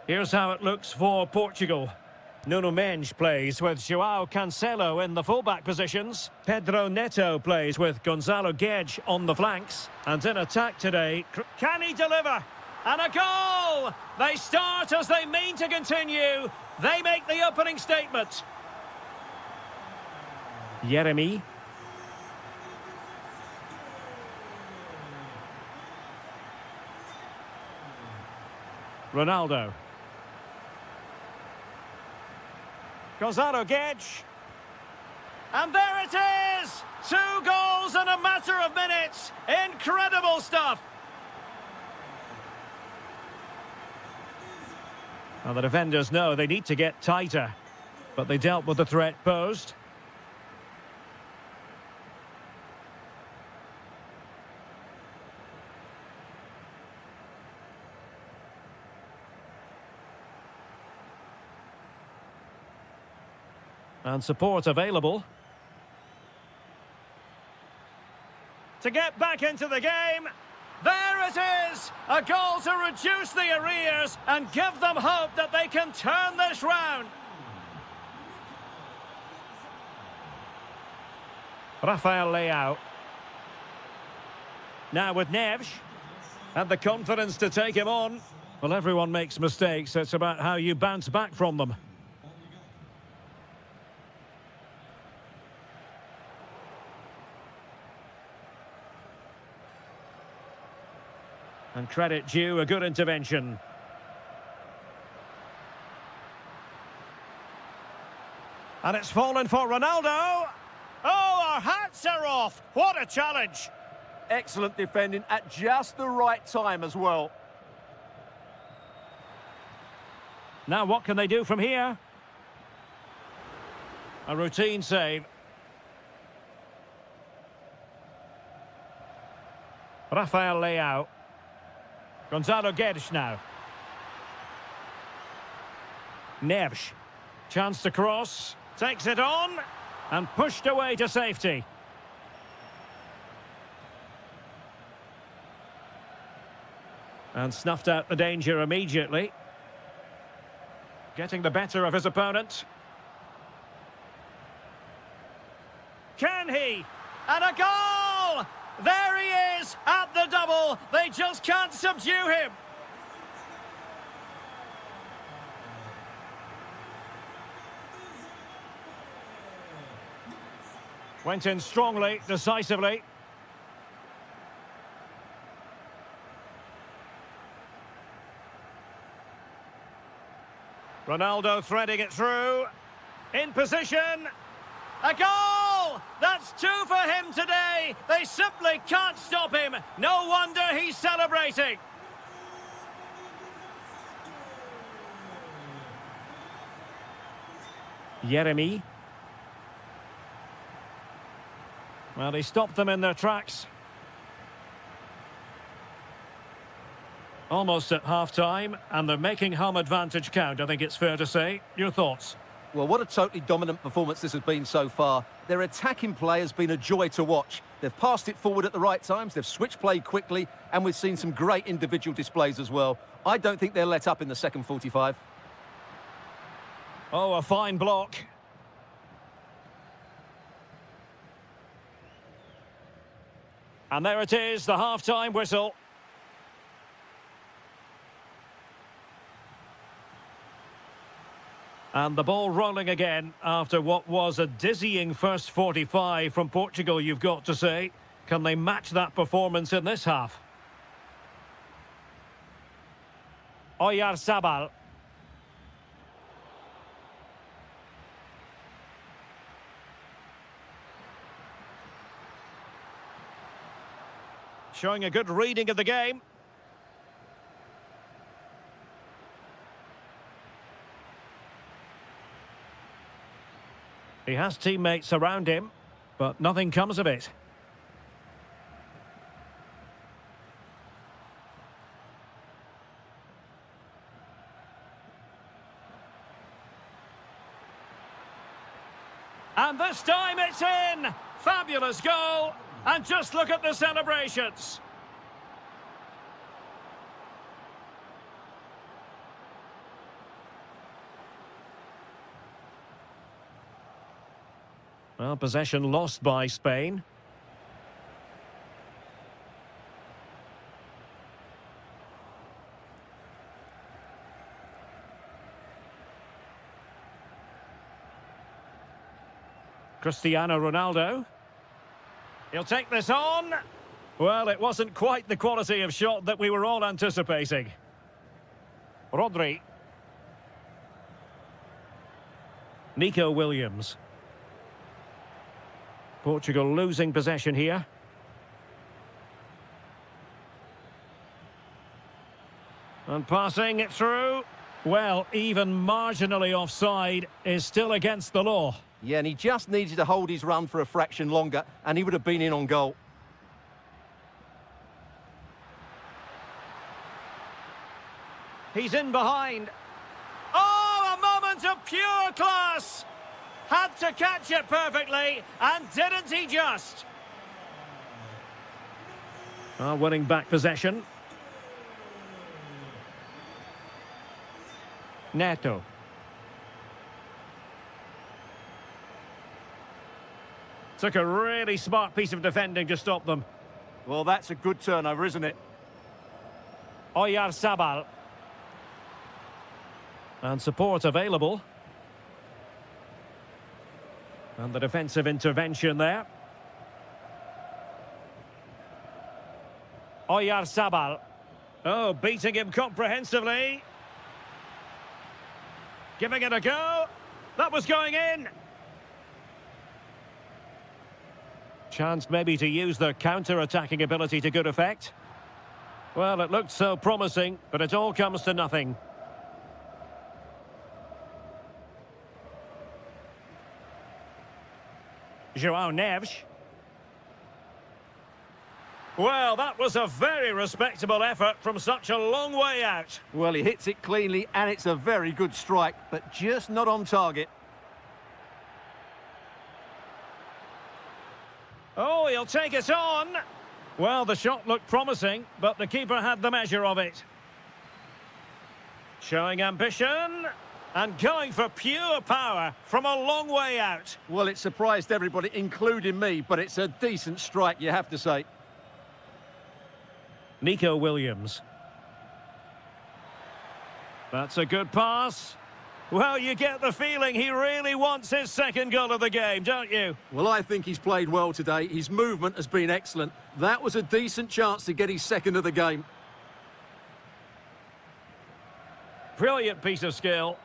Here's how it looks for Portugal. Nuno Mendes plays with João Cancelo in the fullback positions. Pedro Neto plays with Gonzalo Guedes on the flanks. And in attack today, can he deliver? And a goal! They start as they mean to continue. They make the opening statement. Jeremy. Ronaldo. Gonzalo Guedes. And there it is! 2 goals in a matter of minutes. Incredible stuff. Well, the defenders know they need to get tighter, but they dealt with the threat posed. And support available. To get back into the game. There it is! A goal to reduce the arrears and give them hope that they can turn this round. Rafael Leao. Now with Neves. And the confidence to take him on. Well, everyone makes mistakes. It's about how you bounce back from them. And credit due, a good intervention. And it's fallen for Ronaldo. Oh, our hats are off. What a challenge. Excellent defending at just the right time as well. Now what can they do from here? A routine save. Rafael Leao. Gonzalo Guedes now. Neves. Chance to cross. Takes it on. And pushed away to safety. And snuffed out the danger immediately. Getting the better of his opponent. Can he? And a goal! There he is at the double. They just can't subdue him. Went in strongly, decisively. Ronaldo threading it through. In position. A goal! That's 2 for him today. They simply can't stop him. No wonder he's celebrating. Jeremy. Well, he stopped them in their tracks. Almost at half-time, and they're making home advantage count, I think it's fair to say. Your thoughts? Well, what a totally dominant performance this has been so far. Their attacking play has been a joy to watch. They've passed it forward at the right times, they've switched play quickly, and we've seen some great individual displays as well. I don't think they'll let up in the second 45. Oh, a fine block. And there it is, the half-time whistle. And the ball rolling again after what was a dizzying first 45 from Portugal, you've got to say. Can they match that performance in this half? Oyarzabal. Showing a good reading of the game. He has teammates around him, but nothing comes of it. And this time it's in! Fabulous goal! And just look at the celebrations! Well, possession lost by Spain. Cristiano Ronaldo. He'll take this on. Well, it wasn't quite the quality of shot that we were all anticipating. Rodri. Nico Williams. Portugal losing possession here. And passing it through. Well, even marginally offside is still against the law. Yeah, and he just needed to hold his run for a fraction longer, and he would have been in on goal. He's in behind. Oh, a moment of pure class! Had to catch it perfectly, and didn't he just? Winning back possession. Neto. Took a really smart piece of defending to stop them. Well, that's a good turnover, isn't it? Oyarzabal. And support available. And the defensive intervention there. Oyarzabal. Oh, beating him comprehensively. Giving it a go. That was going in. Chance maybe to use their counter-attacking ability to good effect. Well, it looked so promising, but it all comes to nothing. João Neves. Well, that was a very respectable effort from such a long way out. Well, he hits it cleanly, and it's a very good strike, but just not on target. Oh, he'll take it on. Well, the shot looked promising, but the keeper had the measure of it. Showing ambition. And going for pure power from a long way out. Well, it surprised everybody, including me, but it's a decent strike, you have to say. Nico Williams. That's a good pass. Well, you get the feeling he really wants his second goal of the game, don't you? Well, I think he's played well today. His movement has been excellent. That was a decent chance to get his second of the game. Brilliant piece of skill.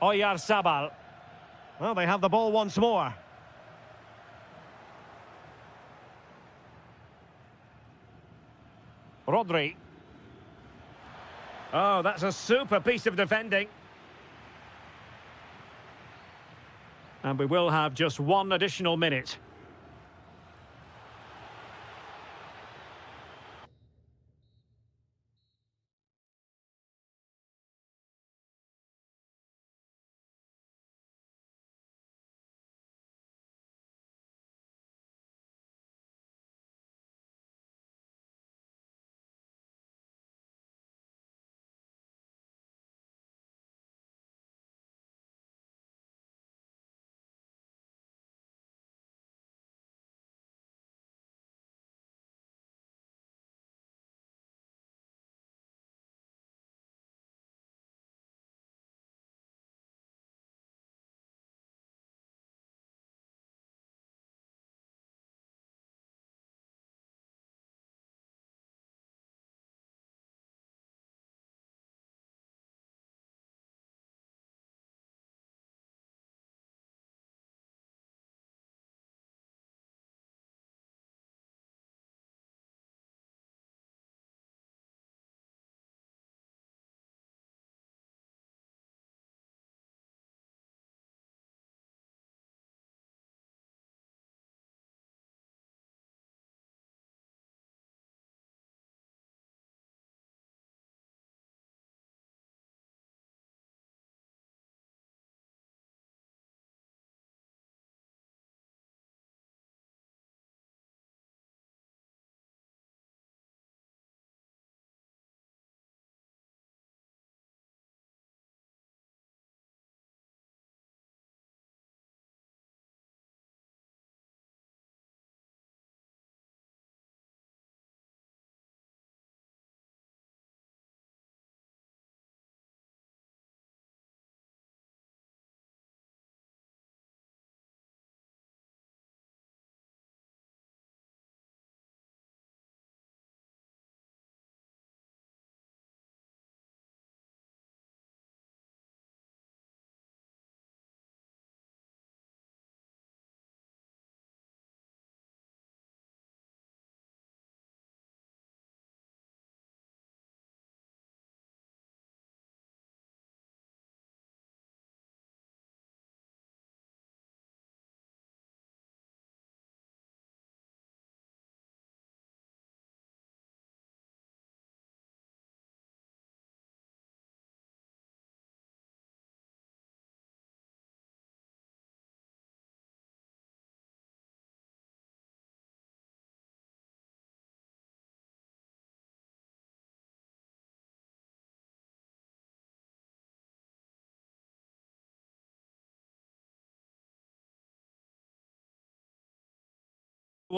Oyarzabal. Well, they have the ball once more. Rodri. Oh, that's a super piece of defending. And we will have just one additional minute.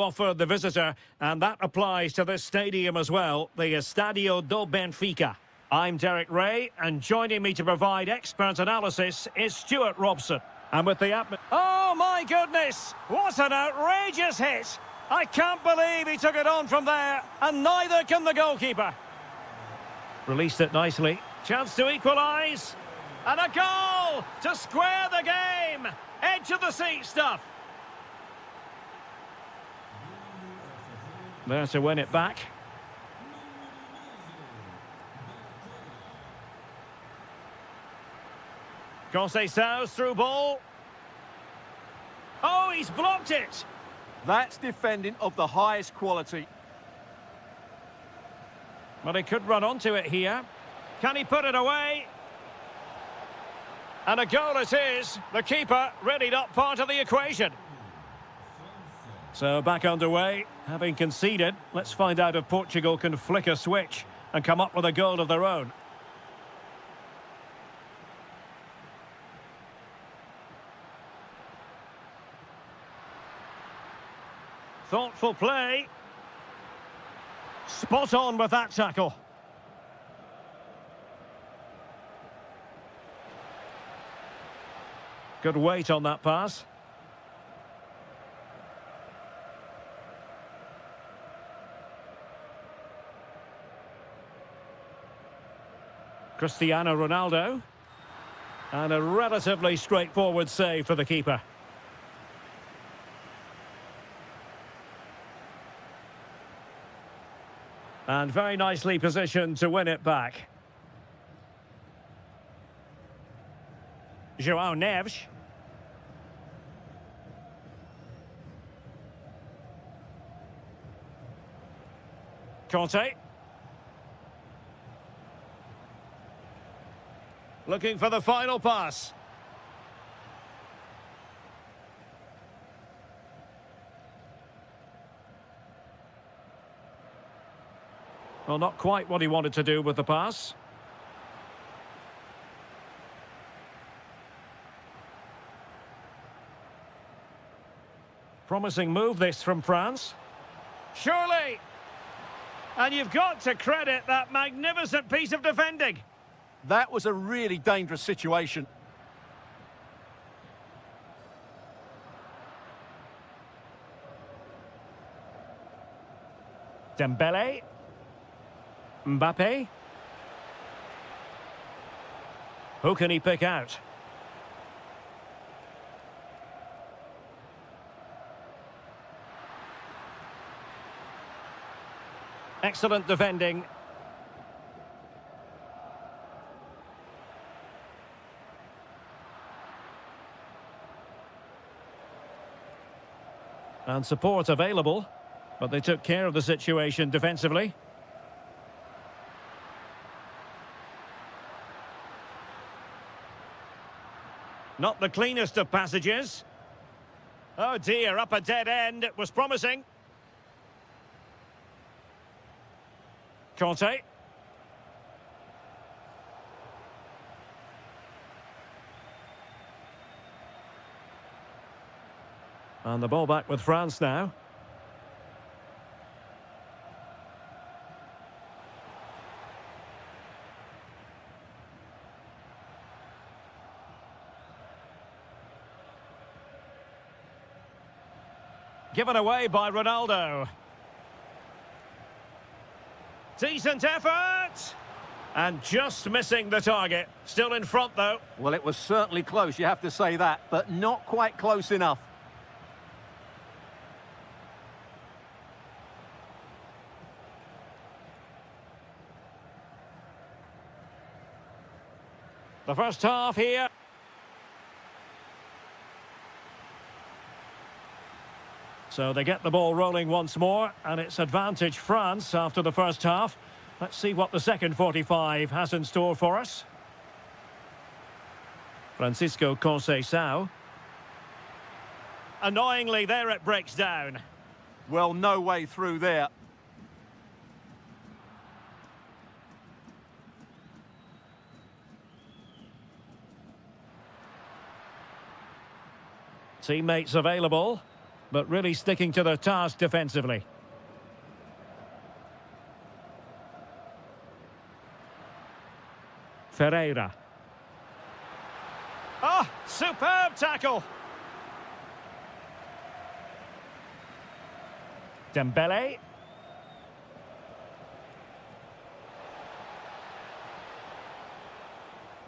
offer the visitor, and that applies to this stadium as well, the Estadio do Benfica. I'm Derek Ray, and joining me to provide expert analysis is Stuart Robson. And with the oh my goodness, what an outrageous hit! I can't believe he took it on from there, and neither can the goalkeeper. Released it nicely. Chance to equalise. And a goal to square the game. Edge of the seat stuff. There to win it back. Conceição's through ball. Oh, he's blocked it. That's defending of the highest quality. Well, he could run onto it here. Can he put it away? And a goal it is. The keeper really not part of the equation. So back underway, having conceded. Let's find out if Portugal can flick a switch and come up with a goal of their own. Thoughtful play. Spot on with that tackle. Good weight on that pass. Cristiano Ronaldo. And a relatively straightforward save for the keeper. And very nicely positioned to win it back. João Neves. Conte. Looking for the final pass. Well, not quite what he wanted to do with the pass. Promising move this from France. Surely! And you've got to credit that magnificent piece of defending. That was a really dangerous situation. Dembele. Mbappe. Who can he pick out? Excellent defending. And support available, but they took care of the situation defensively. Not the cleanest of passages. Oh dear, up a dead end. It was promising. Conte. And the ball back with France now. Given away by Ronaldo. Decent effort! And just missing the target. Still in front, though. Well, it was certainly close, you have to say that, but not quite close enough. The first half here. So they get the ball rolling once more, and it's advantage France after the first half. Let's see what the second 45 has in store for us. Francisco Conceição. Annoyingly, there it breaks down. Well, no way through there. Teammates available. but really sticking to their task defensively. Ferreira. Oh, superb tackle. Dembele.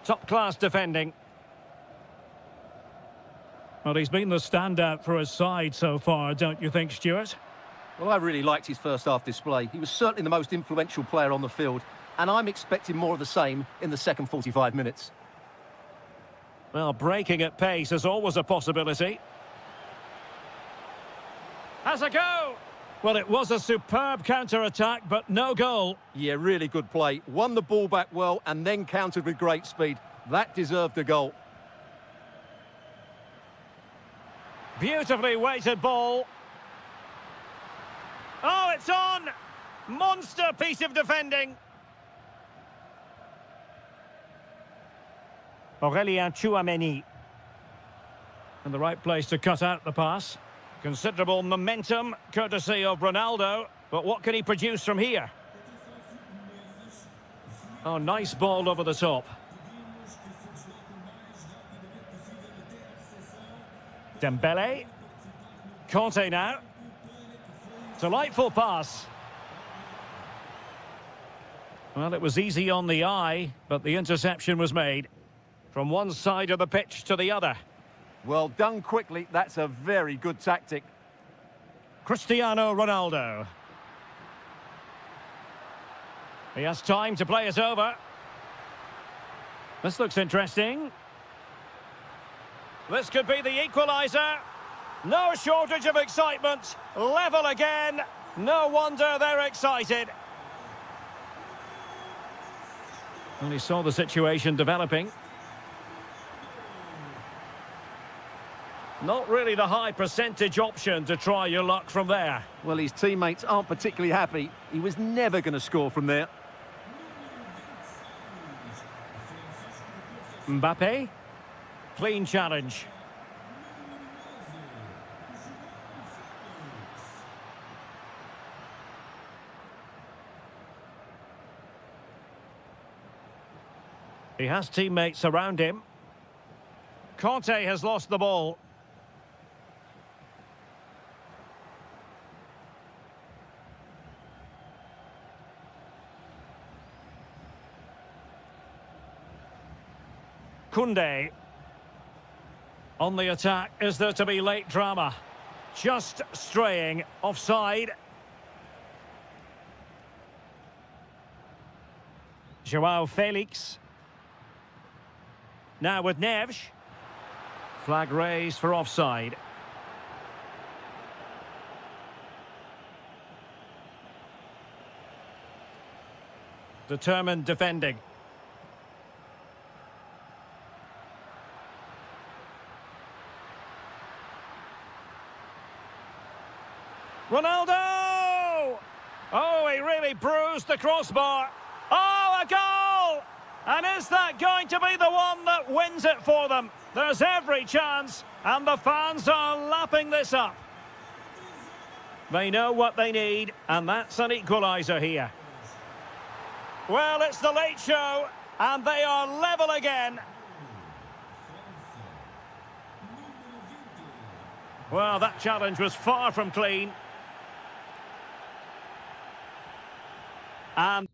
Top-class defending. Well, he's been the standout for his side so far, don't you think, Stuart? Well, I really liked his first half display. He was certainly the most influential player on the field, and I'm expecting more of the same in the second 45 minutes. Well, breaking at pace is always a possibility. Has a go! Well, it was a superb counter-attack, but no goal. Yeah, really good play. Won the ball back well and then countered with great speed. That deserved a goal. Beautifully weighted ball. Oh, it's on! Monster piece of defending. Aurélien Tchouameni. In the right place to cut out the pass. Considerable momentum, courtesy of Ronaldo. But what can he produce from here? Oh, nice ball over the top. Dembele. Conte now. Delightful pass. Well, it was easy on the eye, but the interception was made. From one side of the pitch to the other. Well done quickly. That's a very good tactic. Cristiano Ronaldo. He has time to play it over. This looks interesting. This could be the equaliser. No shortage of excitement. Level again. No wonder they're excited. And he saw the situation developing. Not really the high percentage option to try your luck from there. Well, his teammates aren't particularly happy. He was never going to score from there. Mbappe. Clean challenge. He has teammates around him. Conte has lost the ball. Koundé. On the attack, is there to be late drama? Just straying offside. João Felix. Now with Neves. Flag raised for offside. Determined defending. Ronaldo! Oh, he really bruised the crossbar. Oh, a goal! And is that going to be the one that wins it for them? There's every chance, and the fans are lapping this up. They know what they need, and that's an equaliser here. Well, it's the late show, and they are level again. Well, that challenge was far from clean. And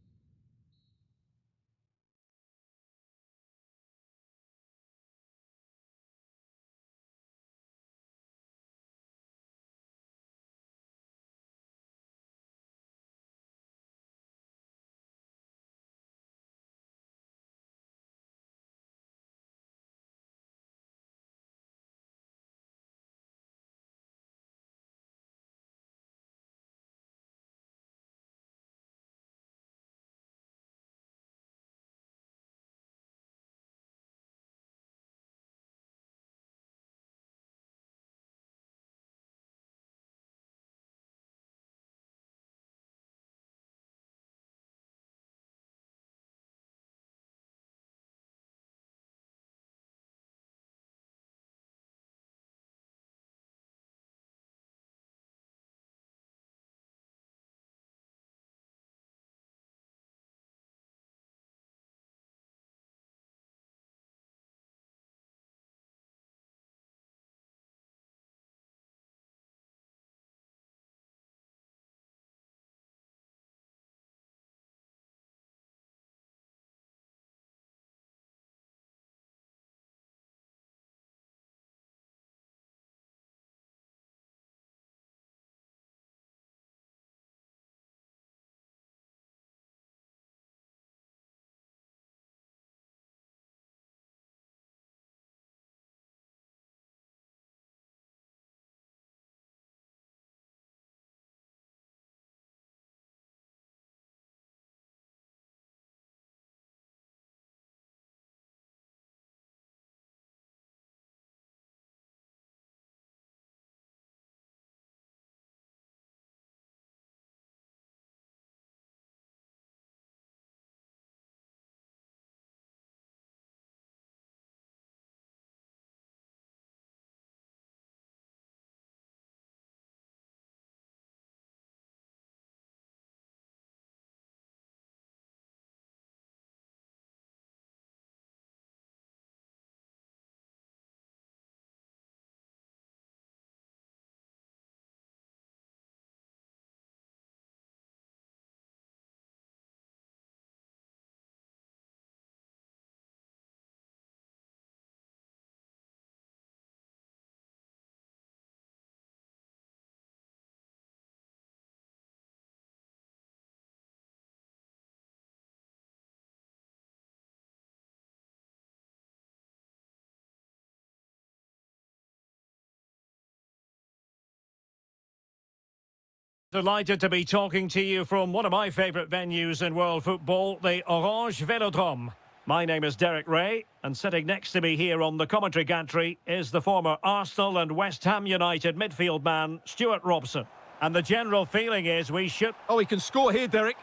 Delighted to be talking to you from one of my favourite venues in world football, the Orange Velodrome. My name is Derek Ray, and sitting next to me here on the commentary gantry is the former Arsenal and West Ham United midfield man, Stuart Robson. And the general feeling is we should... Oh, he can score here, Derek.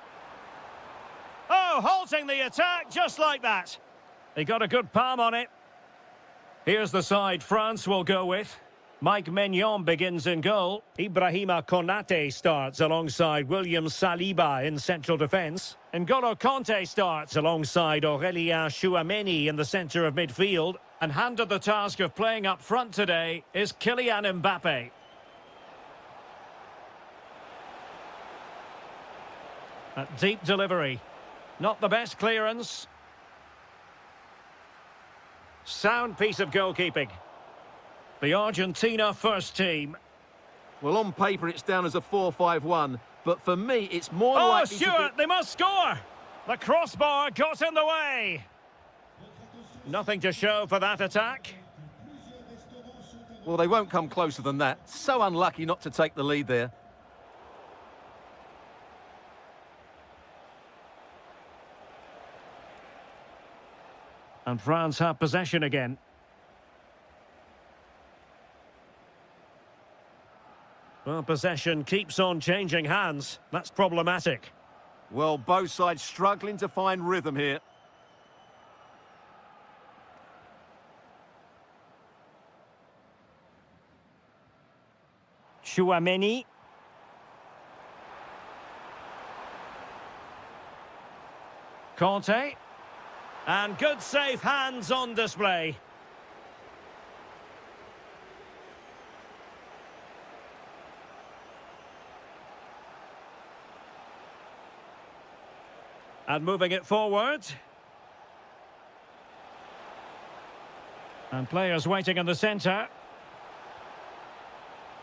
Oh, halting the attack just like that. He got a good palm on it. Here's the side France will go with. Mike Maignan begins in goal. Ibrahima Konate starts alongside William Saliba in central defence. N'Golo Kanté starts alongside Aurélien Tchouameni in the centre of midfield. And handed the task of playing up front today is Kylian Mbappe. A deep delivery. Not the best clearance. Sound piece of goalkeeping. The Argentina first team. Well, on paper, it's down as a 4-5-1, but for me, it's more Oh, likely Stuart, they must score! The crossbar got in the way. Nothing to show for that attack. Well, they won't come closer than that. So unlucky not to take the lead there. And France have possession again. Well, possession keeps on changing hands. That's problematic. Well, both sides struggling to find rhythm here. Tchouameni. Kanté. And good safe hands on display. And moving it forward. And players waiting in the centre.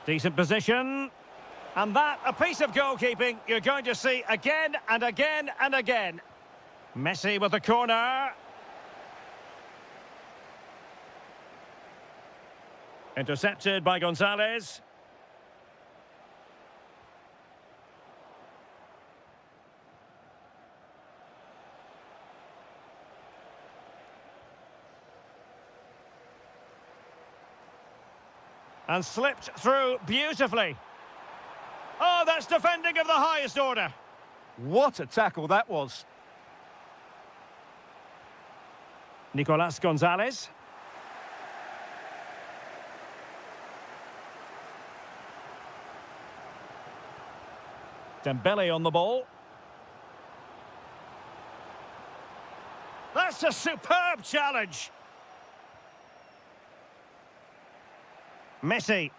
Decent position. And that, a piece of goalkeeping you're going to see again and again and again. Messi with the corner. Intercepted by Gonzalez. And slipped through beautifully. Oh, that's defending of the highest order. What a tackle that was. Nicolas Gonzalez. Dembele on the ball. That's a superb challenge. Messi.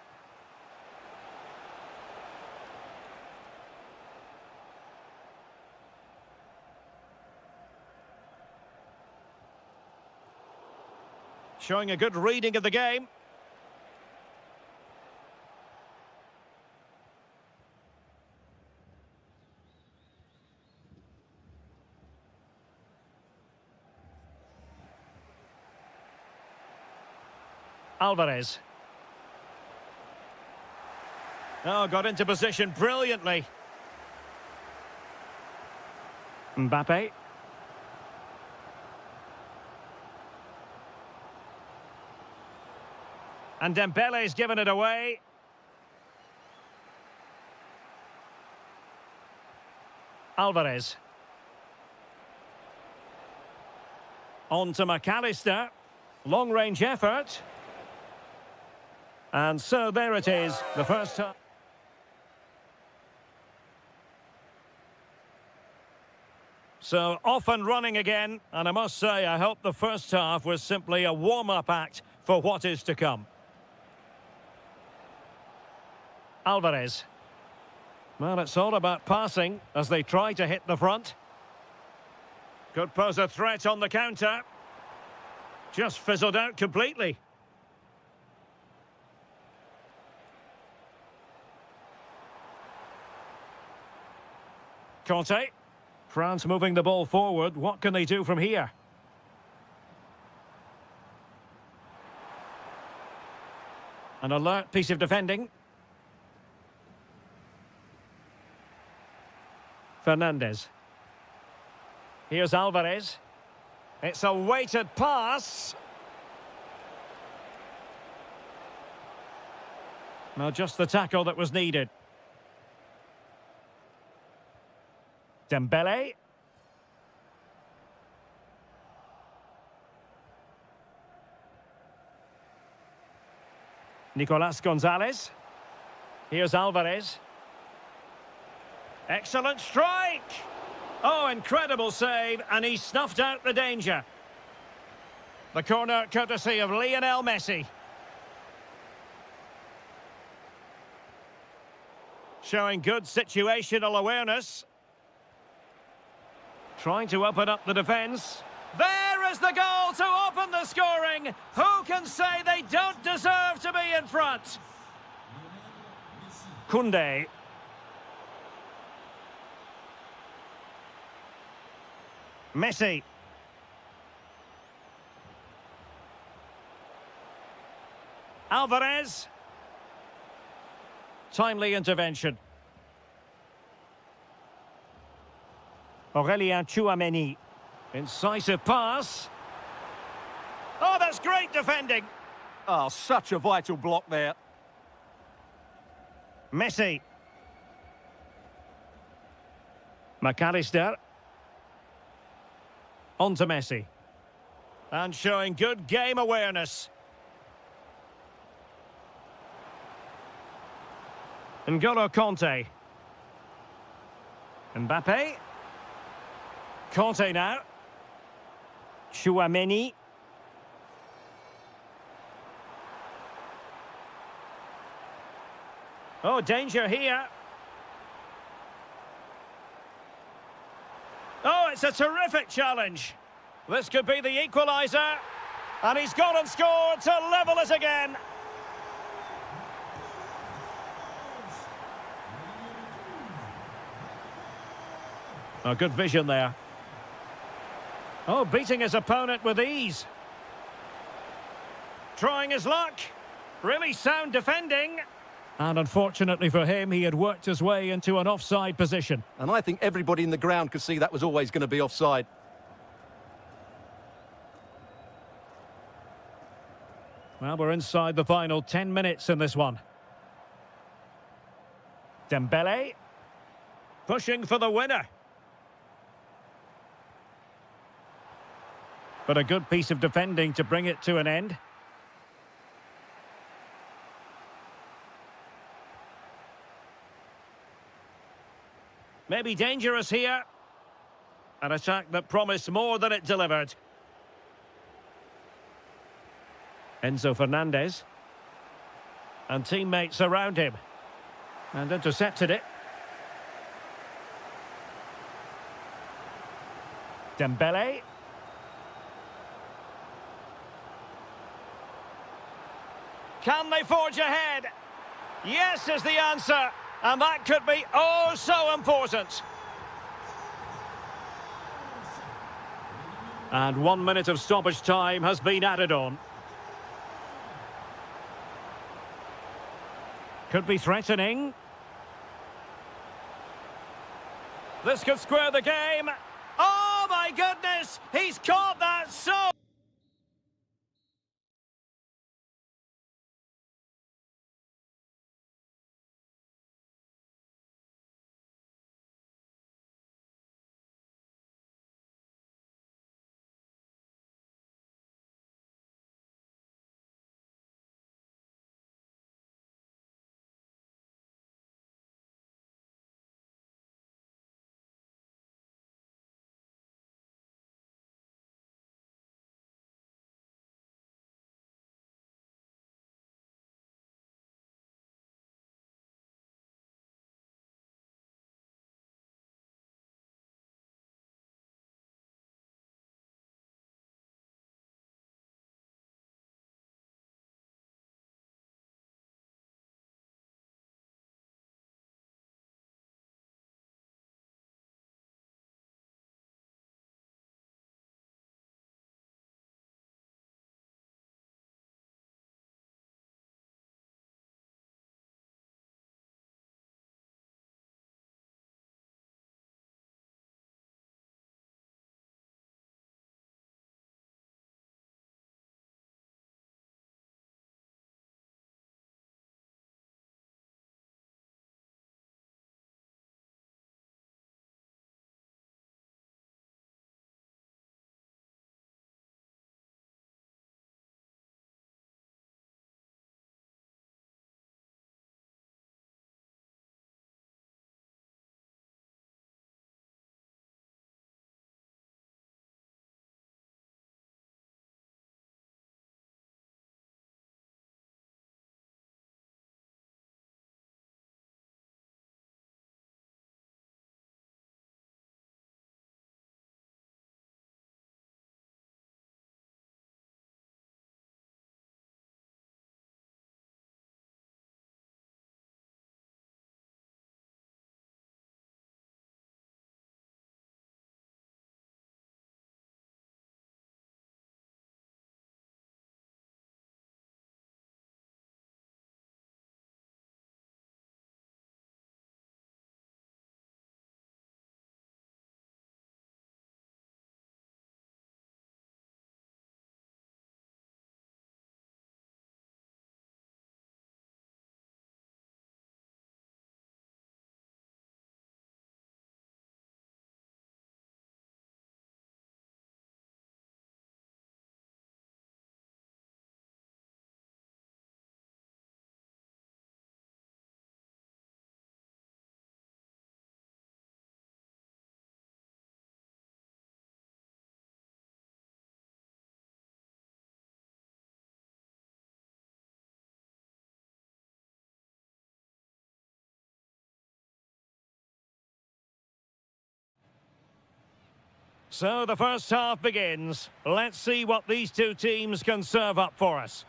Showing a good reading of the game. Alvarez. Oh, got into position brilliantly. Mbappe. And Dembele's given it away. Alvarez. On to McAllister. Long-range effort. And so there it is, the first time. So off and running again, and I must say I hope the first half was simply a warm-up act for what is to come. Alvarez. Well, it's all about passing as they try to hit the front. Could pose a threat on the counter. Just fizzled out completely. Kanté. France moving the ball forward. What can they do from here? An alert piece of defending. Fernandez. Here's Alvarez. It's a weighted pass. Well, just the tackle that was needed. Dembele. Nicolas Gonzalez. Here's Alvarez. Excellent strike! Oh, incredible save, and he snuffed out the danger. The corner courtesy of Lionel Messi. Showing good situational awareness. Trying to open up the defence. There is the goal to open the scoring. Who can say they don't deserve to be in front? Koundé. Messi. Alvarez. Timely intervention. Aurélien Tchouameni. Incisive pass. Oh, that's great defending. Oh, such a vital block there. Messi. McAllister. On to Messi. And showing good game awareness. N'Golo Kanté. Mbappe. Kanté now. Tchouameni. Oh, danger here. Oh, it's a terrific challenge. This could be the equaliser. And he's gone and scored to level it again. Oh, good vision there. Oh, beating his opponent with ease. Trying his luck. Really sound defending. And unfortunately for him, he had worked his way into an offside position. And I think everybody in the ground could see that was always going to be offside. Well, we're inside the final 10 minutes in this one. Dembele. Pushing for the winner. But a good piece of defending to bring it to an end. Maybe dangerous here. An attack that promised more than it delivered. Enzo Fernandez. And teammates around him. And intercepted it. Dembele. Can they forge ahead? Yes is the answer. And that could be oh so important. And 1 minute of stoppage time has been added on. Could be threatening. This could square the game. Oh my goodness! He's caught that so... So the first half begins. Let's see what these two teams can serve up for us.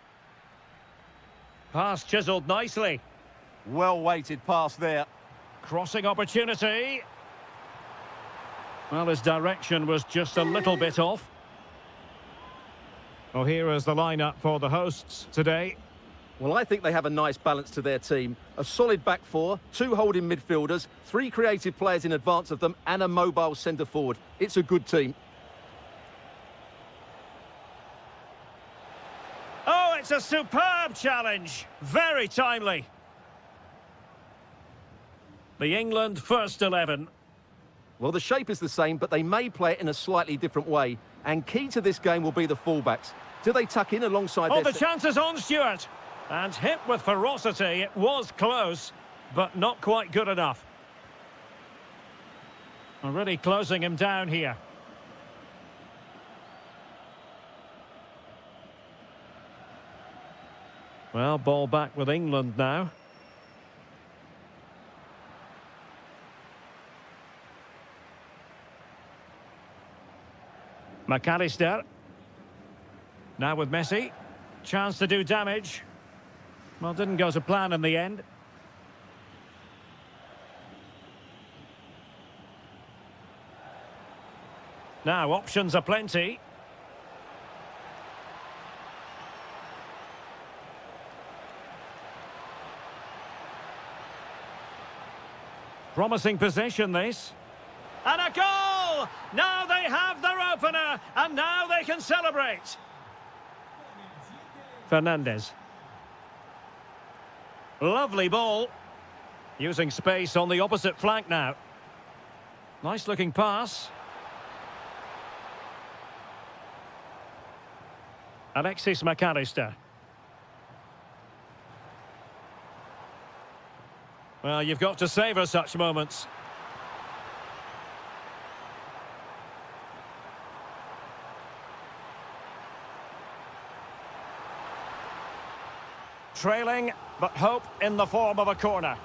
Pass chiselled nicely. Well-weighted pass there. Crossing opportunity. Well, his direction was just a little bit off. Well, here is the lineup for the hosts today. Well, I think they have a nice balance to their team. A solid back four, 2 holding midfielders, 3 creative players in advance of them, and a mobile centre forward. It's a good team. Oh, it's a superb challenge. Very timely. The England first 11. Well, the shape is the same, but they may play it in a slightly different way. And key to this game will be the fullbacks. Do they tuck in alongside Oh, their... the chance is on, Stuart. And hit with ferocity. It was close, but not quite good enough. Really closing him down here. Well, ball back with England now. McAllister. Now with Messi. Chance to do damage. Well, didn't go to plan in the end. Now, options are plenty. Promising possession, this. And a goal! Now they have their opener, and now they can celebrate. Fernandez. Lovely ball. Using space on the opposite flank now. Nice looking pass. Alexis McAllister. Well, you've got to savour such moments. Trailing, but hope in the form of a corner.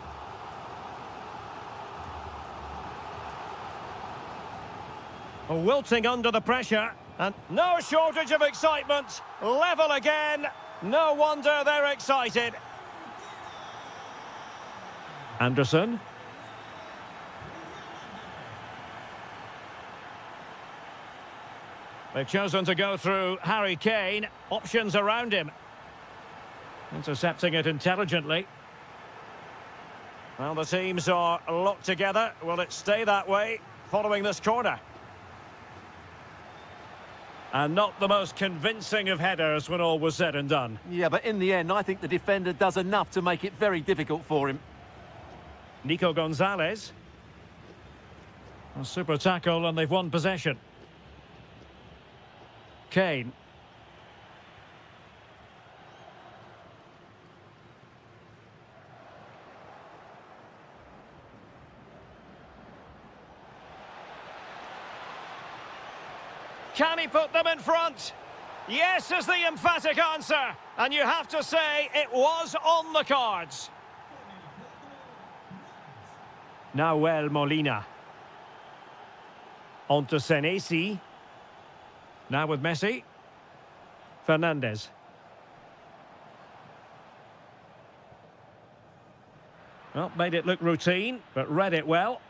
Wilting under the pressure, and no shortage of excitement. Level again. No wonder they're excited. Anderson. They've chosen to go through Harry Kane. Options around him. Intercepting it intelligently. Well, the teams are locked together. Will it stay that way following this corner? And not the most convincing of headers when all was said and done. Yeah, but in the end, I think the defender does enough to make it very difficult for him. Nico Gonzalez. A super tackle, and they've won possession. Kane. Can he put them in front? Yes is the emphatic answer. And you have to say it was on the cards. Nahuel Molina. On to Senesi. Now with Messi. Fernandez. Well, made it look routine, but read it well.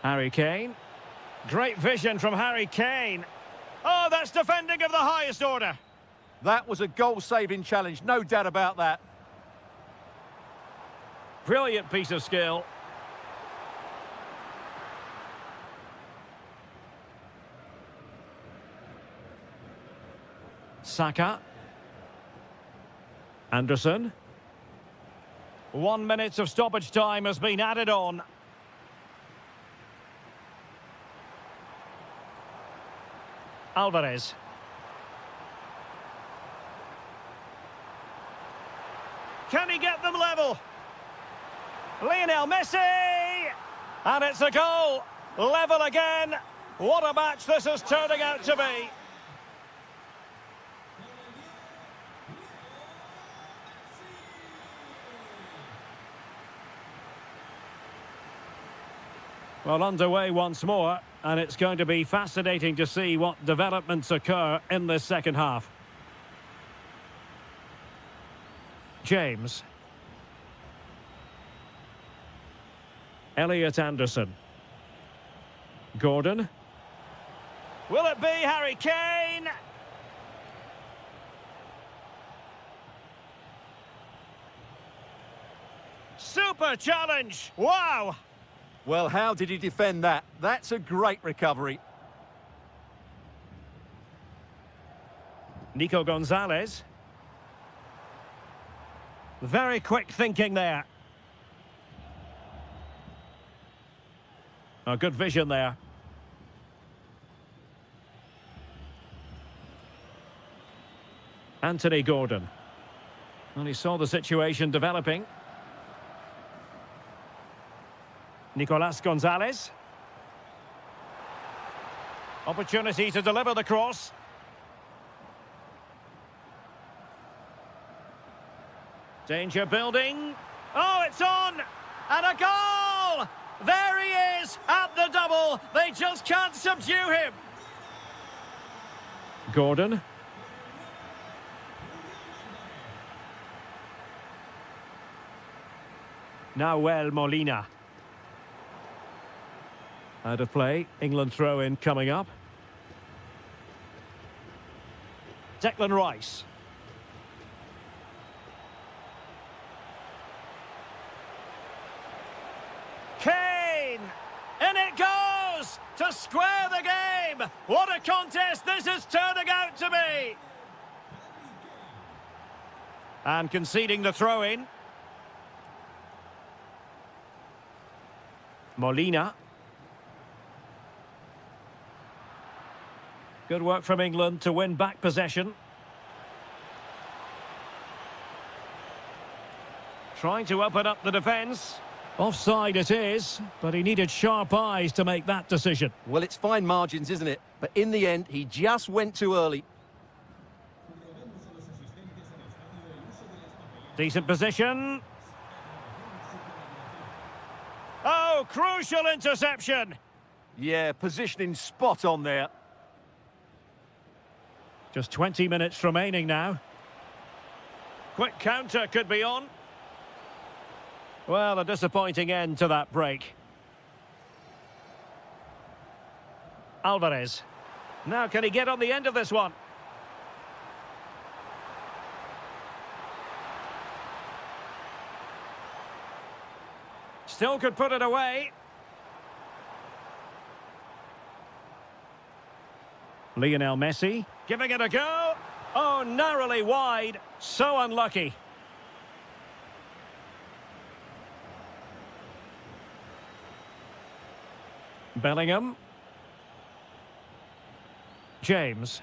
Harry Kane. Great vision from Harry Kane. Oh, that's defending of the highest order. That was a goal-saving challenge, no doubt about that. Brilliant piece of skill. Saka. Anderson. 1 minute of stoppage time has been added on. Alvarez. Can he get them level? Lionel Messi! And it's a goal. Level again. What a match this is turning out to be. Well, underway once more, and it's going to be fascinating to see what developments occur in this second half. James. Elliot Anderson. Gordon. Will it be Harry Kane? Super challenge! Wow! Well, how did he defend that? That's a great recovery. Nico Gonzalez. Very quick thinking there. A good vision there. Anthony Gordon. Well, he saw the situation developing. Nicolas Gonzalez. Opportunity to deliver the cross. Danger building. Oh, it's on! And a goal! There he is at the double. They just can't subdue him. Gordon. Nahuel Molina. Out of play. England throw-in coming up. Declan Rice. Kane! In it goes! To square the game! What a contest this is turning out to be! And conceding the throw-in. Molina. Good work from England to win back possession. Trying to open up the defence. Offside it is, but he needed sharp eyes to make that decision. Well, it's fine margins, isn't it? But in the end, he just went too early. Decent position. Oh, crucial interception. Yeah, positioning spot on there. Just 20 minutes remaining now. Quick counter could be on. Well, a disappointing end to that break. Alvarez. Now, can he get on the end of this one? Still could put it away. Lionel Messi, giving it a go. Oh, narrowly wide. So unlucky. Bellingham. James.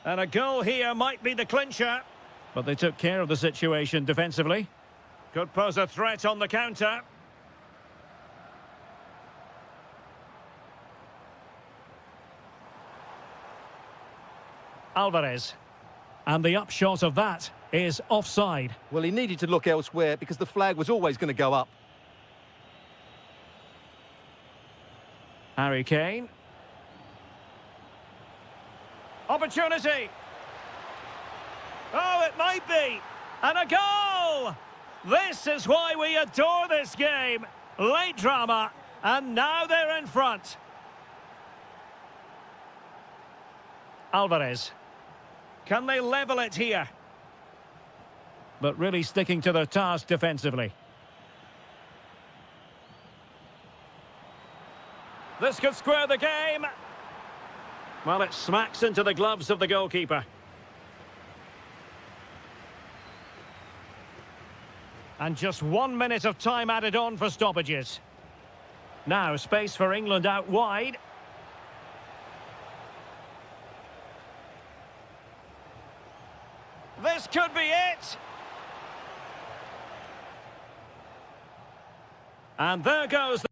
And a goal here might be the clincher. But they took care of the situation defensively. Could pose a threat on the counter. Alvarez. And the upshot of that is offside. Well, he needed to look elsewhere because the flag was always going to go up. Harry Kane. Opportunity. Oh, it might be. And a goal! This is why we adore this game. Late drama, and now they're in front. Alvarez. Can they level it here? But really sticking to their task defensively. This could square the game. Well, it smacks into the gloves of the goalkeeper. And just 1 minute of time added on for stoppages. Now, space for England out wide. This could be it. And there goes the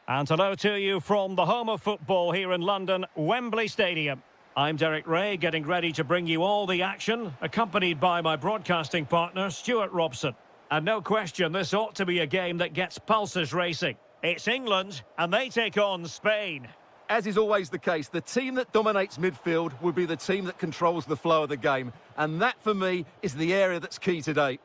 And hello to you from the home of football here in London, Wembley Stadium. I'm Derek Ray, getting ready to bring you all the action, accompanied by my broadcasting partner, Stuart Robson. And no question, this ought to be a game that gets pulses racing. It's England, and they take on Spain. As is always the case, the team that dominates midfield will be the team that controls the flow of the game. And that, for me, is the area that's key today.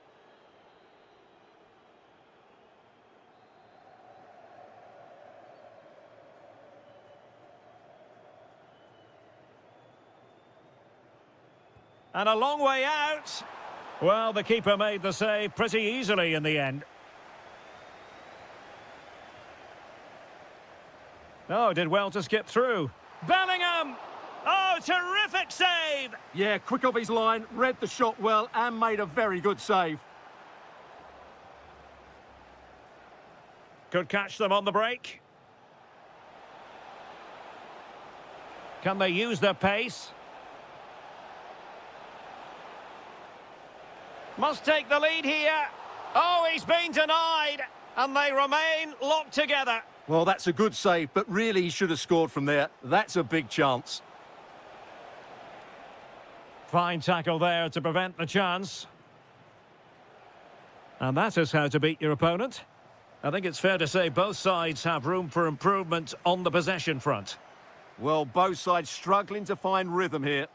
And a long way out. Well, the keeper made the save pretty easily in the end. Oh, did well to skip through. Bellingham! Oh, terrific save! Yeah, quick off his line, read the shot well and made a very good save. Could catch them on the break. Can they use their pace? Must take the lead here. Oh, he's been denied. And they remain locked together. Well, that's a good save, but really he should have scored from there. That's a big chance. Fine tackle there to prevent the chance. And that is how to beat your opponent. I think it's fair to say both sides have room for improvement on the possession front. Well, both sides struggling to find rhythm here.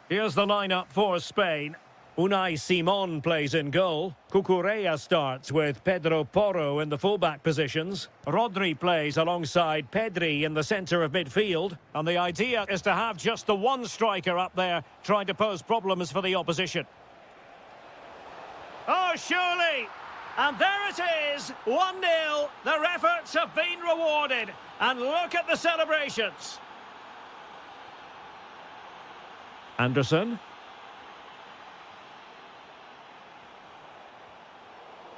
Here's the lineup for Spain. Unai Simon plays in goal. Cucurella starts with Pedro Porro in the fullback positions. Rodri plays alongside Pedri in the centre of midfield. And the idea is to have just the one striker up there trying to pose problems for the opposition. Oh, surely! And there it is, 1-0. Their efforts have been rewarded. And look at the celebrations. Anderson.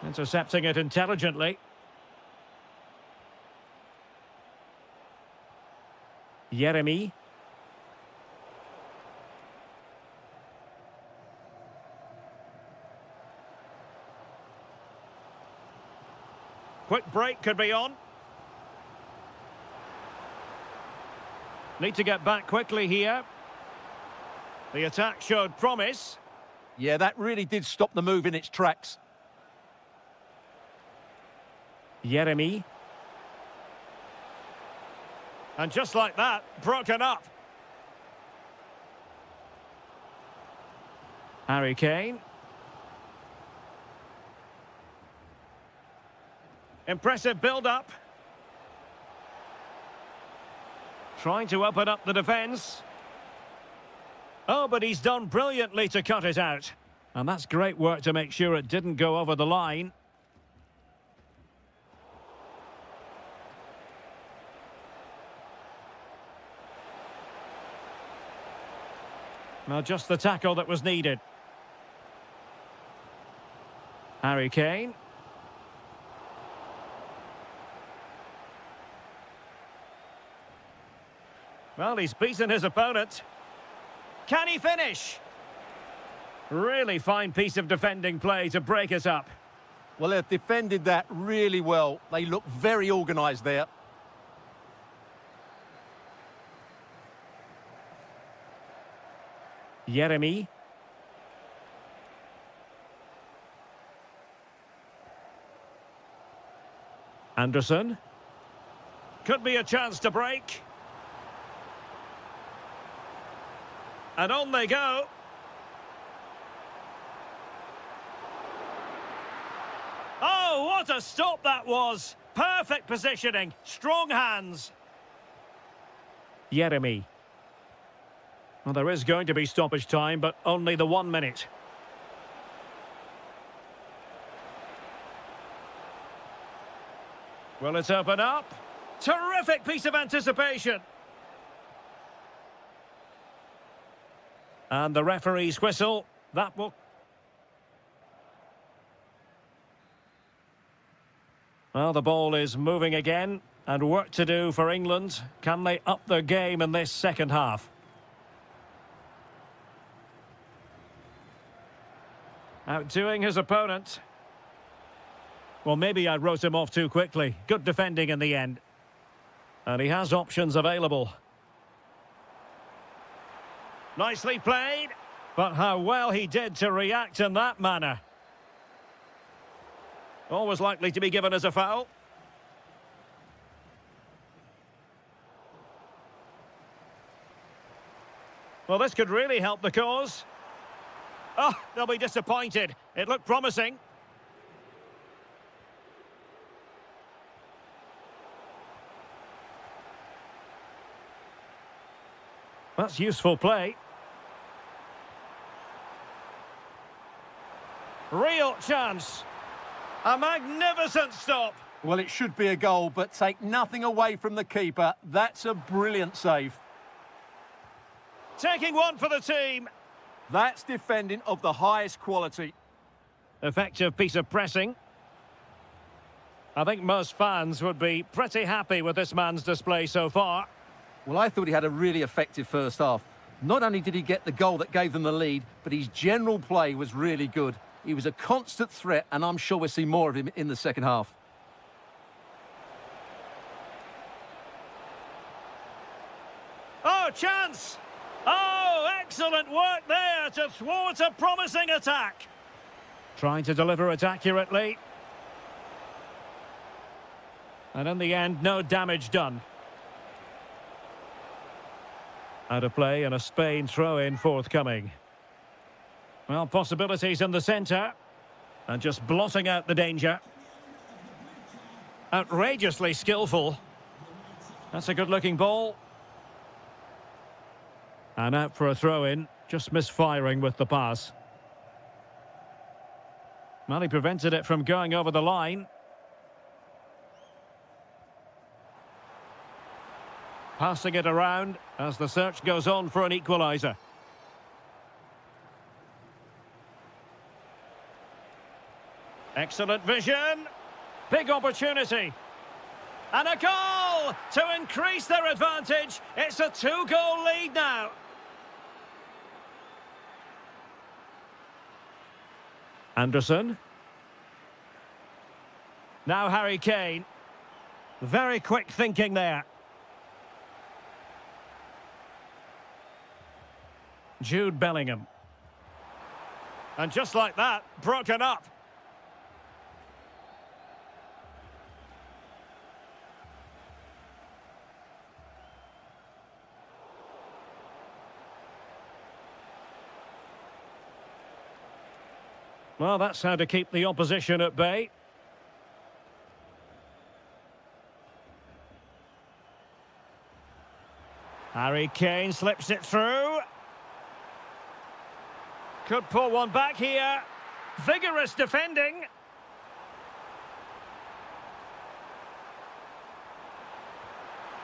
Intercepting it intelligently. Jeremy. Quick break could be on. Need to get back quickly here. The attack showed promise. Yeah, that really did stop the move in its tracks. Jeremy. And just like that, broken up. Harry Kane. Impressive build-up. Trying to open up the defence. Oh, but he's done brilliantly to cut it out. And that's great work to make sure it didn't go over the line. Well, just the tackle that was needed. Harry Kane. Well, he's beaten his opponent. Can he finish? Really fine piece of defending play to break it up. Well, they've defended that really well. They look very organised there. Jeremy. Anderson. Could be a chance to break. And on they go. Oh, what a stop that was. Perfect positioning. Strong hands. Jeremy. Well, there is going to be stoppage time, but only the 1 minute. Will it open up? Terrific piece of anticipation. And the referee's whistle. That will... Well, the ball is moving again, and work to do for England. Can they up their game in this second half? Outdoing his opponent. Well, maybe I wrote him off too quickly. Good defending in the end. And he has options available. Nicely played. But how well he did to react in that manner. Always likely to be given as a foul. Well, this could really help the cause. Oh, they'll be disappointed. It looked promising. That's useful play. Real chance. A magnificent stop. Well, it should be a goal, but take nothing away from the keeper. That's a brilliant save. Taking one for the team. That's defending of the highest quality. Effective piece of pressing. I think most fans would be pretty happy with this man's display so far. Well, I thought he had a really effective first half. Not only did he get the goal that gave them the lead, but his general play was really good. He was a constant threat, and I'm sure we'll see more of him in the second half. Oh, chance! Oh, excellent work there to thwart a promising attack. Trying to deliver it accurately. And in the end, no damage done. Out of play and a Spain throw-in forthcoming. Well, possibilities in the centre. And just blotting out the danger. Outrageously skillful. That's a good-looking ball. And out for a throw-in. Just misfiring with the pass. Well, he prevented it from going over the line. Passing it around as the search goes on for an equaliser. Excellent vision. Big opportunity. And a goal to increase their advantage. It's a 2-goal lead now. Anderson. Now Harry Kane. Very quick thinking there. Jude Bellingham. And just like that, broken up. Well, that's how to keep the opposition at bay. Harry Kane slips it through. Could pull one back here. Vigorous defending.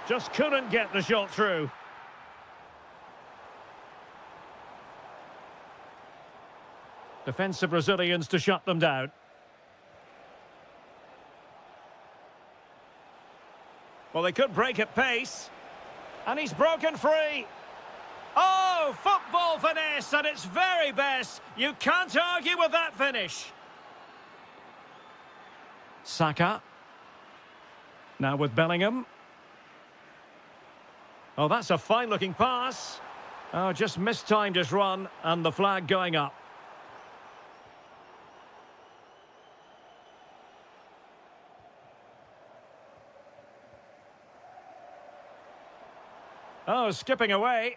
Just couldn't get the shot through. Defensive Brazilians to shut them down. Well, they could break at pace. And he's broken free. Oh, football finesse at its very best. You can't argue with that finish. Saka. Now with Bellingham. Oh, that's a fine-looking pass. Oh, just mistimed his run, and the flag going up. Oh, skipping away.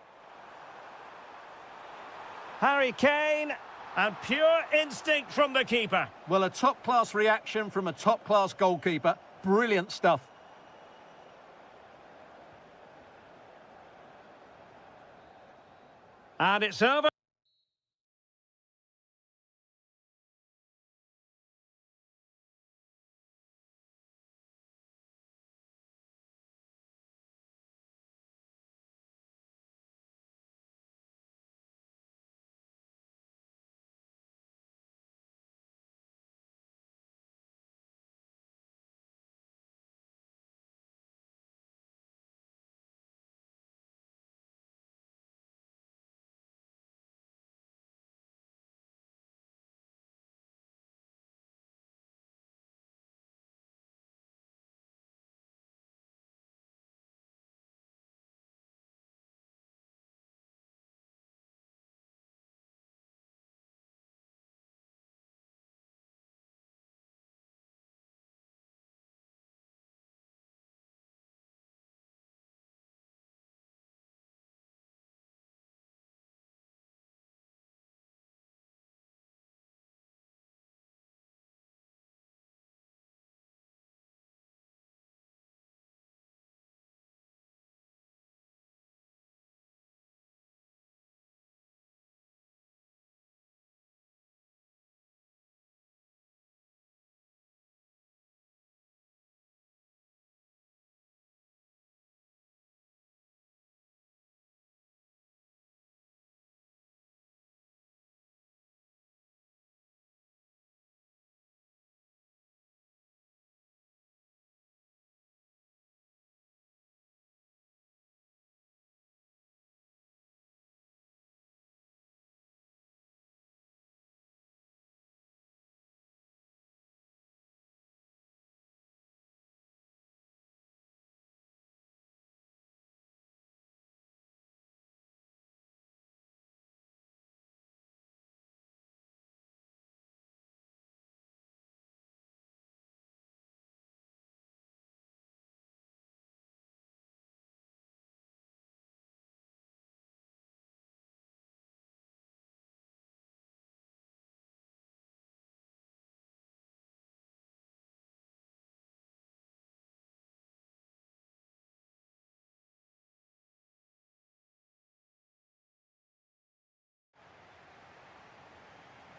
Harry Kane, and pure instinct from the keeper. Well, a top-class reaction from a top-class goalkeeper. Brilliant stuff. And it's over.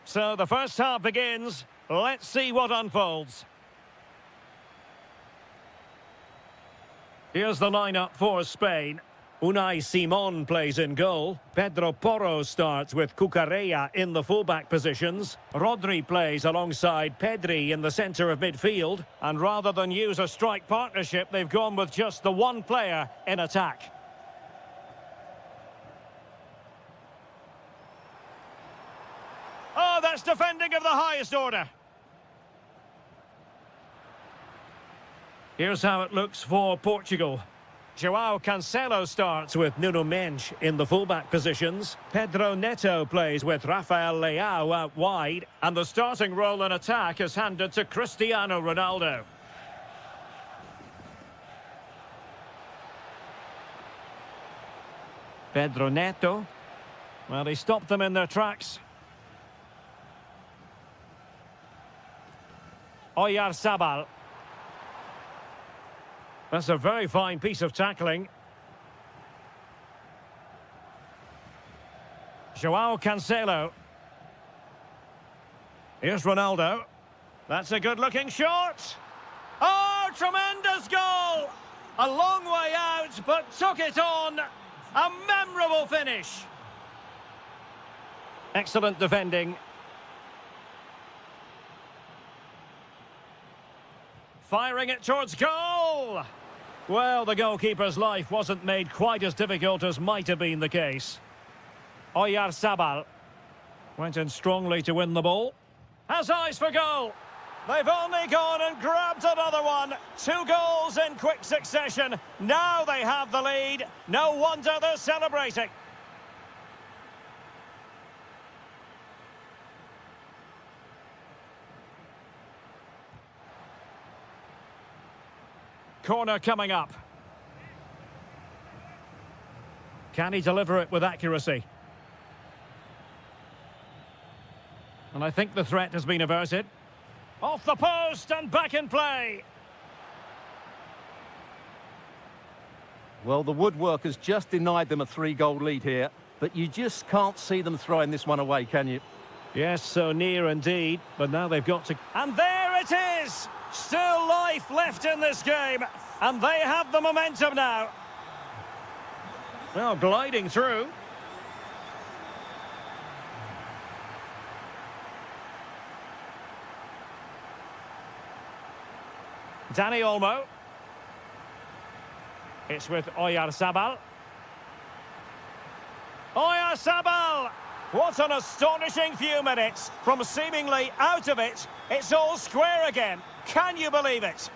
So the first half begins. Let's see what unfolds. Here's the lineup for Spain. Unai Simon plays in goal. Pedro Porro starts with Cucurella in the fullback positions. Rodri plays alongside Pedri in the centre of midfield. And rather than use a strike partnership, they've gone with just the one player in attack. Oh, that's defending of the highest order. Here's how it looks for Portugal. João Cancelo starts with Nuno Mendes in the fullback positions. Pedro Neto plays with Rafael Leao out wide. And the starting role in attack is handed to Cristiano Ronaldo. Pedro Neto. Well, he stopped them in their tracks. Oyarzabal. That's a very fine piece of tackling. João Cancelo. Here's Ronaldo. That's a good-looking shot. Oh, tremendous goal! A long way out, but took it on. A memorable finish. Excellent defending. Firing it towards goal! Well, the goalkeeper's life wasn't made quite as difficult as might have been the case. Oyarzabal went in strongly to win the ball. Has eyes for goal. They've only gone and grabbed another one. 2 goals in quick succession. Now they have the lead. No wonder they're celebrating. Corner coming up. Can he deliver it with accuracy? And I think the threat has been averted. Off the post and back in play. Well, the woodworkers just denied them a 3-goal lead here, but you just can't see them throwing this one away, can you? Yes, so near indeed, but now they've got to... And there it is! Still life left in this game, and they have the momentum now. Well, gliding through. Dani Olmo. It's with Oyarzabal. Oyarzabal! What an astonishing few minutes. From seemingly out of it, it's all square again. Can you believe it?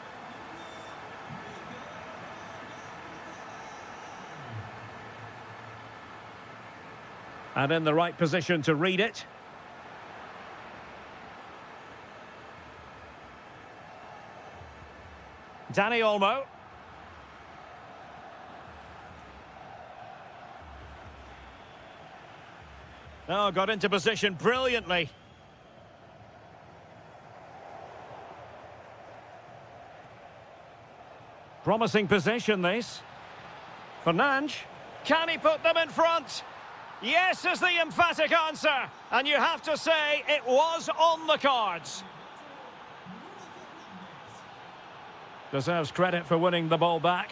And in the right position to read it. Dani Olmo. Oh, got into position brilliantly. Promising position, this. Fernandes. Can he put them in front? Yes is the emphatic answer. And you have to say it was on the cards. Deserves credit for winning the ball back.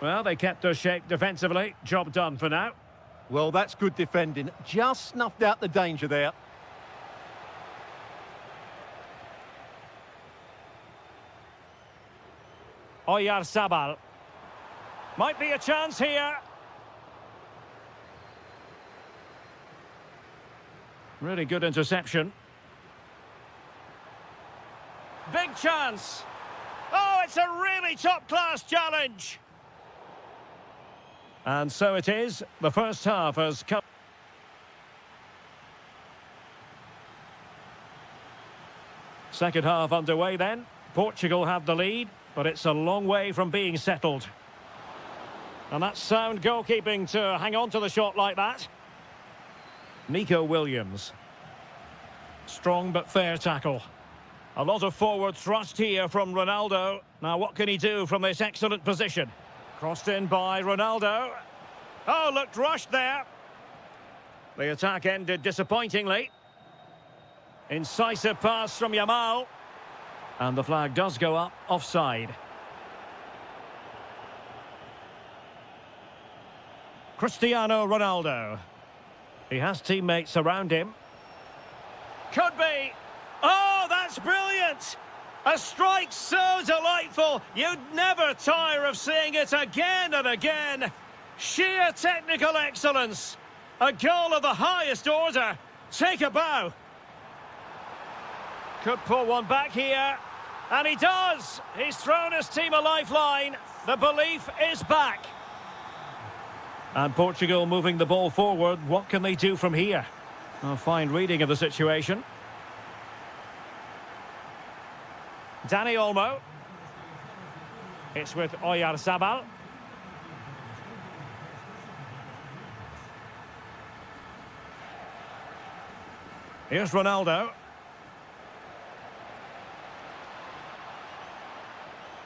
Well, they kept their shape defensively. Job done for now. Well, that's good defending. Just snuffed out the danger there. Oyarzabal. Might be a chance here. Really good interception. Big chance. Oh, it's a really top-class challenge. And so it is. The first half has come. Second half underway then. Portugal have the lead, but it's a long way from being settled. And that's sound goalkeeping to hang on to the shot like that. Nico Williams. Strong but fair tackle. A lot of forward thrust here from Ronaldo. Now, what can he do from this excellent position? Crossed in by Ronaldo. Oh, looked rushed there. The attack ended disappointingly. Incisive pass from Yamal. And the flag does go up, offside. Cristiano Ronaldo. He has teammates around him. Could be. Oh, that's brilliant! A strike so delightful, you'd never tire of seeing it again and again. Sheer technical excellence. A goal of the highest order. Take a bow. Could pull one back here. And he does. He's thrown his team a lifeline. The belief is back. And Portugal moving the ball forward. What can they do from here? A fine reading of the situation. Dani Olmo. It's with Oyarzabal. Here's Ronaldo.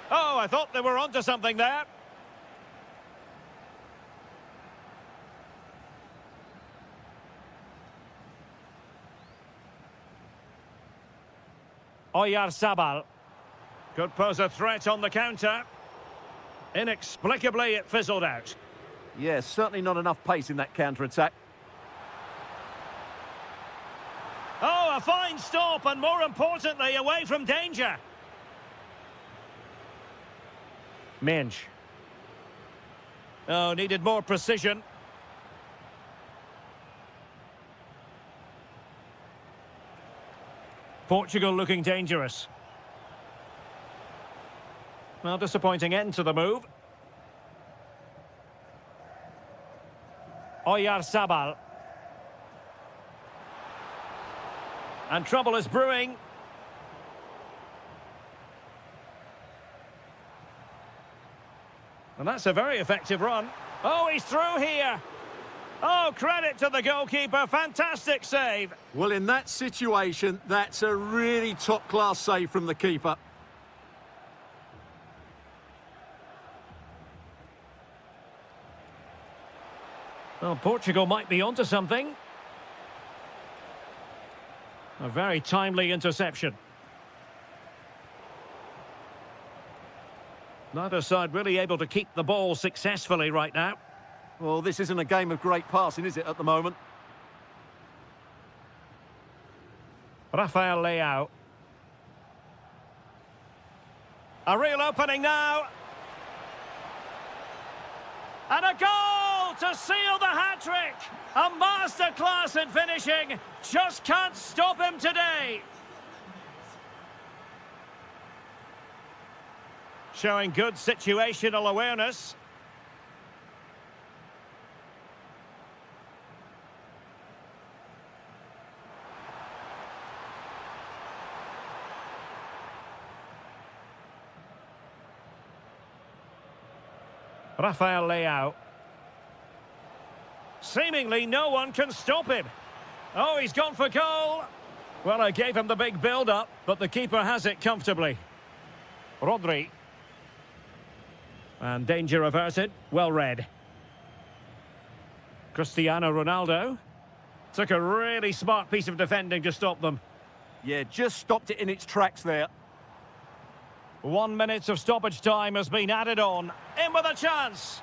Oh, I thought they were onto something there. Oyarzabal. Could pose a threat on the counter. Inexplicably, it fizzled out. Yeah, certainly not enough pace in that counter-attack. Oh, a fine stop, and more importantly, away from danger. Minge. Oh, needed more precision. Portugal looking dangerous. Well, disappointing end to the move. Oyarzabal. And trouble is brewing. And that's a very effective run. Oh, he's through here. Oh, credit to the goalkeeper. Fantastic save. Well, in that situation, that's a really top-class save from the keeper. Well, Portugal might be onto something. A very timely interception. Neither side really able to keep the ball successfully right now. Well, this isn't a game of great passing, is it, at the moment? Rafael Leao. A real opening now. And a goal to seal the hat-trick. A masterclass in finishing. Just can't stop him today. Showing good situational awareness. Rafael Leao. Seemingly no one can stop him. Oh, he's gone for goal. Well, I gave him the big build-up, but the keeper has it comfortably. Rodri. And danger averted. Well read. Cristiano Ronaldo. Took a really smart piece of defending to stop them. Yeah, just stopped it in its tracks there. 1 minute of stoppage time has been added on. In with a chance.